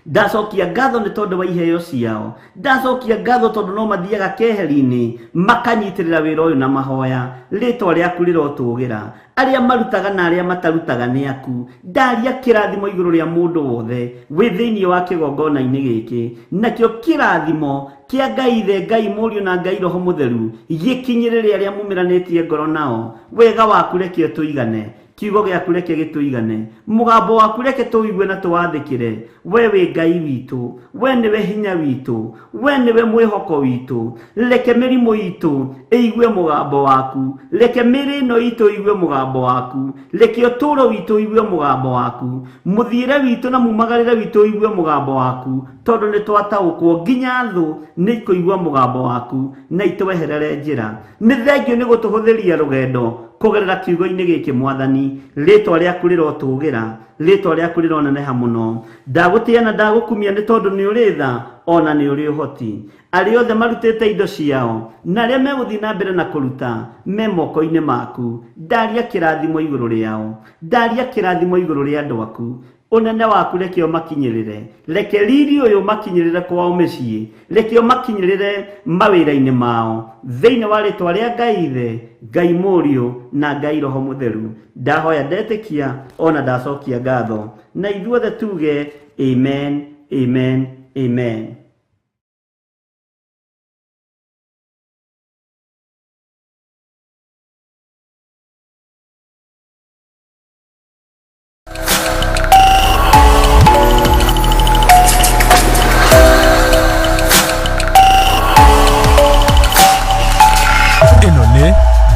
ndacokia ngatho nĩ tondũ wa iheo ciao, ndacokia ngatho tondũ no mathiaga keheri-inĩ makanyitĩrĩra wĩra ũyũ na mahoya. Rĩtwa rĩaku rĩrotũgĩra, arĩa marutaga na arĩa matarutaga nĩ aku. Ndaria kĩrathimo igũrũ rĩa mũndũ wothe wĩ thĩinĩ wa kĩgongona-inĩ gĩkĩ, nakĩo kĩrathimo kĩa Ngai Ithe, Ngai Mũriũ na Ngai Roho Mũtheru gĩkinyĩrĩre arĩa mumiranĩtie ngoro nao. Wega waku reke tũigane, kiugo gĩaku reke gĩtũigane, mũgambo waku reke tũigue na tũwathĩkĩre. We wĩ Ngai witũ, we nĩwe hinya witũ, we nĩwe mwĩhoko witũ. Reke mĩrimũ itũ ĩigue mũgambo waku, reke mĩrĩ ĩno itũ ĩigue mũgambo waku, reke ũtũũro witũ ĩigue mũgambo waku, mũthiĩre witũ na mumagarĩre witũ ĩigue mũgambo waku, tondũ nĩ twataũkwo nginya thũ nĩ ikũigua mũgambo waku na itweherere njĩra. Nĩ thengio nĩ gũtũhũthĩria rũgendo kũgerera kiugo-inĩ gĩkĩ Mwathani. Rĩtwa rĩaku rĩrotũgĩra, rĩtwa rĩaku rĩroneneha mũno. Ndagũtĩĩa na ndagũkumia nĩ tondũ nĩ ũrĩ tha ona nĩ ũrĩ ũhoti. Arĩa othe marutĩte indo ciao na arĩa megũthiĩ na mbere na kũruta me moko-inĩ maku. Ndaria kĩrathimo igũrũ rĩao, ndaria kĩrathimo igũrũ rĩa andũ aku. Ũnene waku reke ũmakinyĩrĩre, reke riri ũyũ ũmakinyĩrĩre kwao mĩciĩ, reke ũmakinyĩrĩre mawĩra-inĩ mao, thĩinĩ wa rĩtwa rĩa Ngai Ithe, Ngai Mũriũ na Ngai Roho Mũtheru. Ndahoya ndetĩkia ona ndacokia ngatho, na ithuothe tuge amen, amen, amen.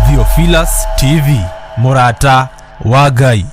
Theophilus TV, mũrata wa Ngai.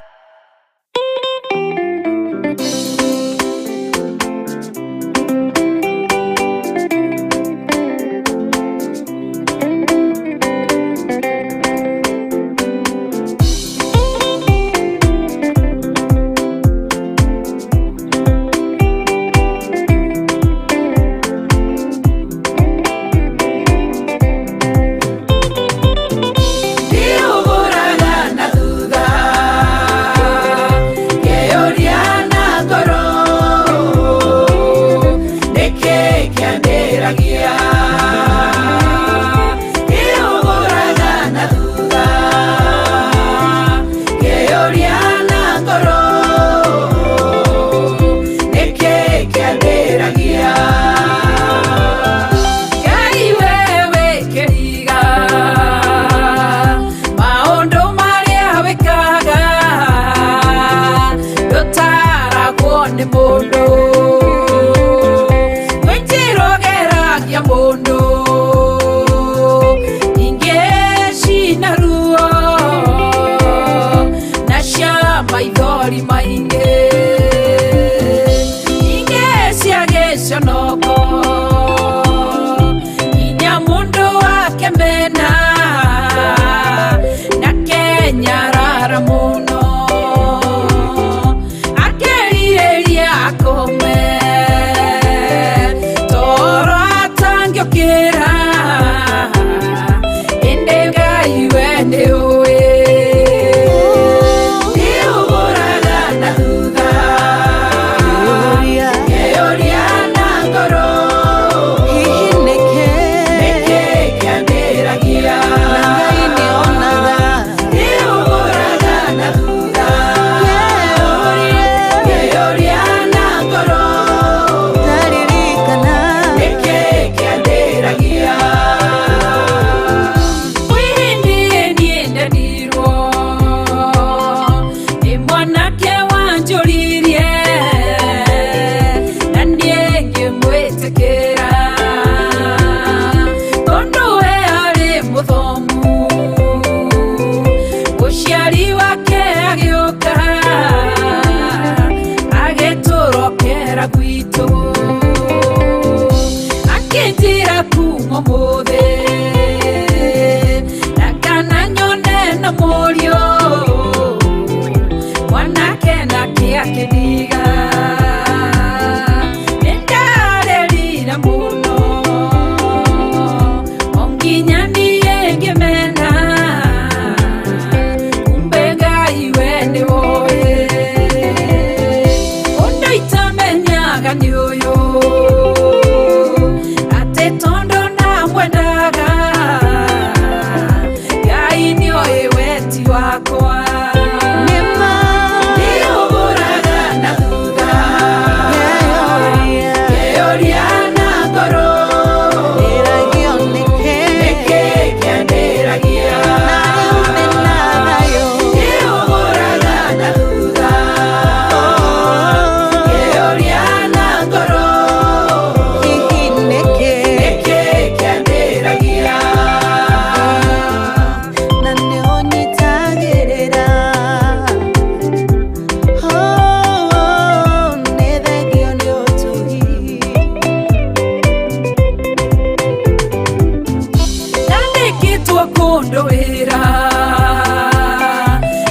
mundu wira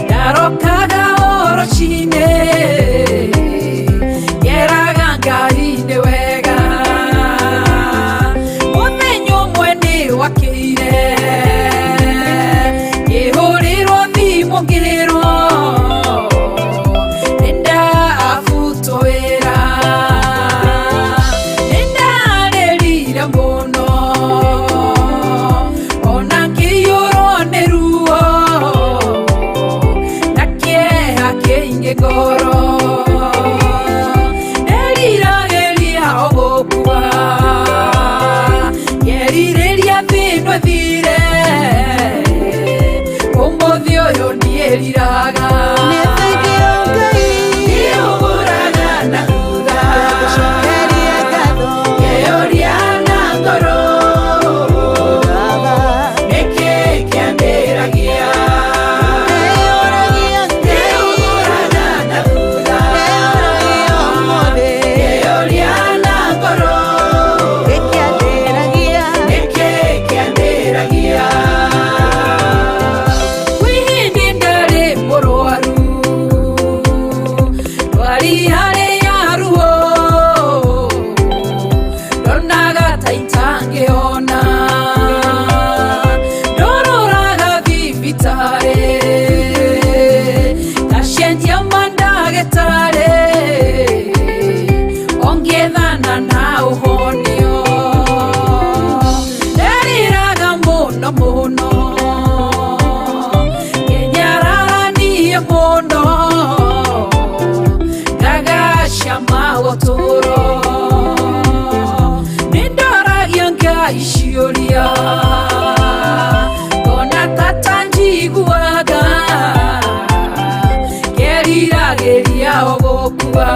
ndarokaga orochine yeraga Ngai ni wega muthenya umwe ni wakire ihurirwo thimu ngirwo nenda afuto wira nindarerire muno ona ngiyurwo ni ruo na kieha kiingi ngoro nerirageria ogukua ngerireria thino thire umuthi uyu ndieriraga Nĩthaigĩra Ngai ndiũgũraga na thutha gũcokeria ngatho ngĩũria na ngoro Baba nĩkĩ kĩambĩragia Ndĩyũragia Ngai ndiũgũraga na thutha Ndĩyũragia ũmũthĩ ngĩũria na ngoro gĩkĩambĩragia nĩkĩ kĩambĩragia kwĩ hĩndĩ ndarĩ mũrwaru ndwari harĩa ruo ndonaga ta itangĩhona ndororaga thibitarĩ ngacenjia mandagĩtarĩ ongethana na ũhonio nderiraga mũno mũno ngenyararanie mũno ngagacama gũtũũro nĩndoragia Ngai ciũria ngona ta tanjiguaga ngeriragĩria ogũkua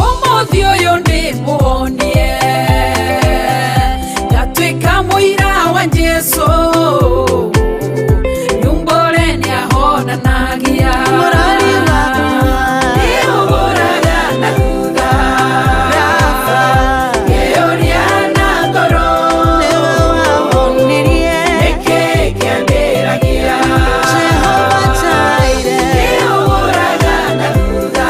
ũmũthĩ ũyũ ndĩmũhonie ngatuĩka mũira wa Jesũ nyumbore nĩahonanagia Mũrori wakwa ndiũgũraga na thutha Rafa ngĩũria na ngoro nĩwe wahonirie nĩkĩ kĩambĩragia Jehova Jireh ndiũgũraga na thutha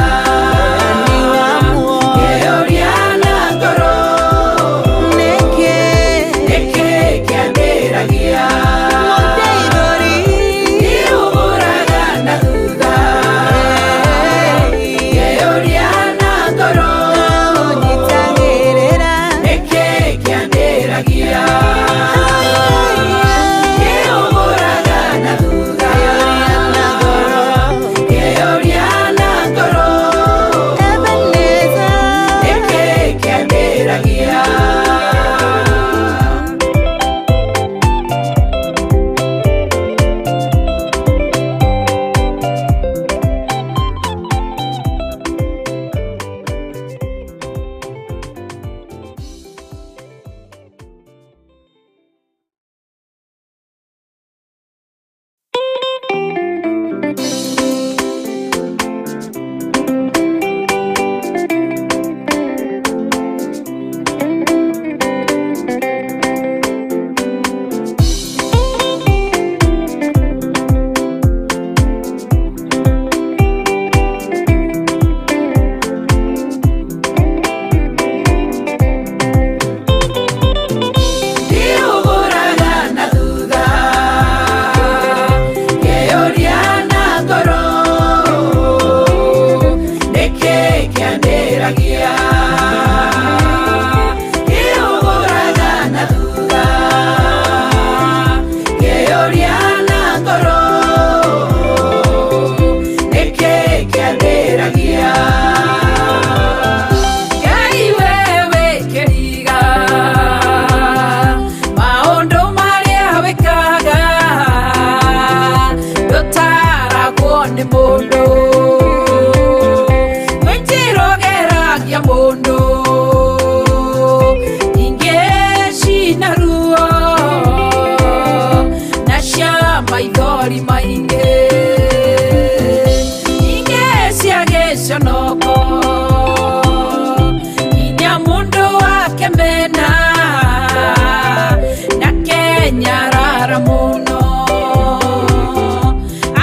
bara muno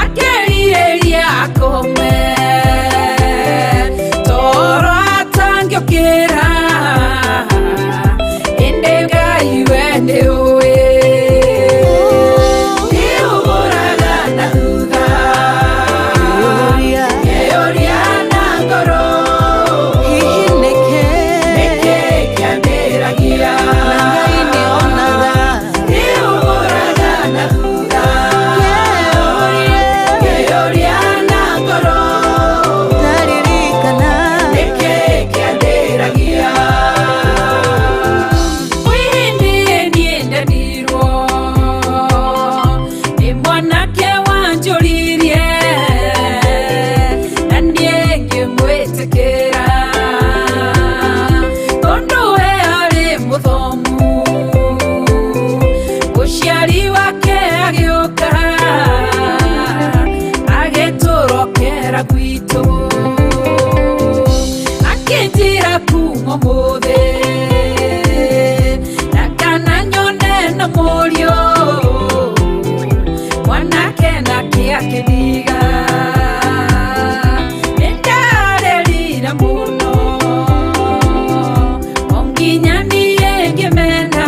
akerireria akome toro atangĩũkĩra ĩndĩ Ngai we nĩũĩ nĩũgũraga na thutha kĩũria na ngoro hihi nĩkĩ kĩambĩragia Ngai nĩonaga nĩũgũraga na thutha kĩũria na ngoro ndaririkana nĩkĩ kĩambĩragia kwĩhĩndĩ niĩ ndanirwo nĩ mwanake wanjũririe na niĩ ngĩmwĩtĩkĩra tondũ we arĩ mũthomu mũciari wake agĩũka agĩtũrokera gwitũ akĩnjĩra kuma ũmũthĩ na kana nyone na mũriũ mwanake nake akĩndiga nĩndarerira mũno o nginya niĩ ngĩmena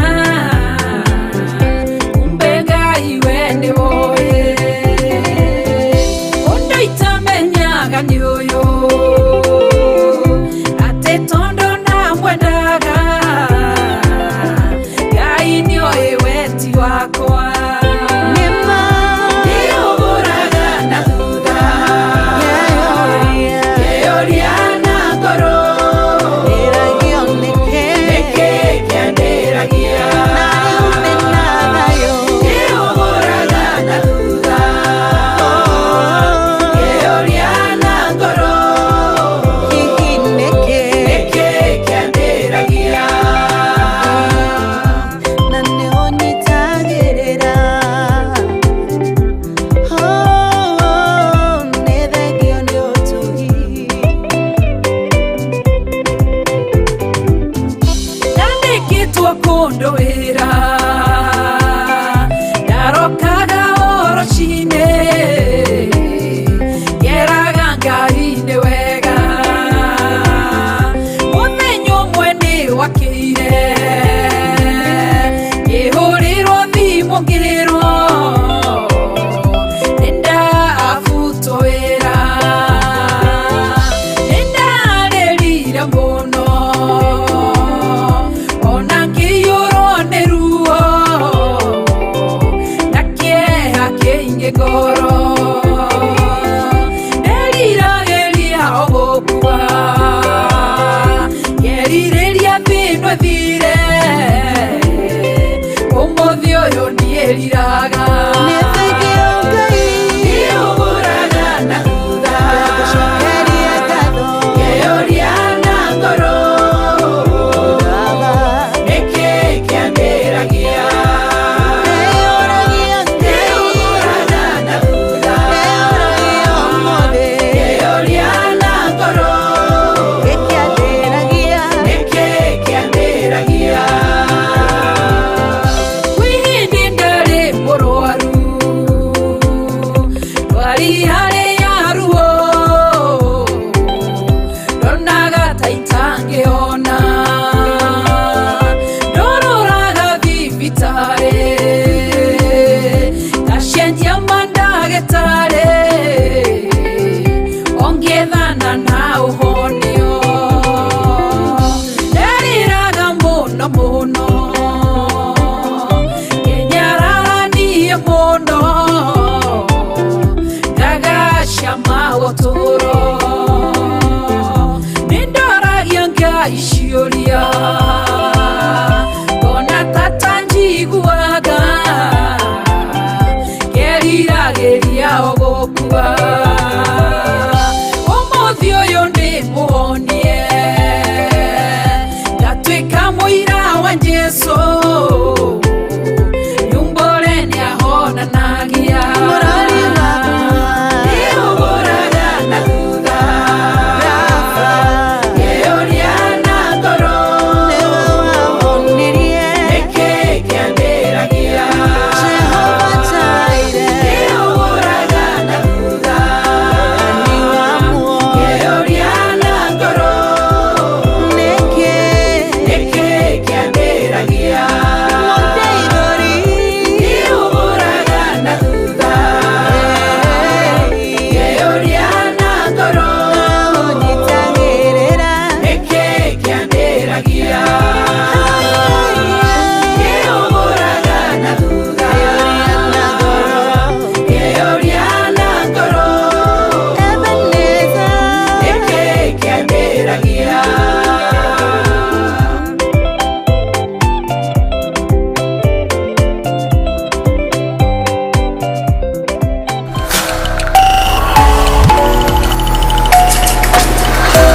kumbe Ngai we nĩũĩ ũndũ itamenyaga nĩ ũyũ atĩ tondũ namwendaga Ngai nĩoĩ weti wakwa nĩma nĩũgũraga na thutha kĩũria kĩũria na ngoro ndĩragio nĩkĩ nĩkĩ kĩambĩragia na rĩu ndĩna thayũ nĩũgũraga na thutha kĩũria na ngoro hihi nĩkĩ nĩkĩ kĩambĩragia na nĩũnyitagĩrĩra nĩ thengio nĩ ũtugi Nandĩkĩtwo kũndũ wĩra ndarokaga orocinĩ ngeraga Ngai nĩ wega mũthenya ũmwe nĩ wakĩire ngĩhũrĩrwo thimũ ngĩrwo nĩndabutwo wĩra nĩndarĩrire mũno ona ngĩiyũrwo nĩ ruo na kĩeha kĩingĩ ngoro nderiragĩria o gũkua ngerirĩria thĩno ĩthire ũmũthĩ ũyũ ndiĩriraga nĩ thengio Ngai nĩũgũraga na thutha gũcokeria ngatho kĩũria na ngoro Baba nĩkĩ kĩambĩragia nĩũragia nĩũgũraga na thutha nĩũragia ũmũthĩ kĩũria na ngoro gĩkĩambĩragia nĩkĩ kĩambĩragia kwĩ hĩndĩ ndarĩ mũrwaru ndwari harĩa ruo ndonaga ta itangĩona ndorũraga thibitarĩ ngacenjia mandagĩtarĩ ongethana na ũhonio nderiraga mũno mũno ngenyararanie mũno ngagacama ũtũro nĩndoragia Ngai ciũria ngona ta tanjiguaga ngeriragĩria o gũkua ũmũthĩ ũyũ ndĩmũhonie ngatuĩka mũira wa Jesũ nyumbore nĩahonanaga nginyagia